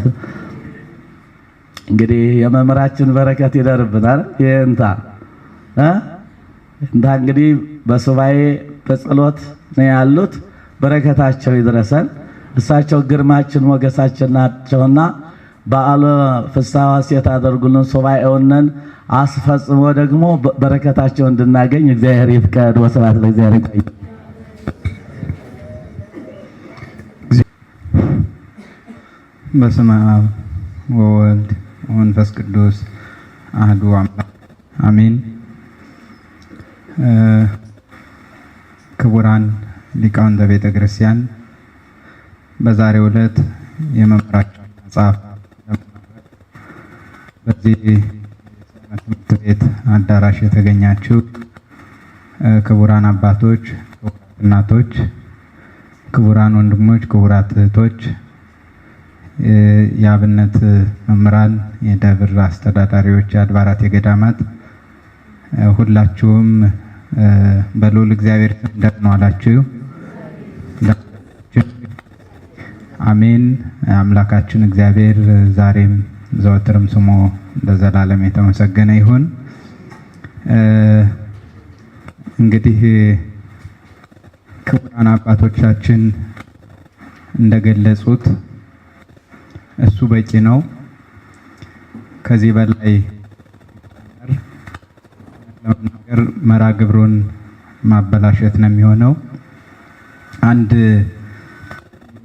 እንግዲህ የመምህራችን በረከት ይደርብናል። ይንታ እንግዲህ በሱባኤ በጸሎት ነው ያሉት። በረከታቸው ይድረሰን። እሳቸው ግርማችን ሞገሳችን ናቸውና በዓለ ፍስሐ ሐሴት አድርጉልን። ሱባኤውንን አስፈጽሞ ደግሞ በረከታቸው እንድናገኝ እግዚአብሔር ይፍቀድ። ወስብሐት ለእግዚአብሔር። ይቆይ። በስመ አብ ወወልድ ወመንፈስ ቅዱስ አሐዱ አምላክ አሜን። ክቡራን ሊቃውንተ ቤተ ክርስቲያን በዛሬው ዕለት የመምህራችን መጽሐፍ በዚህ ትምህርት ቤት አዳራሽ የተገኛችሁ ክቡራን አባቶች፣ ክቡራት እናቶች፣ ክቡራን ወንድሞች፣ ክቡራት እህቶች፣ የአብነት መምህራን፣ የደብር አስተዳዳሪዎች፣ የአድባራት፣ የገዳማት ሁላችሁም በልዑል እግዚአብሔር ስም እንደምን ዋላችሁ? አሜን። አምላካችን እግዚአብሔር ዛሬም ዘወትርም ስሙ ለዘላለም የተመሰገነ ይሁን። እንግዲህ ክቡራን አባቶቻችን እንደገለጹት እሱ በቂ ነው። ከዚህ በላይ ለመናገር መርሐ ግብሩን ማበላሸት ነው የሚሆነው። አንድ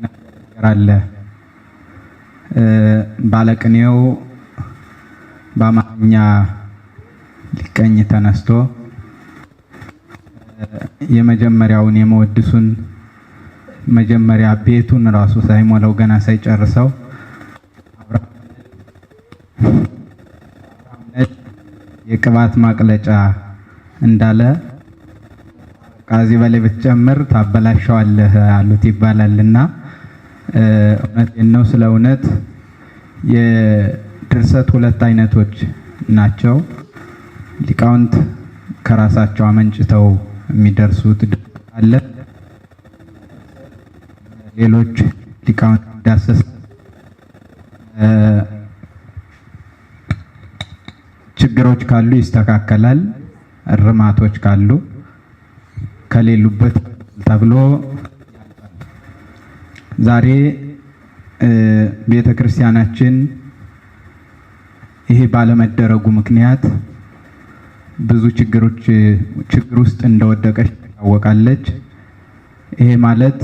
ነገር አለ። ባለቅኔው በአማርኛ ሊቀኝ ተነስቶ የመጀመሪያውን የመወድሱን መጀመሪያ ቤቱን ራሱ ሳይሞላው ገና ሳይጨርሰው የቅባት ማቅለጫ እንዳለ ከዚህ በላይ ብትጨምር ታበላሸዋለህ አሉት ይባላልና እውነቴን ነው። ስለ እውነት የድርሰት ሁለት አይነቶች ናቸው። ሊቃውንት ከራሳቸው አመንጭተው የሚደርሱት ድርሰት አለ። ሌሎች ሊቃውንት ዳሰስ ችግሮች ካሉ ይስተካከላል፣ እርማቶች ካሉ ከሌሉበት ተብሎ ዛሬ ቤተ ክርስቲያናችን ይሄ ባለመደረጉ ምክንያት ብዙ ችግር ውስጥ እንደወደቀች ታወቃለች። ይሄ ማለት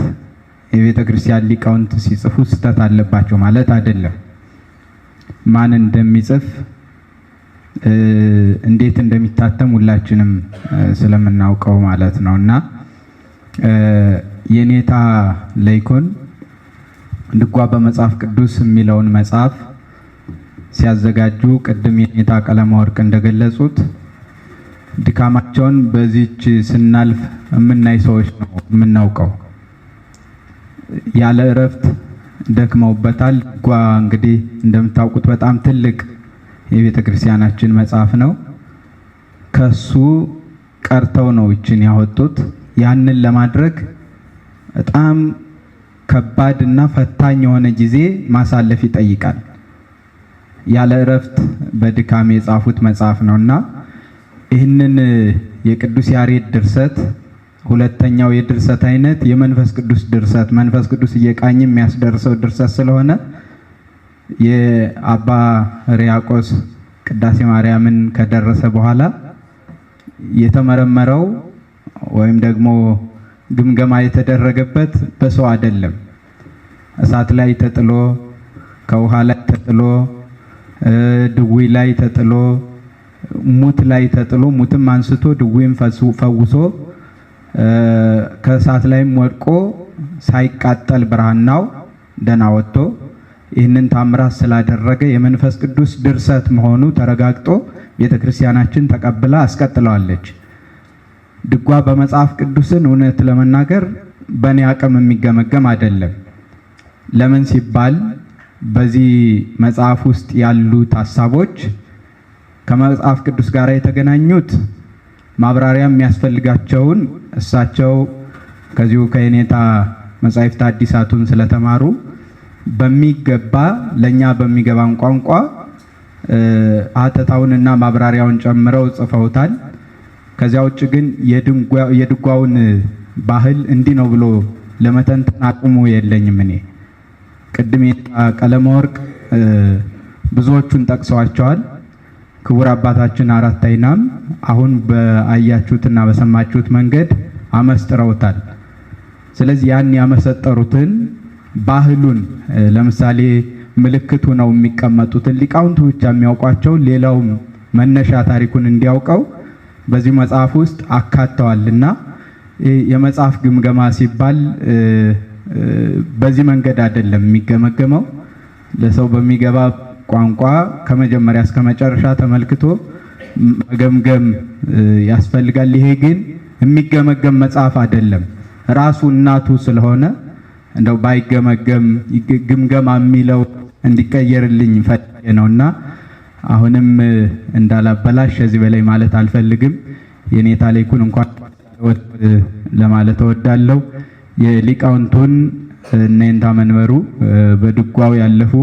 የቤተ ክርስቲያን ሊቃውንት ሲጽፉ ስህተት አለባቸው ማለት አይደለም። ማን እንደሚጽፍ እንዴት እንደሚታተም ሁላችንም ስለምናውቀው ማለት ነውና የኔታ ለይኩን ድጓ በመጽሐፍ ቅዱስ የሚለውን መጽሐፍ ሲያዘጋጁ ቅድም የኔታ ቀለመወርቅ እንደገለጹት ድካማቸውን በዚች ስናልፍ የምናይ ሰዎች ነው የምናውቀው። ያለ እረፍት ደክመውበታል። ድጓ እንግዲህ እንደምታውቁት በጣም ትልቅ የቤተ ክርስቲያናችን መጽሐፍ ነው። ከሱ ቀርተው ነው ይችን ያወጡት። ያንን ለማድረግ በጣም ከባድ እና ፈታኝ የሆነ ጊዜ ማሳለፍ ይጠይቃል። ያለ እረፍት በድካም የጻፉት መጽሐፍ ነውና ይህንን የቅዱስ ያሬድ ድርሰት ሁለተኛው የድርሰት አይነት የመንፈስ ቅዱስ ድርሰት መንፈስ ቅዱስ እየቃኝ የሚያስደርሰው ድርሰት ስለሆነ የአባ ሕርያቆስ ቅዳሴ ማርያምን ከደረሰ በኋላ የተመረመረው ወይም ደግሞ ግምገማ የተደረገበት በሰው አይደለም። እሳት ላይ ተጥሎ፣ ከውሃ ላይ ተጥሎ፣ ድውይ ላይ ተጥሎ፣ ሙት ላይ ተጥሎ ሙትም አንስቶ ድውይም ፈውሶ ከእሳት ላይም ወድቆ ሳይቃጠል ብርሃናው ደህና ወጥቶ ይህንን ታምራት ስላደረገ የመንፈስ ቅዱስ ድርሰት መሆኑ ተረጋግጦ ቤተክርስቲያናችን ተቀብላ አስቀጥለዋለች። ድጓ በመጽሐፍ ቅዱስን እውነት ለመናገር በእኔ አቅም የሚገመገም አይደለም። ለምን ሲባል በዚህ መጽሐፍ ውስጥ ያሉት ሐሳቦች ከመጽሐፍ ቅዱስ ጋር የተገናኙት ማብራሪያ የሚያስፈልጋቸውን እሳቸው ከዚሁ ከየኔታ መጻሕፍተ ሐዲሳቱን ስለተማሩ በሚገባ ለኛ በሚገባን ቋንቋ ሀተታውንና ማብራሪያውን ጨምረው ጽፈውታል። ከዚያ ውጭ ግን የድጓውን ባህል እንዲህ ነው ብሎ ለመተንተን አቅሙ የለኝም። እኔ ቅድም ቀለመወርቅ ብዙዎቹን ጠቅሰዋቸዋል። ክቡር አባታችን አራት አይናም አሁን በአያችሁትና በሰማችሁት መንገድ አመስጥረውታል። ስለዚህ ያን ያመሰጠሩትን ባህሉን ለምሳሌ ምልክቱ ነው የሚቀመጡትን ሊቃውንቱ ብቻ የሚያውቋቸው ሌላውም መነሻ ታሪኩን እንዲያውቀው በዚህ መጽሐፍ ውስጥ አካተዋልና የመጽሐፍ ግምገማ ሲባል በዚህ መንገድ አይደለም የሚገመገመው። ለሰው በሚገባ ቋንቋ ከመጀመሪያ እስከ መጨረሻ ተመልክቶ መገምገም ያስፈልጋል። ይሄ ግን የሚገመገም መጽሐፍ አይደለም። ራሱ እናቱ ስለሆነ እንደው ባይገመገም ግምገማ የሚለው እንዲቀየርልኝ ፈልጌ ነውና አሁንም እንዳላበላሽ ከዚህ በላይ ማለት አልፈልግም። የኔታ ላይኩን እንኳን ለማለት እወዳለሁ። የሊቃውንቱን እነንታ መንበሩ በድጓው ያለፉ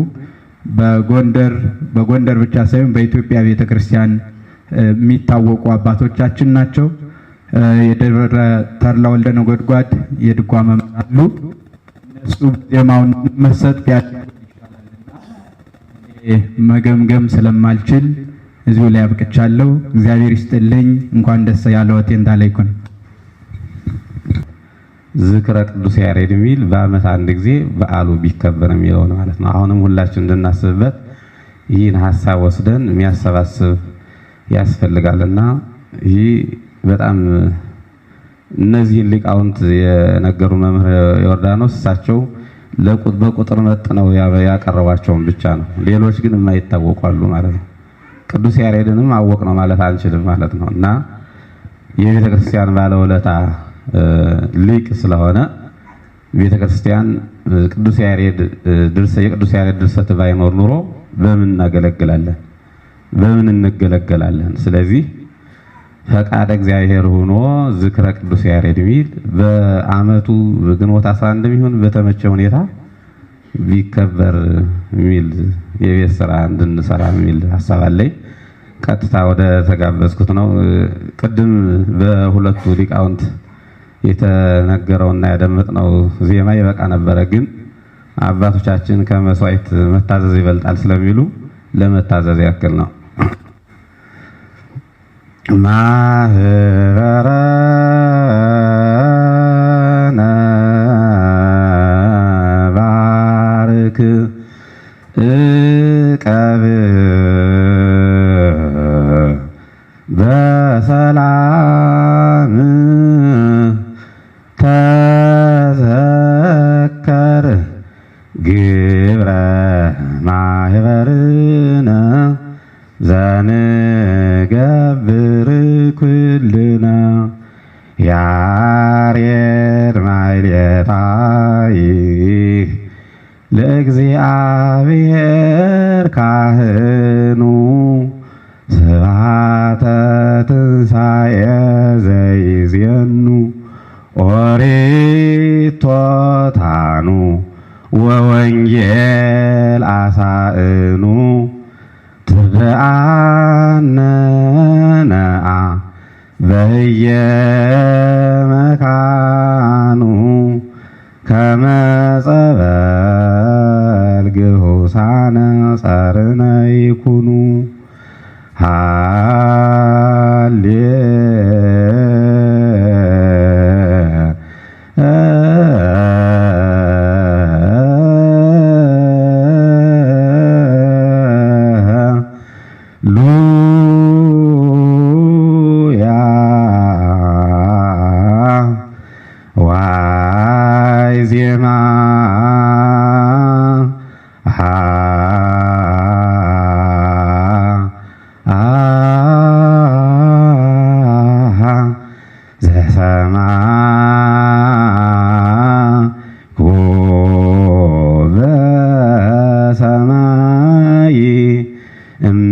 በጎንደር ብቻ ሳይሆን በኢትዮጵያ ቤተክርስቲያን የሚታወቁ አባቶቻችን ናቸው። የደብረ ተድላ ወልደ ነጎድጓድ የድጓ መምህር አሉ። እነሱ ዜማውን መሰጥ መገምገም ስለማልችል እዚሁ ላይ አብቅቻለሁ። እግዚአብሔር ይስጥልኝ። እንኳን ደስ ያለዎት የኔታ ላይኩን። ዝክረ ቅዱስ ያሬድ የሚል በዓመት አንድ ጊዜ በዓሉ ቢከበር የሚለው ነው ማለት ነው። አሁንም ሁላችን እንድናስብበት ይህን ሀሳብ ወስደን የሚያሰባስብ ያስፈልጋልና ይህ በጣም እነዚህን ሊቃውንት የነገሩ መምህር ዮርዳኖስ እሳቸው በቁጥር መጥነው ያቀረቧቸውን ብቻ ነው። ሌሎች ግን የማይታወቁ አሉ ማለት ነው። ቅዱስ ያሬድንም አወቅ ነው ማለት አንችልም ማለት ነው እና የቤተ ክርስቲያን ባለውለታ ሊቅ ስለሆነ ቤተ ክርስቲያን የቅዱስ ያሬድ ድርሰት ባይኖር ኑሮ በምን እናገለግላለን? በምን እንገለገላለን? ስለዚህ ፈቃደ እግዚአብሔር ሆኖ ዝክረ ቅዱስ ያሬድ የሚል በዓመቱ ግንቦት 11 የሚሆን በተመቸ ሁኔታ ቢከበር የሚል የቤት ስራ እንድንሰራ የሚል ሐሳብ አለኝ። ቀጥታ ወደ ተጋበዝኩት ነው። ቅድም በሁለቱ ሊቃውንት የተነገረውና ያደመጥነው ዜማ ይበቃ ነበረ፣ ግን አባቶቻችን ከመስዋዕት መታዘዝ ይበልጣል ስለሚሉ ለመታዘዝ ያክል ነው። ማህበረነ ባርክ እቀብ በሰላም ተዘከር ግብረ ማህበርነ ዘንገብር ኩልነ ያሬድ ማሕሌታይ ለእግዚአብሔር ካህኑ ስብሐተ ትንሣኤ ዘይዜኑ ኦሪት ቶታኑ ወወንጌል አሳእኑ ትድአነ ነአ በየመካኑ ከመ ጸበል ግሁሳነ ጸርነ ይኩኑ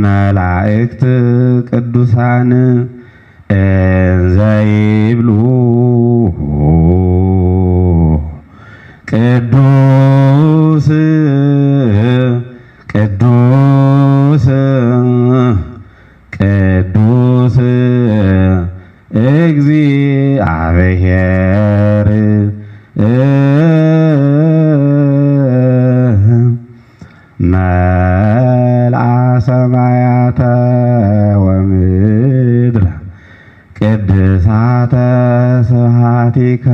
መላእክት ቅዱሳን እንዘይብሉ ቅዱስ ቅዱስ ቅዱስ እግዚአብሔር መልአ ሰማያተ ወምድረ ቅድሳተ ስብሐቲከ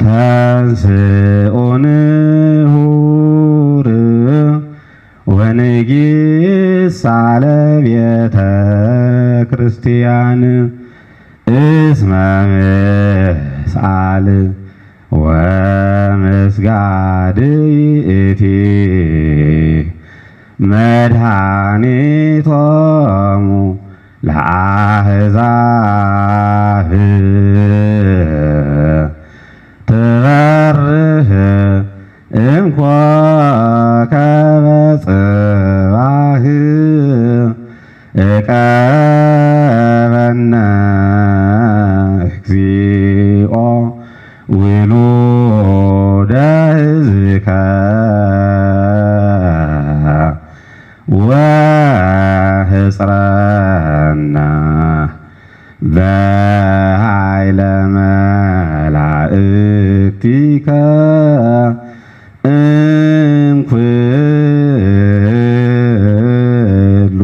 ተንሥኡ ንሁር ወንጊሳለ ቤተ ክርስቲያን እስመ ምስአል ወምስጋድእቲ መድኃኒቶሙ ለአሕዛብ ትበርህ እምኮከበ ጽባህ እቀበነ እግዚኦ ውሉደ ሕዝከ ወሕጽረነ በኃይለ መላእክቲከ እምኩሉ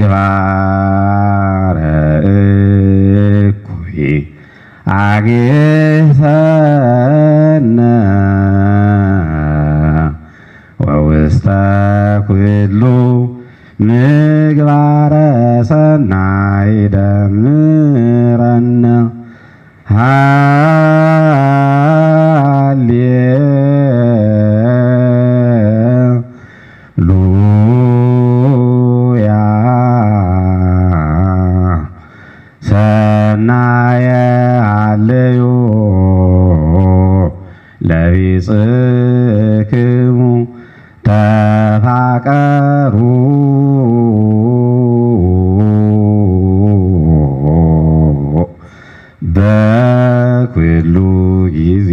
ምግባረ እኩይ አግሰነ ወውስተ ኩሉ ምግባረ ሰናይ ደምረነ ሃሌሉያ ሰናየ ሃሌዩ ለቢጽክሙ ተፋቀሩ በኩሉ ጊዜ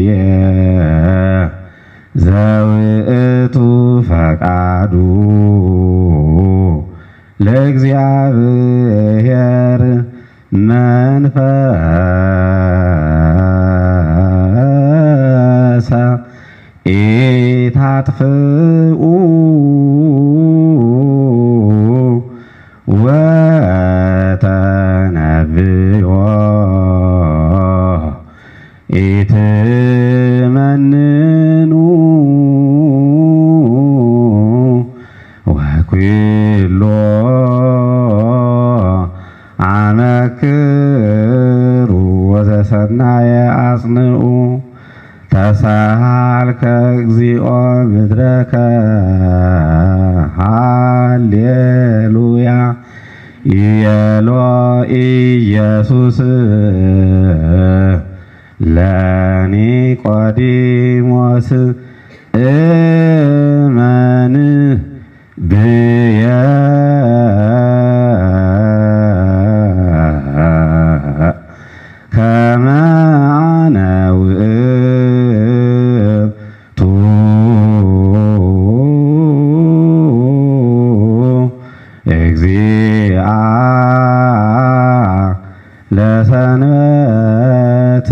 ዘውእቱ ፈቃዱ ለእግዚአብሔር መንፈሰ ኢታጥፍኡ ወተነብዮ ኢትመንኑ ወኩሎ አመክሩ ወዘሰናየ አጽንዑ ተሳሃልከ እግዚኦ ምድረከ ሃሌሉያ ኢየሎ ኢየሱስ ለኒቆዲሞስ እመን ብየ ከመ አነ ውእቱ እግዚአ ለሰንበት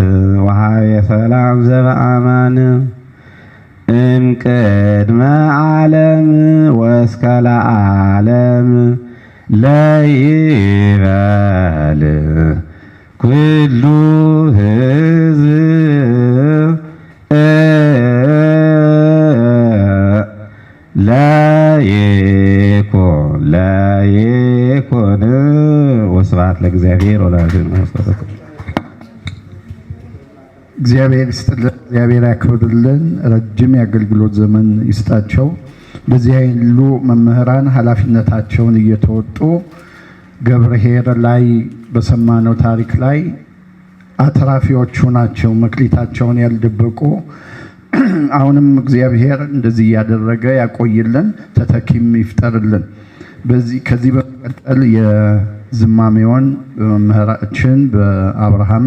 ወሃቤ ሰላም ዘበአማን እምቅድመ ዓለም ወእስከ ለዓለም ለይበል ኩሉ ሕዝብ ለይኩን ወስብሐት ለእግዚአብሔር ወለወላዲቱ እግዚአብሔር ይስጥልን፣ እግዚአብሔር ያክብርልን፣ ረጅም የአገልግሎት ዘመን ይስጣቸው። በዚህ ያሉ መምህራን ኃላፊነታቸውን እየተወጡ ገብርኄር ላይ በሰማነው ታሪክ ላይ አትራፊዎቹ ናቸው፣ መክሊታቸውን ያልደበቁ። አሁንም እግዚአብሔር እንደዚህ እያደረገ ያቆይልን፣ ተተኪም ይፍጠርልን። ከዚህ በመቀጠል የዝማሜውን በመምህራችን በአብርሃም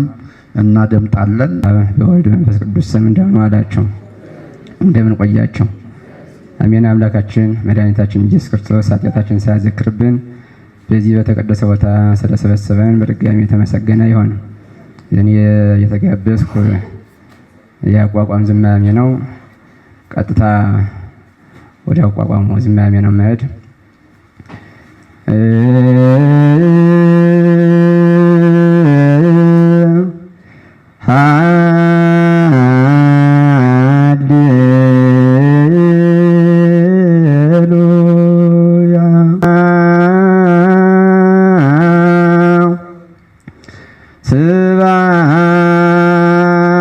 እናደምጣለን። በወልድ መንፈስ ቅዱስ ስም እንደምን ዋላችሁ? እንደምን ቆያችሁ? አሜን። አምላካችን መድኃኒታችን ኢየሱስ ክርስቶስ ኃጢአታችን ሳያዘክርብን በዚህ በተቀደሰ ቦታ ስለሰበሰበን በድጋሚ የተመሰገነ ይሁን። እኔ የተጋበዝኩ የአቋቋም ዝማሜ ነው። ቀጥታ ወደ አቋቋሙ ዝማሜ ነው መሄድ። ስብሐት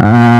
Ah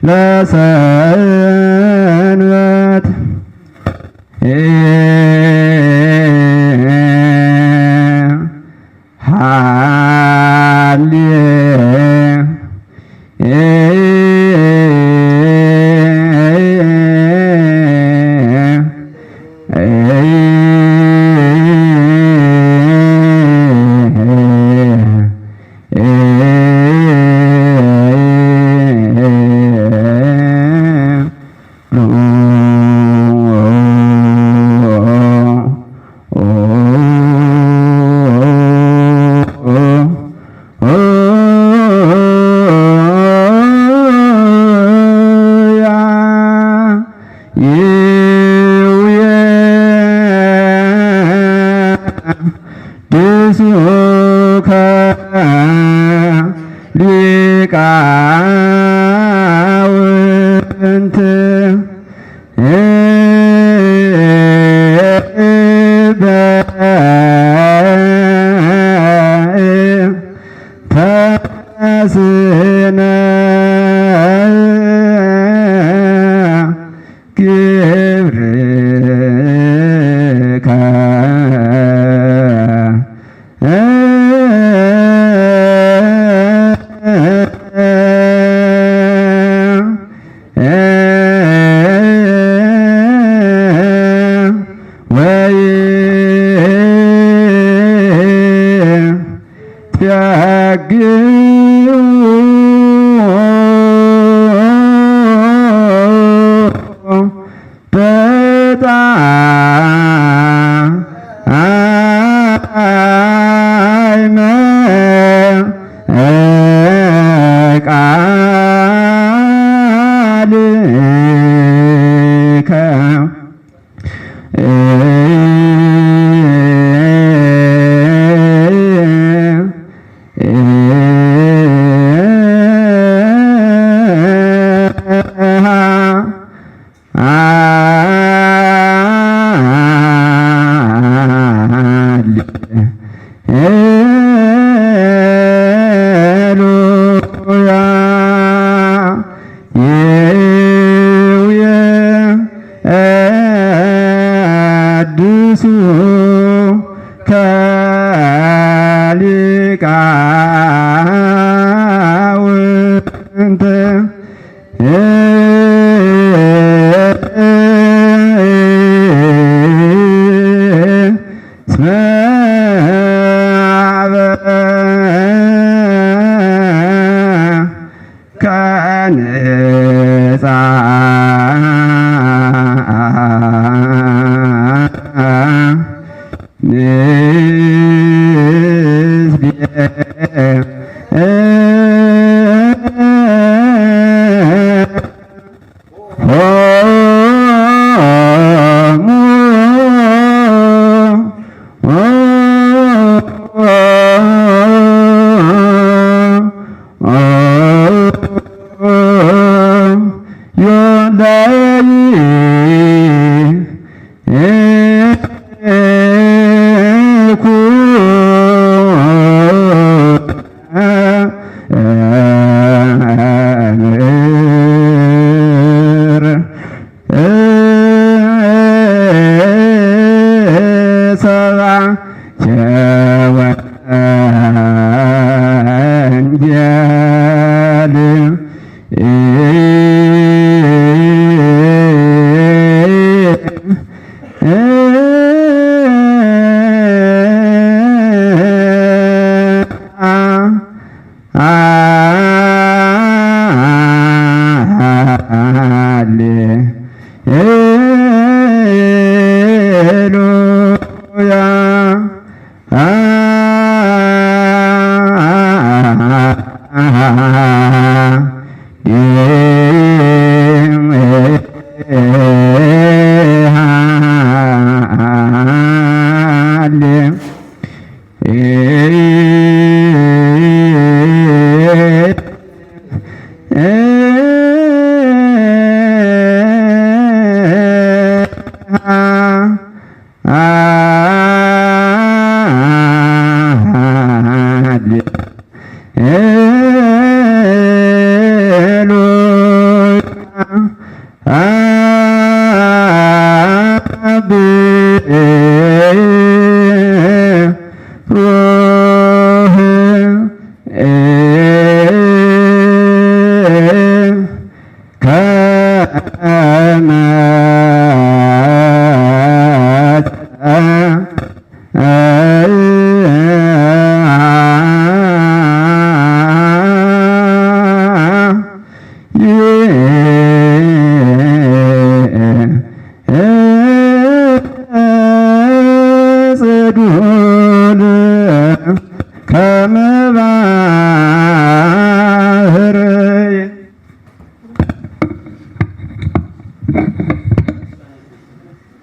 ለሰንበት ሊቃውንት ተስነ ግብርከ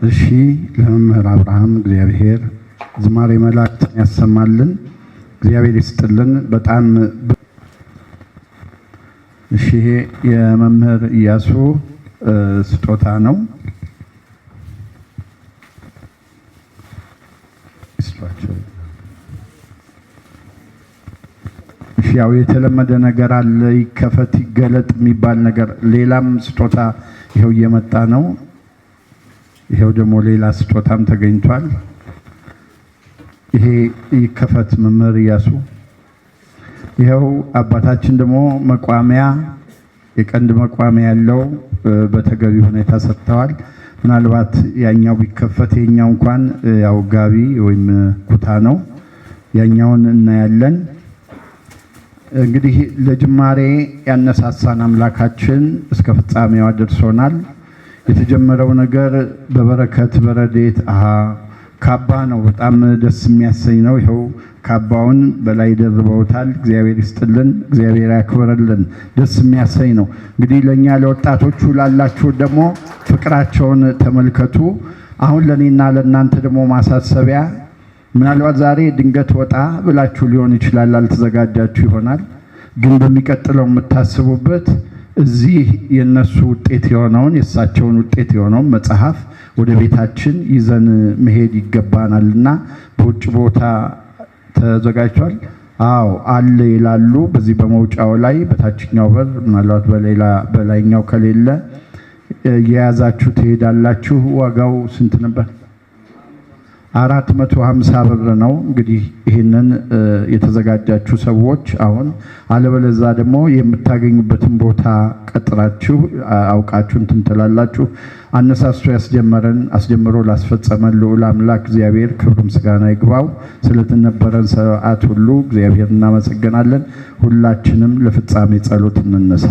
እሺ ለመምህር አብርሃም እግዚአብሔር ዝማሬ መላእክትን ያሰማልን፣ እግዚአብሔር ይስጥልን። በጣም እሺ ይሄ የመምህር ኢያሱ ስጦታ ነው። ያው የተለመደ ነገር አለ፣ ይከፈት ይገለጥ የሚባል ነገር። ሌላም ስጦታ ይሄው እየመጣ ነው። ይሄው ደግሞ ሌላ ስጦታም ተገኝቷል። ይሄ ይከፈት መምህር ኢያሱ። ይሄው አባታችን ደግሞ መቋሚያ፣ የቀንድ መቋሚያ ያለው በተገቢ ሁኔታ ሰጥተዋል። ምናልባት ያኛው ቢከፈት የኛው እንኳን ያው ጋቢ ወይም ኩታ ነው። ያኛውን እናያለን። እንግዲህ ለጅማሬ ያነሳሳን አምላካችን እስከ ፍጻሜው አድርሶናል። የተጀመረው ነገር በበረከት በረዴት ካባ ነው። በጣም ደስ የሚያሰኝ ነው። ይኸው ካባውን በላይ ደርበውታል። እግዚአብሔር ይስጥልን፣ እግዚአብሔር ያክብርልን። ደስ የሚያሰኝ ነው። እንግዲህ ለኛ ለወጣቶቹ ላላችሁ ደግሞ ፍቅራቸውን ተመልከቱ። አሁን ለኔና ለእናንተ ደግሞ ማሳሰቢያ፣ ምናልባት ዛሬ ድንገት ወጣ ብላችሁ ሊሆን ይችላል፣ አልተዘጋጃችሁ ይሆናል። ግን በሚቀጥለው የምታስቡበት እዚህ የነሱ ውጤት የሆነውን የእሳቸውን ውጤት የሆነውን መጽሐፍ ወደ ቤታችን ይዘን መሄድ ይገባናልና በውጭ ቦታ ተዘጋጅቷል። አዎ አለ ይላሉ። በዚህ በመውጫው ላይ በታችኛው በር፣ ምናልባት በላይኛው ከሌለ የያዛችሁ ትሄዳላችሁ። ዋጋው ስንት ነበር? 450 ብር ነው። እንግዲህ ይህንን የተዘጋጃችሁ ሰዎች አሁን፣ አለበለዛ ደግሞ የምታገኙበትን ቦታ ቀጥራችሁ አውቃችሁ እንትን ትላላችሁ። አነሳስቶ ያስጀመረን አስጀምሮ ላስፈጸመን ልዑል አምላክ እግዚአብሔር ክብር ምስጋና ይግባው። ስለተነበረን ሰዓት ሁሉ እግዚአብሔር እናመሰግናለን። ሁላችንም ለፍጻሜ ጸሎት እንነሳ።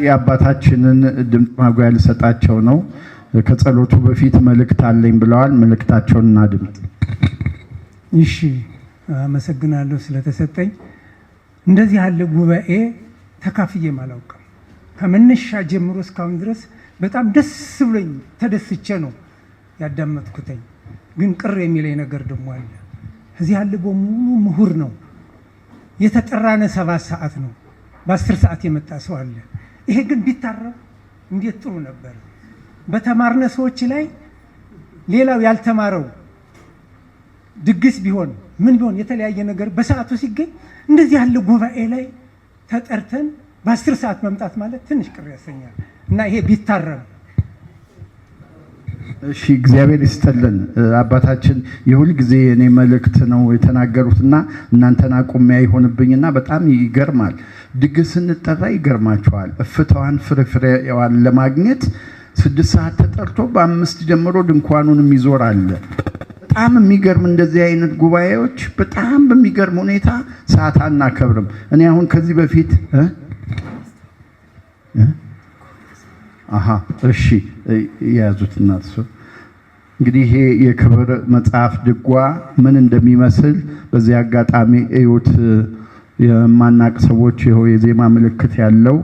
የአባታችንን ድምፅ ማጉያ ልሰጣቸው ነው። ከጸሎቱ በፊት መልእክት አለኝ ብለዋል። መልእክታቸውን እናድምጥ። እሺ፣ አመሰግናለሁ ስለተሰጠኝ። እንደዚህ ያለ ጉባኤ ተካፍዬም አላውቅም። ከመነሻ ጀምሮ እስካሁን ድረስ በጣም ደስ ብሎኝ ተደስቼ ነው ያዳመጥኩትኝ። ግን ቅር የሚለኝ ነገር ደግሞ አለ። እዚህ ያለ በሙሉ ምሁር ነው። የተጠራነ 7 ሰዓት ነው። በ10 ሰዓት የመጣ ሰው አለ። ይሄ ግን ቢታረም እንዴት ጥሩ ነበር። በተማርነ ሰዎች ላይ ሌላው ያልተማረው ድግስ ቢሆን ምን ቢሆን የተለያየ ነገር በሰዓቱ ሲገኝ እንደዚህ ያለ ጉባኤ ላይ ተጠርተን በ10 ሰዓት መምጣት ማለት ትንሽ ቅር ያሰኛል እና ይሄ ቢታረም። እሺ፣ እግዚአብሔር ይስጥልን። አባታችን የሁል ጊዜ እኔ መልእክት ነው የተናገሩትና እናንተን አቁሚያ ይሆንብኝና በጣም ይገርማል። ድግስ እንጠራ ይገርማቸዋል። እፍታዋን ፍሬዋን ለማግኘት 6 ሰዓት ተጠርቶ በ5 ጀምሮ ድንኳኑንም ይዞራል። በጣም የሚገርም እንደዚህ አይነት ጉባኤዎች በጣም በሚገርም ሁኔታ ሰዓት አናከብርም። እኔ አሁን ከዚህ በፊት እሺ የያዙትና እንግዲህ ይሄ የክብር መጽሐፍ ድጓ ምን እንደሚመስል በዚህ አጋጣሚ እዩት። የማናቅ ሰዎች ይኸው የዜማ ምልክት ያለው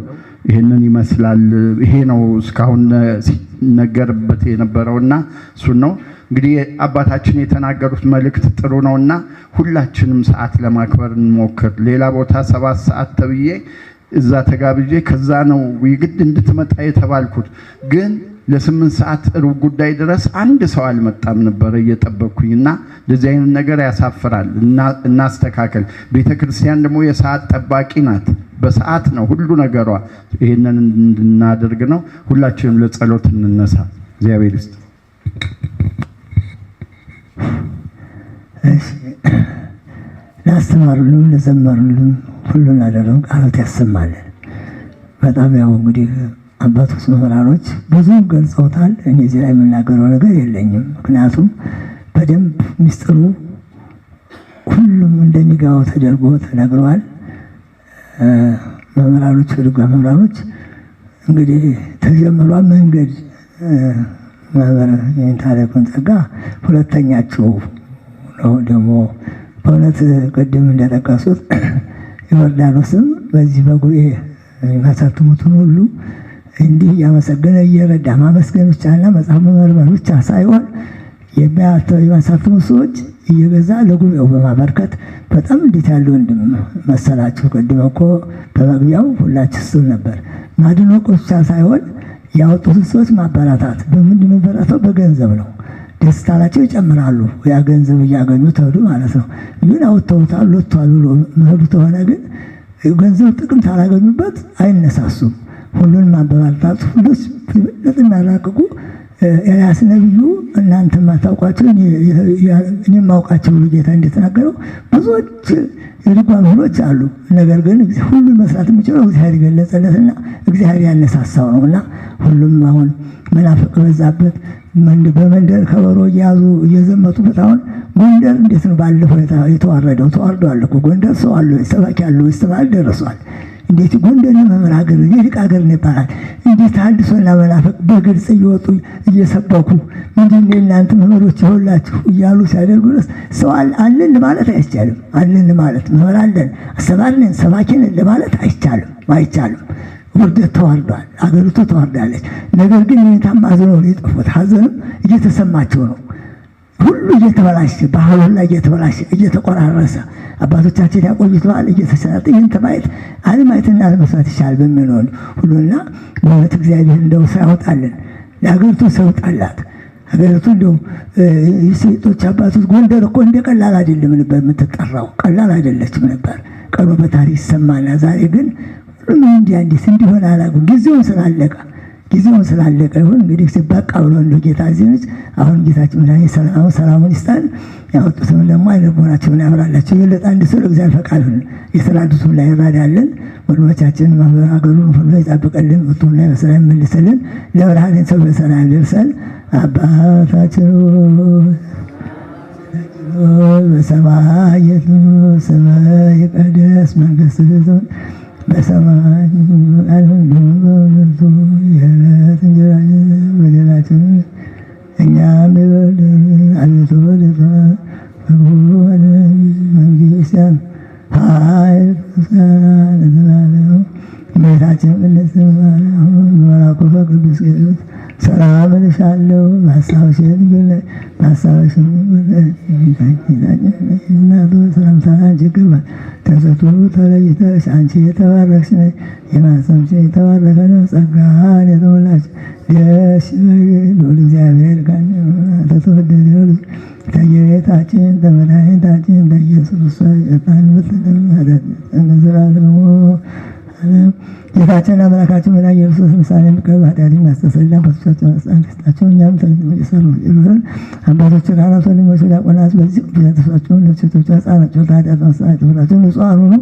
ይሄንን ይመስላል። ይሄ ነው እስካሁን ሲነገርበት የነበረውና እሱን ነው እንግዲህ አባታችን የተናገሩት መልእክት ጥሩ ነውና ሁላችንም ሰዓት ለማክበር እንሞክር። ሌላ ቦታ 7 ሰዓት ተብዬ እዛ ተጋብዤ ከዛ ነው የግድ እንድትመጣ የተባልኩት። ግን ለ8 ሰዓት ሩብ ጉዳይ ድረስ አንድ ሰው አልመጣም ነበር እየጠበቅኩኝና እንደዚህ አይነት ነገር ያሳፍራል። እናስተካከል። ቤተክርስቲያን ደግሞ የሰዓት ጠባቂ ናት። በሰዓት ነው ሁሉ ነገሯ። ይሄንን እንድናደርግ ነው። ሁላችንም ለጸሎት እንነሳ። እግዚአብሔር ይስጥ። ላስተማሩልን ለዘመሩልን ሁሉን አደረጉ ቃላት ያሰማልን። በጣም ያው እንግዲህ አባቶች መምህራኖች ብዙ ገልጸውታል። እኔ እዚህ ላይ የምናገረው ነገር የለኝም። ምክንያቱም በደንብ ሚስጥሩ ሁሉም እንደሚገባው ተደርጎ ተነግረዋል። መምህራኖች ድጓ መምህራኖች እንግዲህ ተጀምሯ መንገድ መምህር ታሪኩን ጸጋ ሁለተኛቸው ነው። ደግሞ በእውነት ቅድም እንደጠቀሱት ዮርዳኖስም በዚህ በጉባኤ የሚያሳትሙትን ሁሉ እንዲህ እያመሰገነ እየረዳ ማመስገን ብቻና መጽሐፍ መመርመር ብቻ ሳይሆን የሚያሳትሙ ሰዎች እየገዛ ለጉባኤው በማበርከት በጣም እንዴት ያለ ወንድም መሰላችሁ። ቅድም እኮ በመግቢያው ሁላችሁ ስትሉ ነበር። ማድነቅ ብቻ ሳይሆን ያወጡትን ሰዎች ማበረታት። በምንድን ነው በረታው? በገንዘብ ነው። ደስታ ናቸው ይጨምራሉ። ያ ገንዘብ እያገኙ ተሄዱ ማለት ነው። ግን አውጥተውታል ወጥቷል ብሎ መሄዱ ተሆነ ግን ገንዘብ ጥቅም ታላገኙበት አይነሳሱም። ሁሉን ማበረታታት ሁሉስ ለጥም ያራቅቁ ኤልያስ ነብዩ እናንተ ማታውቋቸው እኔ ማውቃቸው ብሎ ጌታ እንደተናገረው ብዙዎች የድጓ መምህሮች አሉ። ነገር ግን ሁሉን መስራት የሚችለው እግዚአብሔር ገለጸለትና እግዚአብሔር ያነሳሳው ነውና ሁሉም አሁን መናፍቅ በዛበት በመንደር ከበሮ እየያዙ እየዘመቱበት። አሁን ጎንደር እንዴት ነው ባለፈው የተዋረደው? ተዋርዷል እኮ ጎንደር። ሰው አለ ሰባኪ ያለው ይስተማል ደርሷል። እንዴት ጎንደር የመምህር ሀገር የሊቅ ሀገር ነው ይባላል? እንዴት አድሶና መናፍቅ በግልጽ እየወጡ እየሰበኩ ምንድን ነው እናንተ መምህሮች ይሁላችሁ እያሉ ሲያደርጉ ድረስ ሰው አለን ማለት አይቻልም። አለን ማለት መምህር አለን አስተማሪ ነን ሰባኪ ነን ለማለት አይቻልም። ውርደት ተዋርዷል። አገሪቱ ተዋርዳለች። ነገር ግን ሁኔታም አዝነው ነው የጠፉት። ሀዘንም እየተሰማቸው ነው። ሁሉ እየተበላሸ ባህሉ ላይ እየተበላሸ እየተቆራረሰ አባቶቻችን ያቆዩት እየተሰራጠ ይህን ተማየት አለማየትና አለመስራት ይሻል በሚሆን ሁሉና በእውነት እግዚአብሔር እንደው ሳያወጣልን ለሀገሪቱ ሰው ጣላት። ሀገሪቱ እንደው የሴቶች አባቶች ጎንደር እኮ እንደ ቀላል አይደለም ነበር የምትጠራው። ቀላል አይደለችም ነበር ቀኑ በታሪክ ይሰማና ዛሬ ግን እንዴት እንዲሆን አላውቅም። ጊዜውን ስላለቀ ይሁን እንግዲህ ሲበቃ ብሎ እንደ ጌታ እዚህች አሁን ጌታችን መድኃኒት ሰላሙን ይስጠን። ያወጡትን ደግሞ አይነቦናቸውን ያብራላቸው። የበለጠ አንድ ሰው እግዚአብሔር ፈቃድ ሁን የተራዱትን ላይ ይራዳልን። ወንድሞቻችን ሀገሩን ሁሉ ይጠብቅልን። ወጡን ላይ በሰላም መልስልን። ለብርሃን ሰው በሰላም ደርሰን አባታችን በሰማይ ስምህ ይቀደስ መንግሥትህ በሰማይ የዕለት እንጀራችንን በደላችንን እኛም የበደሉንን አቤቱ ወደ መንግሥት ኃይል ምስጋና ለዘላለሙ። እመቤታችን ቅድስት ማርያም መልአኩ ቅዱስ ገብርኤል ሰላም እልሻለሁ በሐሳብሽ ድንግል ነሽ በሐሳብሽም እናቱ ሰላምታ አንቺ ይገባል። ከሴቱ ተለይተሽ አንቺ የተባረክሽ ነሽ፣ የማኅፀንሽ የተባረከ ነው። ጸጋን የተሞላሽ ደስ ይበልሽ ልዑል እግዚአብሔር ከተወደደው ልጅ ከጌታችን ከመድኃኒታችን ከኢየሱስ ክርስቶስ ይቅርታን የምትለምን ለዘላለሙ ዓለም ጌታችን አምላካችን መድኃኒታችን ኢየሱስ ምሳሌ የሚቀርብ ኃጢአት የሚያስተሰርይ አባቶቻችን መስጣን ክስታቸው እኛም የሰሩ ይኖረን። አባቶች ካህናት፣ ወንድሞች ዲያቆናት በዚህ ተሳቸውን ለሴቶች ሕፃናት ኃጢአት ማስተማር የተፈራቸው ንጹሐን ሁኑ።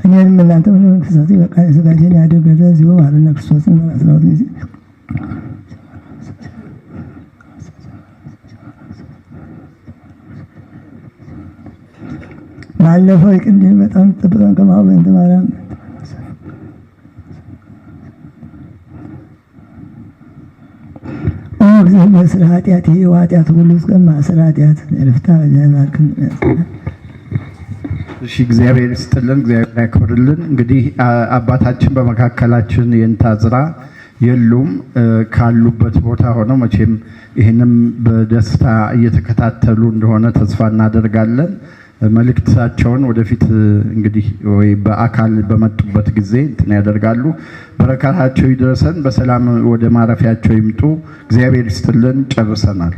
እኔንም እናንተ ምንም ክሳት በቃል ስጋጄን ያደርገ እዚሁ ማረነ ክርስቶስን በመስራት ጊዜ ባለፈው ይቅንድን በጣም ጠብቀን ከማበን ተማሪያም ስለ ኃጢአት ኃጢአት ሁሉ እስከማ ስለ ኃጢአት ልፍታ ዛባክን። እሺ እግዚአብሔር ይስጥልን፣ እግዚአብሔር ያክብርልን። እንግዲህ አባታችን በመካከላችን የንታዝራ የሉም። ካሉበት ቦታ ሆነው መቼም ይህንም በደስታ እየተከታተሉ እንደሆነ ተስፋ እናደርጋለን። መልእክታቸውን ወደፊት እንግዲህ ወይ በአካል በመጡበት ጊዜ እንትን ያደርጋሉ። በረከታቸው ይድረሰን። በሰላም ወደ ማረፊያቸው ይምጡ። እግዚአብሔር ይስጥልን። ጨርሰናል።